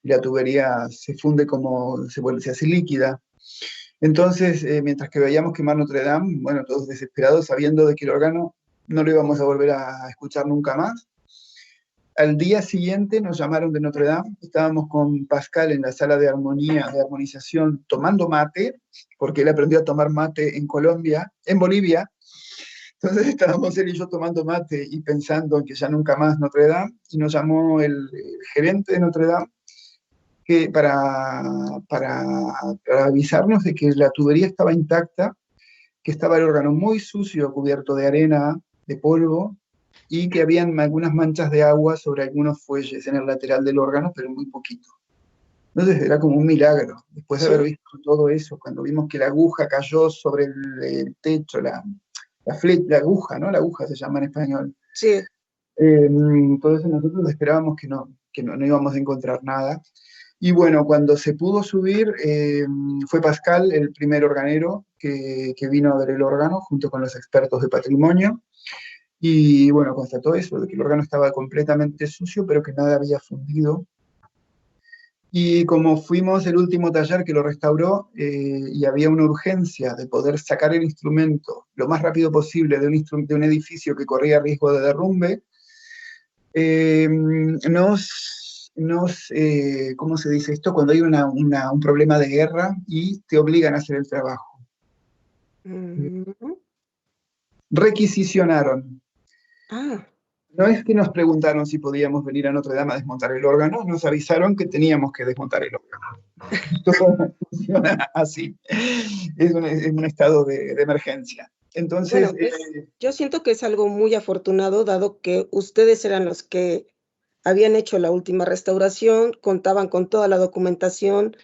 C: y la tubería se funde se hace líquida. Entonces, mientras que veíamos quemar Notre Dame, bueno, todos desesperados, sabiendo de que el órgano no lo íbamos a volver a escuchar nunca más. Al día siguiente nos llamaron de Notre Dame, estábamos con Pascal en la sala de armonización, tomando mate, porque él aprendió a tomar mate en Bolivia. Entonces estábamos él y yo tomando mate y pensando en que ya nunca más Notre Dame, y nos llamó el gerente de Notre Dame para avisarnos de que la tubería estaba intacta, que estaba el órgano muy sucio, cubierto de arena, de polvo, y que habían algunas manchas de agua sobre algunos fuelles en el lateral del órgano, pero muy poquito. Entonces era como un milagro. Después de haber visto todo eso, cuando vimos que la aguja cayó sobre el techo, la aguja, ¿no? La aguja se llama en español.
A: Sí.
C: Entonces nosotros esperábamos que no íbamos a encontrar nada. Y bueno, cuando se pudo subir, fue Pascal el primer organero que vino a ver el órgano junto con los expertos de patrimonio. Y bueno, constató eso, de que el órgano estaba completamente sucio, pero que nada había fundido. Y como fuimos el último taller que lo restauró y había una urgencia de poder sacar el instrumento lo más rápido posible de un edificio que corría riesgo de derrumbe, ¿cómo se dice esto? Cuando hay un problema de guerra y te obligan a hacer el trabajo. Requisicionaron.
A: Ah.
C: No es que nos preguntaron si podíamos venir a Notre Dame a desmontar el órgano, nos avisaron que teníamos que desmontar el órgano. Todo funciona así. Es un estado de emergencia. Entonces,
A: Bueno, yo siento que es algo muy afortunado, dado que ustedes eran los que habían hecho la última restauración, contaban con toda la documentación,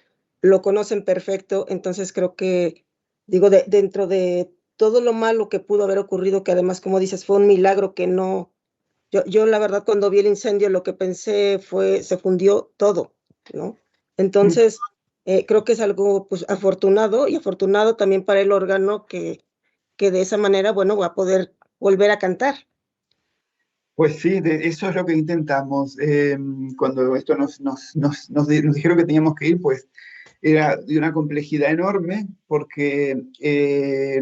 A: lo conocen perfecto, entonces creo que, digo, dentro de todo lo malo que pudo haber ocurrido, que además, como dices, fue un milagro que no, yo la verdad cuando vi el incendio lo que pensé fue, se fundió todo, ¿no? Entonces, creo que es algo pues afortunado y afortunado también para el órgano que de esa manera, bueno, va a poder volver a cantar.
C: pues sí, eso es lo que intentamos. Cuando esto nos dijeron que teníamos que ir, pues era de una complejidad enorme, porque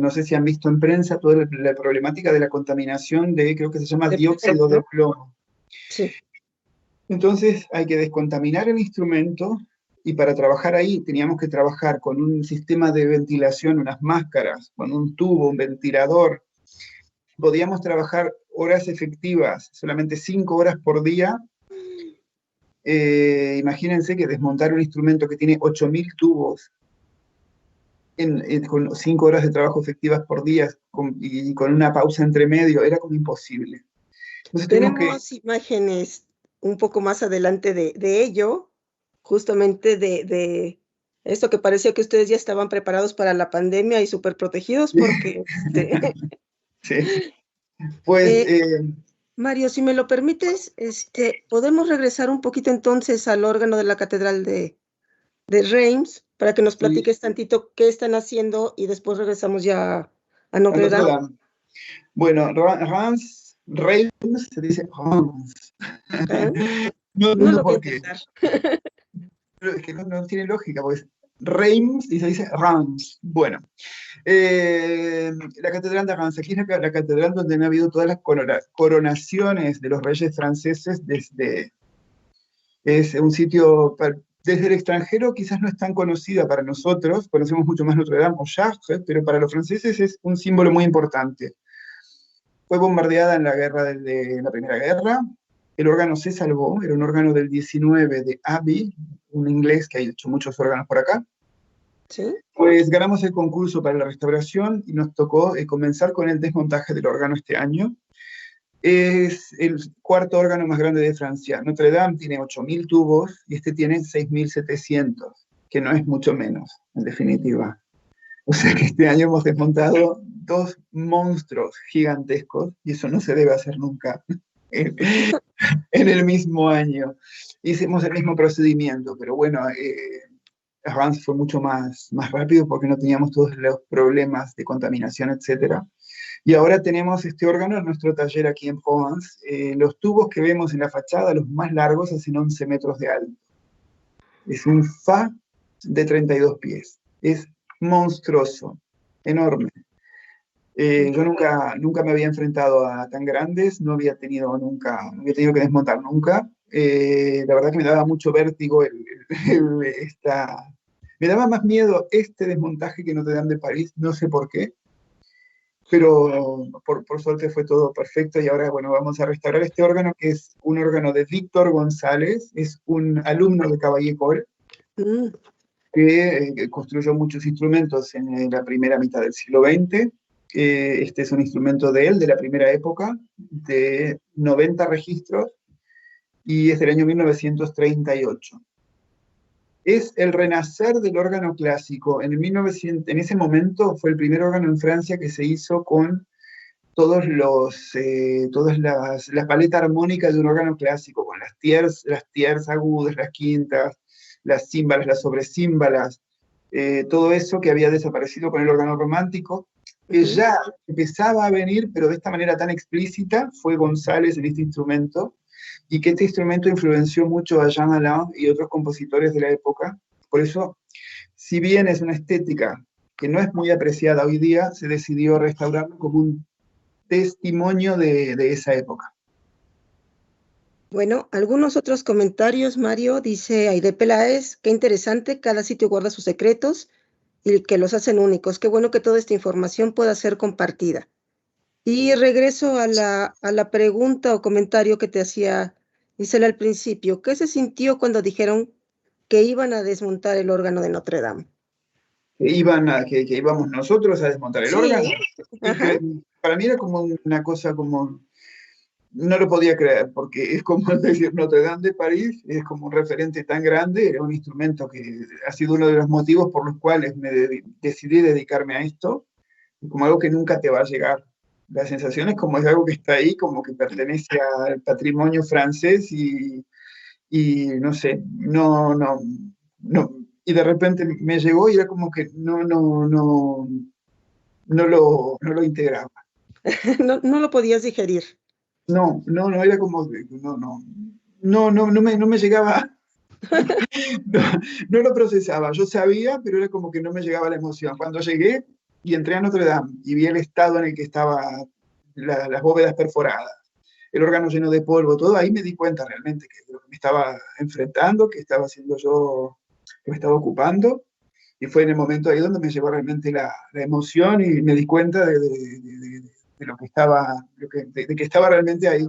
C: no sé si han visto en prensa toda la problemática de la contaminación creo que se llama
A: De
C: dióxido de
A: plomo.
C: plomo.
A: Sí.
C: Entonces hay que descontaminar el instrumento y para trabajar ahí teníamos que trabajar con un sistema de ventilación, unas máscaras, con un tubo, un ventilador. Podíamos trabajar horas efectivas, solamente 5 horas por día. Imagínense que desmontar un instrumento que tiene 8.000 tubos con 5 horas de trabajo efectivas por día y con una pausa entre medio, era como imposible. Entonces
A: Tenemos imágenes un poco más adelante de ello, justamente de esto que parecía que ustedes ya estaban preparados para la pandemia y súper protegidos porque
C: Sí. Pues
A: Mario, si me lo permites, podemos regresar un poquito entonces al órgano de la Catedral de Reims para que nos
C: sí,
A: platiques tantito qué están haciendo y después regresamos ya a
C: a
A: Notre
C: Notre
A: Dame.
C: Dame. Bueno, Reims se dice Reims.
A: ¿Eh?
C: No
A: No
C: sé
A: lo voy a
C: por qué.
A: intentar.
C: Pero es que no tiene lógica, pues Reims y se dice Reims. Bueno, la Catedral de Reims, aquí es la catedral donde han habido todas las coronaciones de los reyes franceses es un sitio, desde el extranjero quizás no es tan conocida para nosotros, conocemos mucho más Notre Dame o Chartres, pero para los franceses es un símbolo muy importante. Fue bombardeada en la Primera Guerra, el órgano se salvó, era un órgano del 19 de Abbey, un inglés que ha hecho muchos órganos por acá.
A: ¿Sí?
C: Pues ganamos el concurso para la restauración y nos tocó comenzar con el desmontaje del órgano este año. Es el cuarto órgano más grande de Francia. Notre Dame tiene 8.000 tubos y este tiene 6.700, que no es mucho menos, en definitiva. O sea que este año hemos desmontado 2 monstruos gigantescos y eso no se debe hacer nunca en el mismo año. Hicimos el mismo procedimiento, pero bueno, Reims fue mucho más rápido porque no teníamos todos los problemas de contaminación, etc. Y ahora tenemos este órgano en nuestro taller aquí en Provence. Los tubos que vemos en la fachada, los más largos, hacen 11 metros de alto. Es un Fa de 32 pies. Es monstruoso, enorme. Yo nunca me había enfrentado a tan grandes, no había tenido que desmontar nunca. La verdad que me daba mucho vértigo me daba más miedo este desmontaje que Notre Dame de París, no sé por qué, pero por suerte fue todo perfecto y ahora, bueno, vamos a restaurar este órgano, que es un órgano de Víctor González, es un alumno de Cavalier Coll, que construyó muchos instrumentos en la primera mitad del siglo XX. Este es un instrumento de él, de la primera época, de 90 registros, y es del año 1938. Es el renacer del órgano clásico. En ese momento fue el primer órgano en Francia que se hizo con todas la paleta armónica de un órgano clásico, con las tierras agudas, las quintas, las címbalas, las sobrecímbalas, todo eso que había desaparecido con el órgano romántico, que ya empezaba a venir, pero de esta manera tan explícita, fue González en este instrumento, y que este instrumento influenció mucho a Jean Alain y otros compositores de la época. Por eso, si bien es una estética que no es muy apreciada hoy día, se decidió restaurarlo como un testimonio de esa época.
A: Bueno, algunos otros comentarios, Mario, dice Aide Peláez, qué interesante, cada sitio guarda sus secretos y que los hacen únicos. Qué bueno que toda esta información pueda ser compartida. Y regreso a la pregunta o comentario que te hacía Isela al principio. ¿Qué se sintió cuando dijeron que iban a desmontar el órgano de Notre Dame?
C: Que íbamos nosotros a desmontar el órgano. Para mí era como una cosa como... No lo podía creer, porque es como decir Notre Dame de París, es como un referente tan grande, era un instrumento que ha sido uno de los motivos por los cuales me decidí dedicarme a esto, como algo que nunca te va a llegar. La sensación es como es algo que está ahí, como que pertenece al patrimonio francés y no sé, no, y de repente me llegó y era como que no lo integraba.
A: No lo podías digerir.
C: No, era como, no me llegaba, no lo procesaba, yo sabía, pero era como que no me llegaba la emoción. Cuando llegué y entré a Notre Dame y vi el estado en el que estaban las bóvedas perforadas, el órgano lleno de polvo, todo, ahí me di cuenta realmente que lo que me estaba enfrentando, que estaba haciendo yo, que me estaba ocupando, y fue en el momento ahí donde me llegó realmente la emoción y me di cuenta de lo que estaba, de que estaba realmente ahí.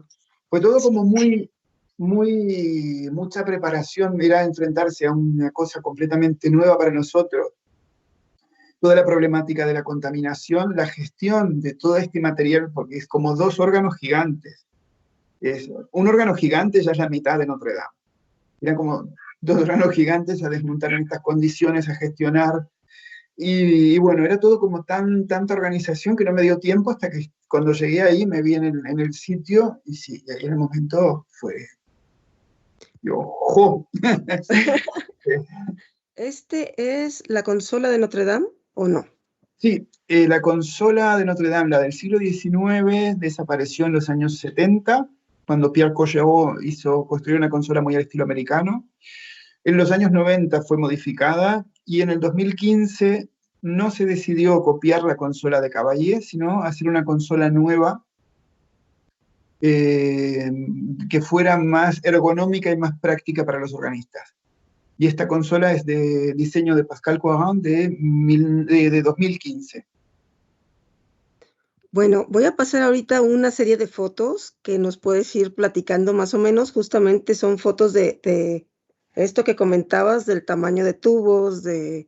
C: Fue todo como mucha preparación, era enfrentarse a una cosa completamente nueva para nosotros. Toda la problemática de la contaminación, la gestión de todo este material, porque es como dos órganos gigantes. Un órgano gigante ya es la mitad de Notre Dame. Eran como dos órganos gigantes a desmontar en estas condiciones, a gestionar. Y bueno, era todo como tanta organización que no me dio tiempo hasta que cuando llegué ahí me vi en el sitio y sí, ahí en el momento fue... Yo, ¡jo!
A: ¿Este es la consola de Notre Dame o no?
C: Sí, la consola de Notre Dame, la del siglo XIX, desapareció en los años 70, cuando Pierre Cochereau construyó una consola muy al estilo americano. En los años 90 fue modificada y en el 2015 no se decidió copiar la consola de Cavalier, sino hacer una consola nueva que fuera más ergonómica y más práctica para los organistas. Y esta consola es de diseño de Pascal Coirin de 2015.
A: Bueno, voy a pasar ahorita una serie de fotos que nos puedes ir platicando más o menos. Justamente son fotos de esto que comentabas, del tamaño de tubos, de...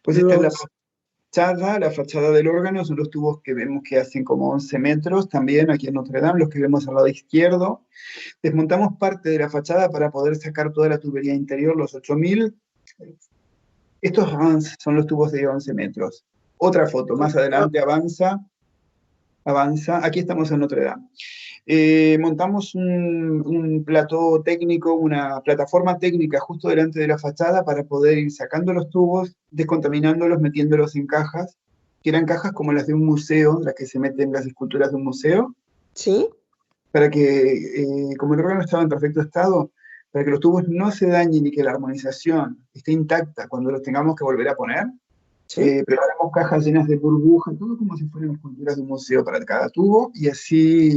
C: Pues esta es la fachada del órgano, son los tubos que vemos que hacen como 11 metros, también aquí en Notre Dame, los que vemos al lado izquierdo. Desmontamos parte de la fachada para poder sacar toda la tubería interior, los 8000. Estos son los tubos de 11 metros. Otra foto, más adelante avanza, aquí estamos en Notre Dame. Montamos un plató técnico, una plataforma técnica justo delante de la fachada para poder ir sacando los tubos, descontaminándolos, metiéndolos en cajas, que eran cajas como las de un museo, las que se meten en las esculturas de un museo.
A: Sí.
C: Para que, como el órgano estaba en perfecto estado, para que los tubos no se dañen y que la armonización esté intacta cuando los tengamos que volver a poner, ¿sí? Preparamos cajas llenas de burbujas, todo como si fueran esculturas de un museo para cada tubo, y así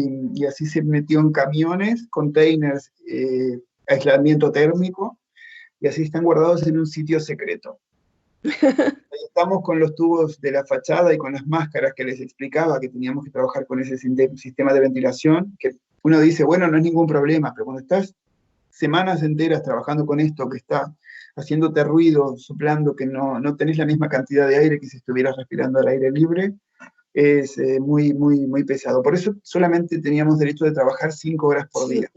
C: se metió en camiones, containers, aislamiento térmico, y así están guardados en un sitio secreto. Ahí estamos con los tubos de la fachada y con las máscaras que les explicaba que teníamos que trabajar con ese sistema de ventilación, que uno dice, bueno, no es ningún problema, pero cuando estás semanas enteras trabajando con esto, que está haciéndote ruido, soplando, que no tenés la misma cantidad de aire que si estuvieras respirando al aire libre, es muy pesado. Por eso solamente teníamos derecho de trabajar 5 horas por día.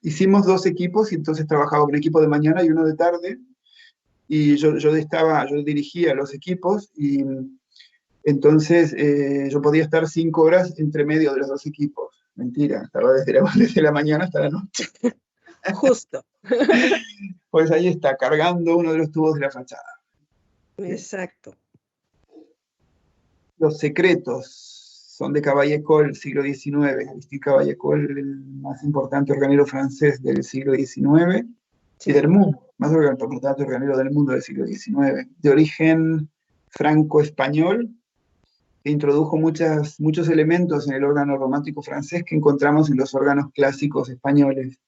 C: Hicimos 2 equipos y entonces trabajaba un equipo de mañana y uno de tarde, y yo dirigía los equipos y Entonces yo podía estar 5 horas entre medio de los dos equipos. Mentira, estaba desde la mañana hasta la noche.
A: Justo.
C: Pues ahí está, cargando uno de los tubos de la fachada.
A: Exacto.
C: Los secretos son de Cavaillé-Coll, siglo XIX. Agustín Cavaillé-Coll, el más importante organero francés del siglo XIX,
A: Sí.
C: y del mundo, más importante organero del mundo del siglo XIX, de origen franco-español, que introdujo muchos elementos en el órgano romántico francés que encontramos en los órganos clásicos españoles.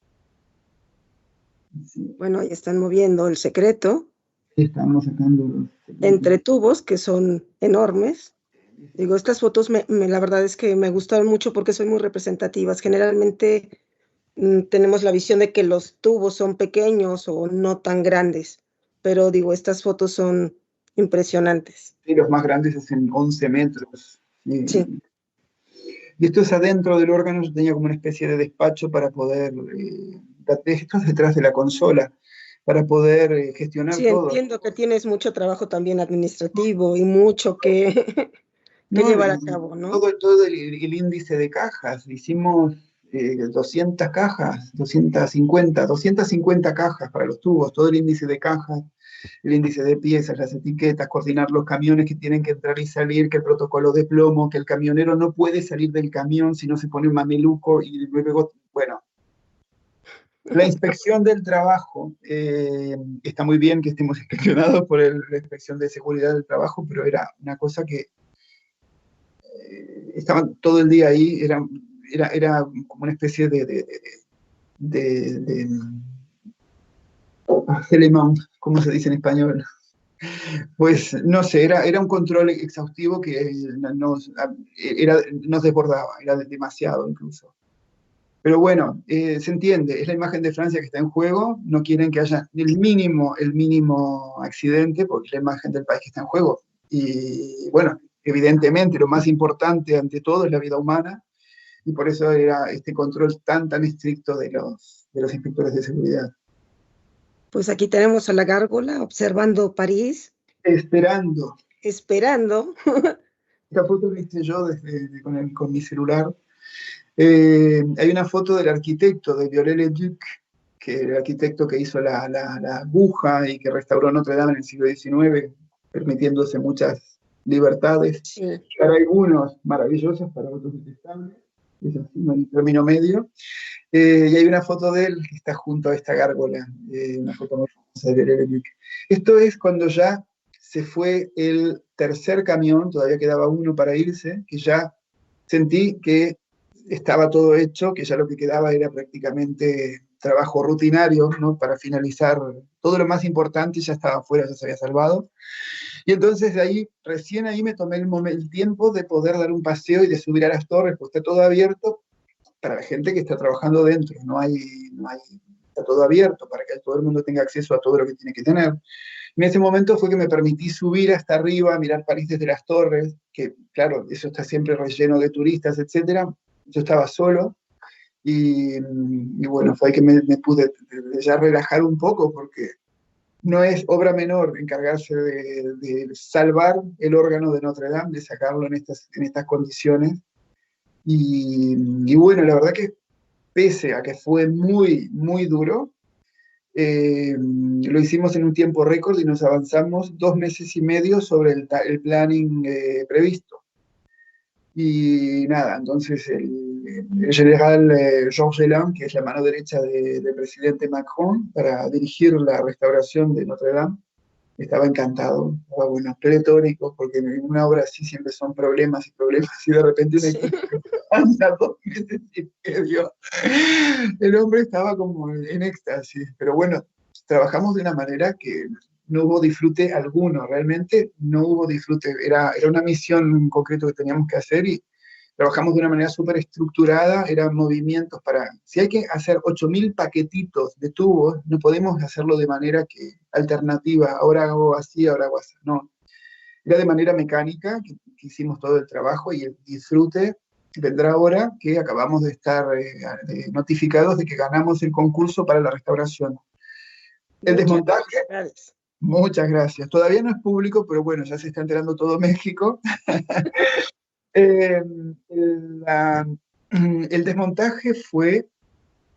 C: Sí.
A: Bueno, ahí están moviendo el secreto.
C: Estamos sacando los
A: entre tubos, que son enormes. Digo, estas fotos la verdad es que me gustaron mucho porque son muy representativas. Generalmente tenemos la visión de que los tubos son pequeños o no tan grandes, pero digo, estas fotos son impresionantes.
C: Sí, los más grandes hacen 11 metros.
A: Sí.
C: Y esto es adentro del órgano. Yo tenía como una especie de despacho para poder, esto es detrás de la consola, para poder gestionar
A: Sí,
C: todo.
A: entiendo que tienes mucho trabajo también administrativo y mucho que llevar a cabo, ¿no?
C: Todo el índice de cajas. Hicimos 200 cajas, 250 cajas para los tubos, todo el índice de cajas, el índice de piezas, las etiquetas, coordinar los camiones que tienen que entrar y salir, que el protocolo de plomo, que el camionero no puede salir del camión si no se pone un mameluco, y luego, bueno. La inspección del trabajo, está muy bien que estemos inspeccionados por la inspección de seguridad del trabajo, pero era una cosa que estaban todo el día ahí, era como una especie de Telemount, ¿cómo se dice en español? Pues no sé, era un control exhaustivo que nos desbordaba, era demasiado incluso. Pero bueno, se entiende, es la imagen de Francia que está en juego, no quieren que haya el mínimo accidente, porque es la imagen del país que está en juego. Y bueno, evidentemente lo más importante ante todo es la vida humana, y por eso era este control tan estricto de los inspectores de seguridad.
A: Pues aquí tenemos a la gárgola observando París.
C: Esperando. Esta foto la hice yo con mi celular. Hay una foto del arquitecto, de Viollet-le-Duc, que era el arquitecto que hizo la aguja y que restauró Notre Dame en el siglo XIX, permitiéndose muchas libertades.
A: Sí.
C: Para algunos maravillosos, para otros detestables. Es así, no hay término medio. Y hay una foto de él que está junto a esta gárgola, una foto muy famosa de Viollet-le-Duc. Esto es cuando ya se fue el tercer camión, todavía quedaba uno para irse, que ya sentí que estaba todo hecho, que ya lo que quedaba era prácticamente trabajo rutinario, ¿no? Para finalizar, todo lo más importante ya estaba afuera, ya se había salvado. Y entonces de ahí, recién ahí me tomé el tiempo de poder dar un paseo y de subir a las torres, pues está todo abierto para la gente que está trabajando dentro, está todo abierto para que todo el mundo tenga acceso a todo lo que tiene que tener. En ese momento fue que me permití subir hasta arriba, mirar París desde las torres, que claro, eso está siempre relleno de turistas, etc. Yo estaba solo, y bueno, fue ahí que me pude ya relajar un poco, porque no es obra menor encargarse de salvar el órgano de Notre Dame, de sacarlo en estas condiciones. Y bueno, la verdad que pese a que fue muy duro, lo hicimos en un tiempo récord y nos avanzamos 2 meses y medio sobre el planning previsto. Y nada, entonces el general Georges Elan, que es la mano derecha del presidente Macron, para dirigir la restauración de Notre Dame, estaba encantado, estaba bueno, pletórico, porque en una obra así siempre son problemas, y de repente un equipo anda 2 meses y medio. El hombre estaba como en éxtasis, pero bueno, trabajamos de una manera que no hubo disfrute alguno, realmente no hubo disfrute, era una misión en concreto que teníamos que hacer, y trabajamos de una manera súper estructurada, eran movimientos si hay que hacer 8.000 paquetitos de tubos, no podemos hacerlo de manera alternativa, ahora hago así, ahora hago así, no. Era de manera mecánica que hicimos todo el trabajo, y el disfrute vendrá ahora que acabamos de estar notificados de que ganamos el concurso para la restauración. El desmontaje, Muchas gracias. Todavía no es público, pero bueno, ya se está enterando todo México. Eh, la- el desmontaje fue,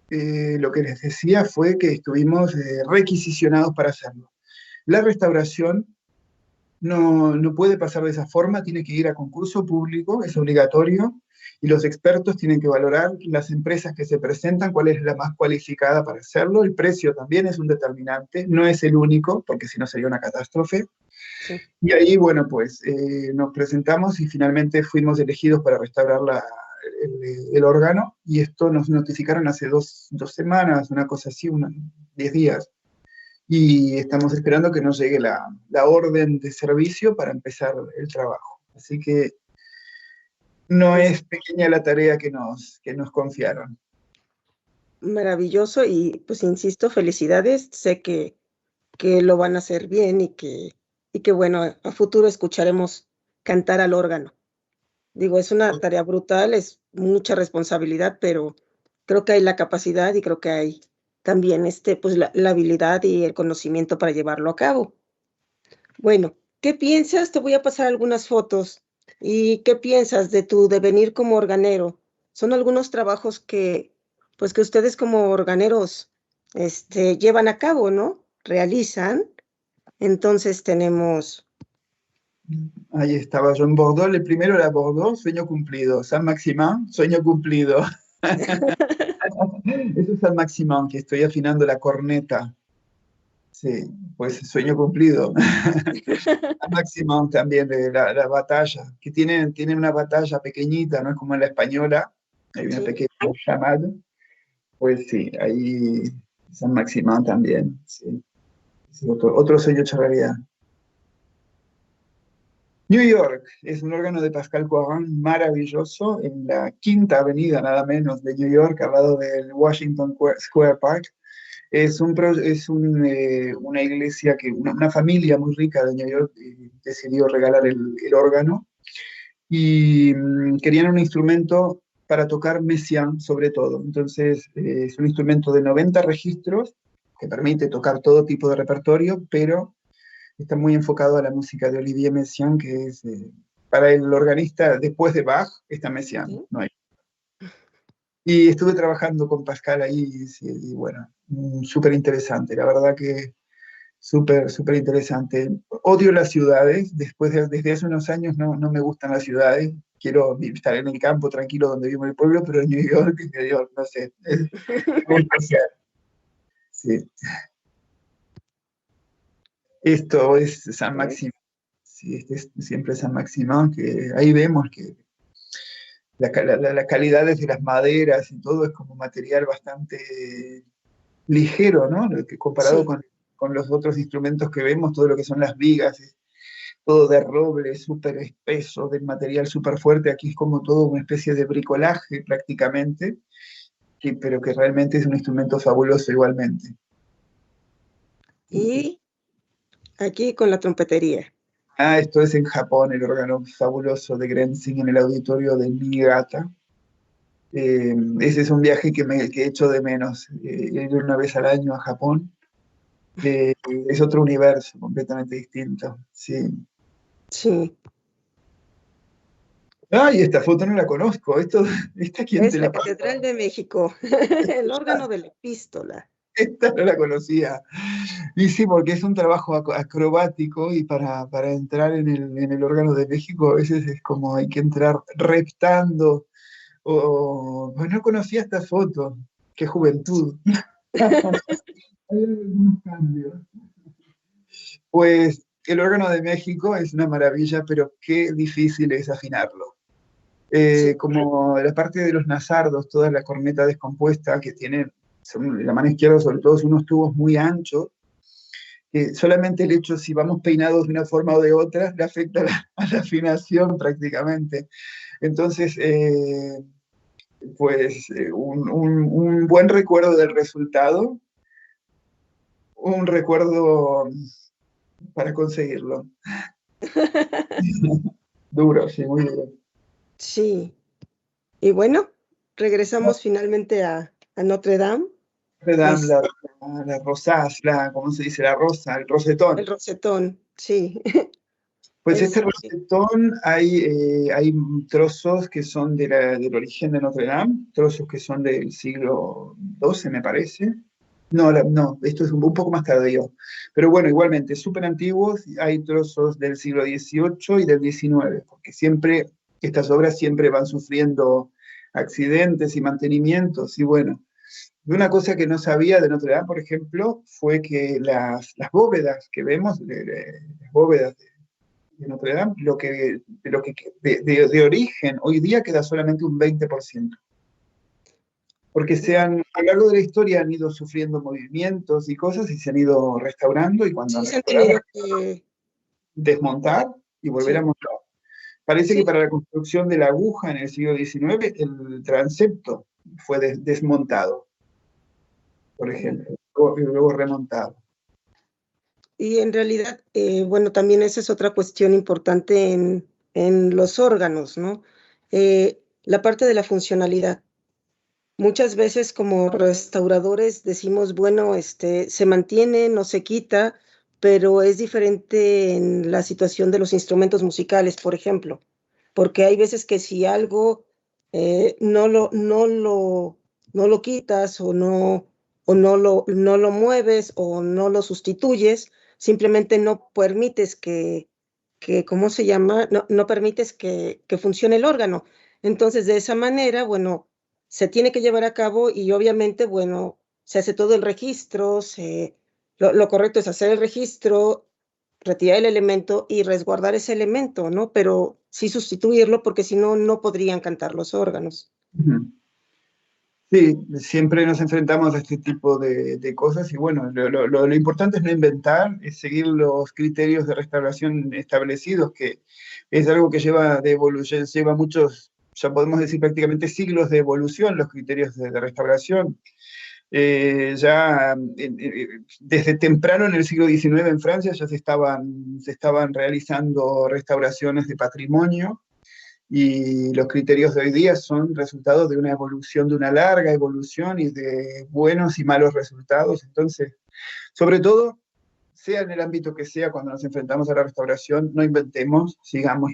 C: lo que les decía, fue que estuvimos requisicionados para hacerlo. La restauración no puede pasar de esa forma, tiene que ir a concurso público, es obligatorio, y los expertos tienen que valorar las empresas que se presentan, cuál es la más cualificada para hacerlo. El precio también es un determinante, no es el único, porque si no sería una catástrofe.
A: Sí.
C: Y ahí, bueno, pues nos presentamos y finalmente fuimos elegidos para restaurar el órgano, y esto nos notificaron hace dos semanas, una cosa así, 10 días. Y estamos esperando que nos llegue la orden de servicio para empezar el trabajo. Así que no
A: Pues
C: es pequeña la tarea que nos confiaron.
A: maravilloso y pues insisto, felicidades. Sé que lo van a hacer bien y que bueno, a futuro escucharemos cantar al órgano. Digo, es una tarea brutal, es mucha responsabilidad, pero creo que hay la capacidad y creo que hay también pues la habilidad y el conocimiento para llevarlo a cabo. Bueno, ¿qué piensas? Te voy a pasar algunas fotos. ¿Y qué piensas de tu devenir como organero? Son algunos trabajos pues que ustedes como organeros, llevan a cabo, ¿no? Realizan. Entonces tenemos,
C: Ahí estaba yo en Bordeaux, el primero era Bordeaux, sueño cumplido. San Maximán, sueño cumplido. Eso es San Maximán, que estoy afinando la corneta. Sí, pues sueño cumplido. San Maximán también, de la batalla, que tiene una batalla pequeñita, no es como en la española, hay una
A: sí.
C: pequeña llamada. Pues sí, ahí San Maximán también, sí. Sí, otro sueño hecho realidad. New York es un órgano de Pascal Coirin maravilloso en la Quinta Avenida, nada menos, de New York, al lado del Washington Square Park. Una iglesia una familia muy rica de New York decidió regalar el órgano, y querían un instrumento para tocar Messiaen sobre todo. Entonces, es un instrumento de 90 registros que permite tocar todo tipo de repertorio, pero está muy enfocado a la música de Olivier Messiaen, que es, para el organista, después de Bach, está Messiaen,
A: Sí.
C: no hay. Y estuve trabajando con Pascal ahí, sí, y bueno, súper interesante, la verdad que súper, súper interesante. Odio las ciudades, desde hace unos años no me gustan las ciudades, quiero estar en el campo tranquilo donde vivo en el pueblo, pero en New York, no sé, es muy especial. Sí. Esto es San Maximán. Sí, este es siempre San Maximán, que ahí vemos que la calidad de las maderas y todo es como material bastante ligero, ¿no? Comparado
A: Sí.
C: con los otros instrumentos que vemos, todo lo que son las vigas, es todo de roble, súper espeso, de material súper fuerte. Aquí es como todo una especie de bricolaje prácticamente, pero que realmente es un instrumento fabuloso igualmente.
A: Y aquí con la trompetería.
C: Esto es en Japón, el órgano fabuloso de Grenzing en el auditorio de Niigata. Ese es un viaje que echo de menos, ir una vez al año a Japón. Es otro universo completamente distinto. Sí.
A: Sí.
C: Ay, esta foto no la conozco. ¿Esta quién te
A: Es la
C: la pasó?
A: Catedral de México, el órgano de la epístola.
C: Esta no la conocía. Y sí, porque es un trabajo acrobático, y para entrar en el órgano de México a veces es como hay que entrar reptando. Pues no conocía esta foto. Qué juventud. Hay algunos cambios. Pues el órgano de México es una maravilla, pero qué difícil es afinarlo.
A: Sí.
C: Como la parte de los nasardos, toda la corneta descompuesta que tiene, la mano izquierda sobre todo, son unos tubos muy anchos, que solamente el hecho, si vamos peinados de una forma o de otra, le afecta a la afinación prácticamente. Entonces, pues un buen recuerdo del resultado, un recuerdo para conseguirlo. Duro, sí, muy duro.
A: Sí. Y bueno, regresamos finalmente a Notre Dame.
C: Notre Dame,
A: Es
C: la rosada, ¿cómo se dice? La rosa, el rosetón.
A: el rosetón, sí.
C: Pues este
A: Es,
C: rosetón hay trozos que son del origen de Notre Dame, trozos que son del siglo XII, me parece. No, no, esto es un poco más tardío. Pero bueno, igualmente, súper antiguos, hay trozos del siglo XVIII y del XIX, porque siempre, estas obras siempre van sufriendo accidentes y mantenimientos, y bueno. Y una cosa que no sabía de Notre Dame, por ejemplo, fue que las bóvedas que vemos, las bóvedas de Notre Dame, de origen hoy día queda solamente un 20%. Porque a lo largo de la historia han ido sufriendo movimientos y cosas y se han ido restaurando y cuando
A: sí,
C: han
A: se han
C: restaurado,
A: tenido que,
C: desmontar y volver a
A: sí,
C: montar. Parece que
A: sí,
C: para la construcción de la aguja en el siglo XIX, el transepto fue desmontado, por ejemplo, y luego remontado.
A: y en realidad, bueno, también esa es otra cuestión importante en los órganos, ¿no? La parte de la funcionalidad. Muchas veces como restauradores decimos, bueno, se mantiene, no se quita, pero es diferente en la situación de los instrumentos musicales, por ejemplo, porque hay veces que si algo no lo quitas no lo mueves o no lo sustituyes, simplemente no permites ¿cómo se llama? No permites que funcione el órgano. Entonces, de esa manera, bueno, se tiene que llevar a cabo y obviamente, bueno, se hace todo el registro, lo correcto es hacer el registro, retirar el elemento y resguardar ese elemento, ¿no? Pero sí sustituirlo porque si no, no podrían cantar los órganos.
C: Sí, siempre nos enfrentamos a este tipo de cosas y bueno, lo importante es no inventar, es seguir los criterios de restauración establecidos, que es algo que lleva de evolución, lleva muchos, ya podemos decir prácticamente siglos de evolución los criterios de restauración. Desde temprano en el siglo XIX en Francia ya se estaban realizando restauraciones de patrimonio y los criterios de hoy día son resultados de una evolución, de una larga evolución y de buenos y malos resultados. Entonces, sobre todo, sea en el ámbito que sea, cuando nos enfrentamos a la restauración, no inventemos, sigamos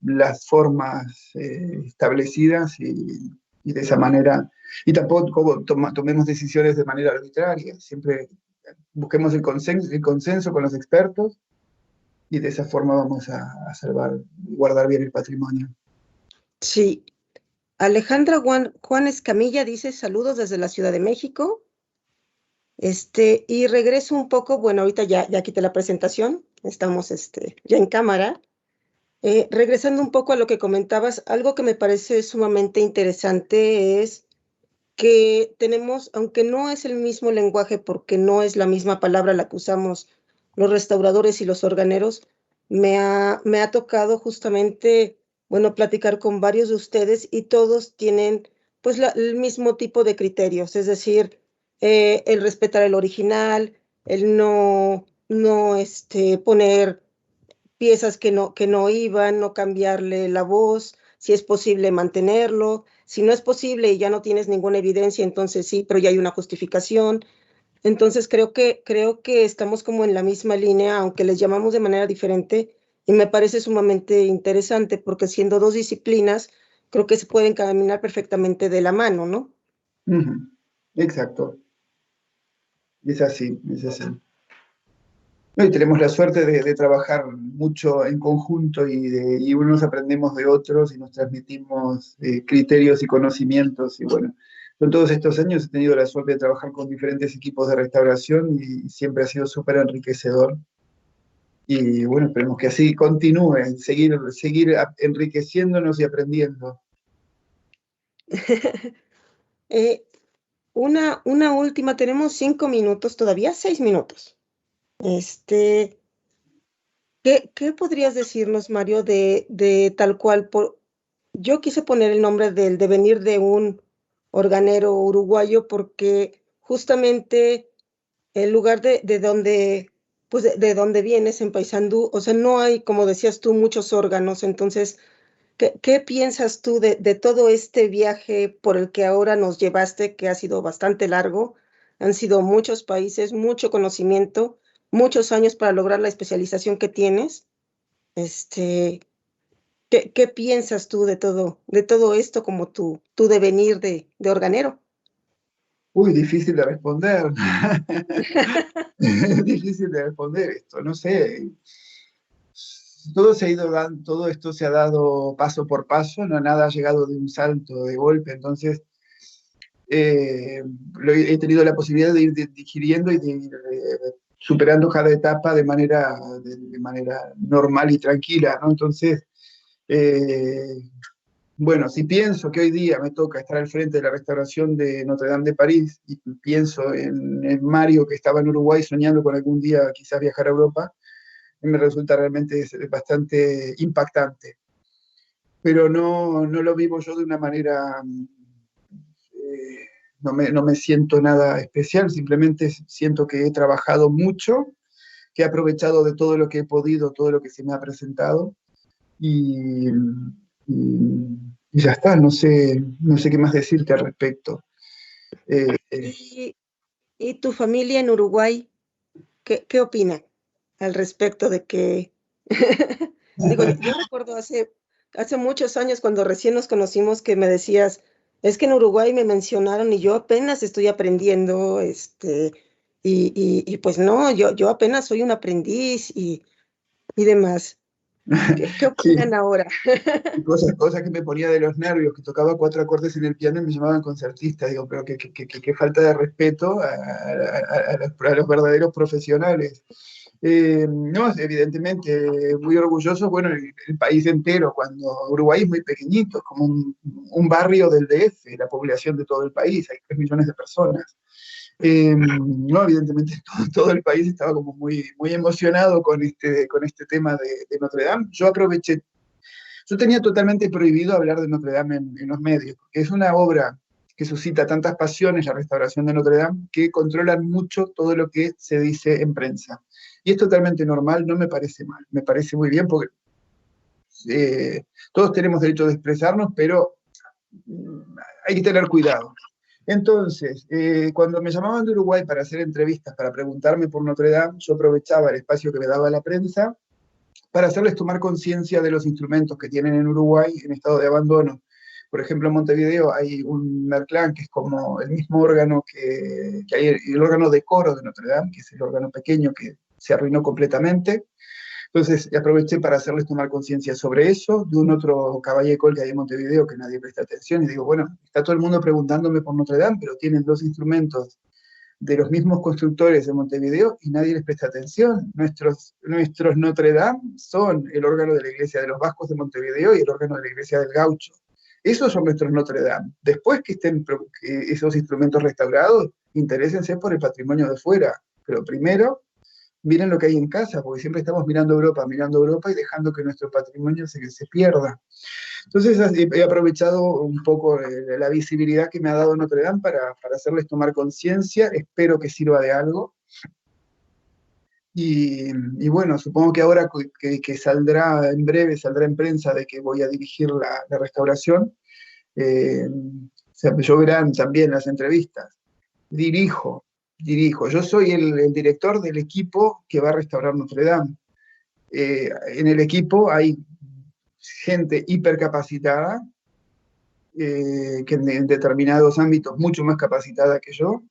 C: las formas establecidas y de esa manera, y tampoco tomemos decisiones de manera arbitraria, siempre busquemos el consenso con los expertos y de esa forma vamos a salvar y guardar bien el patrimonio.
A: Sí. Alejandra Juan Escamilla dice saludos desde la Ciudad de México. Y regreso un poco, bueno, ahorita ya quité la presentación, estamos ya en cámara. Regresando un poco a lo que comentabas, algo que me parece sumamente interesante es que tenemos, aunque no es el mismo lenguaje porque no es la misma palabra la que usamos los restauradores y los organeros, me ha tocado justamente, bueno, platicar con varios de ustedes y todos tienen pues el mismo tipo de criterios, es decir, el respetar el original, el no poner piezas que no iban, no cambiarle la voz, si es posible mantenerlo, si no es posible y ya no tienes ninguna evidencia, entonces sí, pero ya hay una justificación. Entonces creo que estamos como en la misma línea, aunque les llamamos de manera diferente, y me parece sumamente interesante porque siendo dos disciplinas, creo que se pueden caminar perfectamente de la mano, ¿no?
C: Exacto. Es así, es así. Y tenemos la suerte de trabajar mucho en conjunto y unos aprendemos de otros y nos transmitimos criterios y conocimientos. Y bueno, en todos estos años he tenido la suerte de trabajar con diferentes equipos de restauración y siempre ha sido súper enriquecedor. Y bueno, esperemos que así continúe, seguir enriqueciéndonos y aprendiendo.
A: Una última, tenemos 5 minutos todavía, 6 minutos. ¿Qué podrías decirnos, Mario, de tal cual? Yo quise poner el nombre del devenir de un organero uruguayo porque justamente el lugar de donde, pues de donde vienes en Paysandú, o sea, no hay, como decías tú, muchos órganos. Entonces, ¿qué piensas tú de todo este viaje por el que ahora nos llevaste, que ha sido bastante largo? Han sido muchos países, mucho conocimiento, muchos años para lograr la especialización que tienes. ¿Qué piensas tú de todo esto como tu devenir de organero?
C: Uy, difícil de responder. Difícil de responder esto, no sé. Todo se ha ido dando, todo esto se ha dado paso por paso, no nada ha llegado de un salto, de golpe, entonces he tenido la posibilidad de ir digiriendo y de ir superando cada etapa de manera normal y tranquila, ¿no? Entonces, bueno, si pienso que hoy día me toca estar al frente de la restauración de Notre Dame de París y pienso en Mario que estaba en Uruguay soñando con algún día quizás viajar a Europa, me resulta realmente bastante impactante. Pero no lo vivo yo de una manera, no me siento nada especial, simplemente siento que he trabajado mucho, que he aprovechado de todo lo que he podido, todo lo que se me ha presentado, y, y ya está, no sé qué más decirte al respecto.
A: ¿Y tu familia en Uruguay, qué opina al respecto de que... Digo, yo recuerdo hace muchos años cuando recién nos conocimos que me decías, es que en Uruguay me mencionaron y yo apenas estoy aprendiendo, y pues no, yo apenas soy un aprendiz y demás. ¿Qué
C: Sí,
A: opinan ahora?
C: cosas que me ponía de los nervios, que tocaba 4 acordes en el piano y me llamaban concertista. Digo, pero qué falta de respeto a los verdaderos profesionales. No, evidentemente, muy orgulloso, bueno, el país entero, cuando Uruguay es muy pequeñito, es como un barrio del DF, la población de todo el país, hay 3 millones de personas. No, evidentemente todo el país estaba como muy emocionado con este tema de Notre Dame. Yo tenía totalmente prohibido hablar de Notre Dame en los medios, porque es una obra que suscita tantas pasiones, la restauración de Notre Dame, que controlan mucho todo lo que se dice en prensa. Y es totalmente normal, no me parece mal, me parece muy bien, porque todos tenemos derecho de expresarnos, pero hay que tener cuidado. Entonces, cuando me llamaban de Uruguay para hacer entrevistas, para preguntarme por Notre Dame, yo aprovechaba el espacio que me daba la prensa para hacerles tomar conciencia de los instrumentos que tienen en Uruguay en estado de abandono. Por ejemplo, en Montevideo hay un Merclán, que es como el mismo órgano que hay, el órgano de coro de Notre Dame, que es el órgano pequeño que se arruinó completamente. Entonces aproveché para hacerles tomar conciencia sobre eso, de un otro caballero que hay en Montevideo que nadie presta atención, y digo, bueno, está todo el mundo preguntándome por Notre Dame, pero tienen 2 instrumentos de los mismos constructores de Montevideo y nadie les presta atención. Nuestros Notre Dame son el órgano de la iglesia de los Vascos de Montevideo y el órgano de la iglesia del Gaucho. Esos son nuestros Notre Dame. Después que estén esos instrumentos restaurados, interésense por el patrimonio de fuera, pero primero miren lo que hay en casa, porque siempre estamos mirando Europa y dejando que nuestro patrimonio se pierda. Entonces he aprovechado un poco la visibilidad que me ha dado Notre Dame para hacerles tomar conciencia, espero que sirva de algo. Y bueno, supongo que ahora que saldrá en breve, saldrá en prensa de que voy a dirigir la restauración, yo verán también las entrevistas. Dirijo, yo soy el director del equipo que va a restaurar Notre Dame. En el equipo hay gente hipercapacitada, que en determinados ámbitos mucho más capacitada que yo,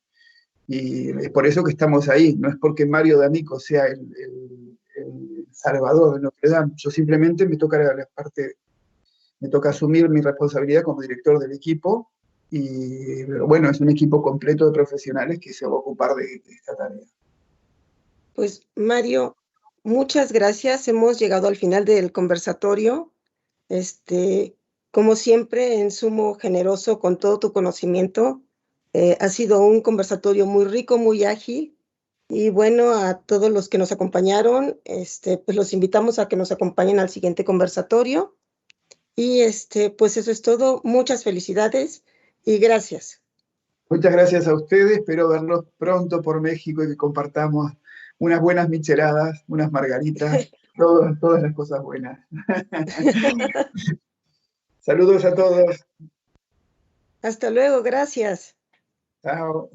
C: y es por eso que estamos ahí, no es porque Mario D'Amico sea el salvador de Notre Dame, yo simplemente me toca asumir mi responsabilidad como director del equipo, y bueno, es un equipo completo de profesionales que se va a ocupar de esta tarea.
A: Pues Mario, muchas gracias, hemos llegado al final del conversatorio. Como siempre, en sumo generoso con todo tu conocimiento. Ha sido un conversatorio muy rico, muy ágil. Y bueno, a todos los que nos acompañaron, pues los invitamos a que nos acompañen al siguiente conversatorio. Y pues eso es todo. Muchas felicidades y gracias.
C: Muchas gracias a ustedes, espero verlos pronto por México y que compartamos unas buenas micheladas, unas margaritas, todas las cosas buenas. Saludos a todos.
A: Hasta luego, gracias.
C: Chao.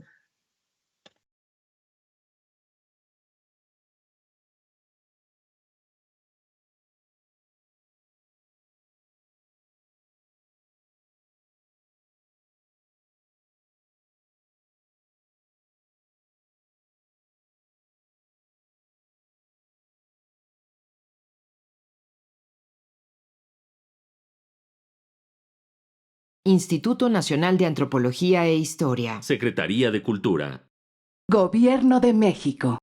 D: Instituto Nacional de Antropología e Historia.
E: Secretaría de Cultura.
F: Gobierno de México.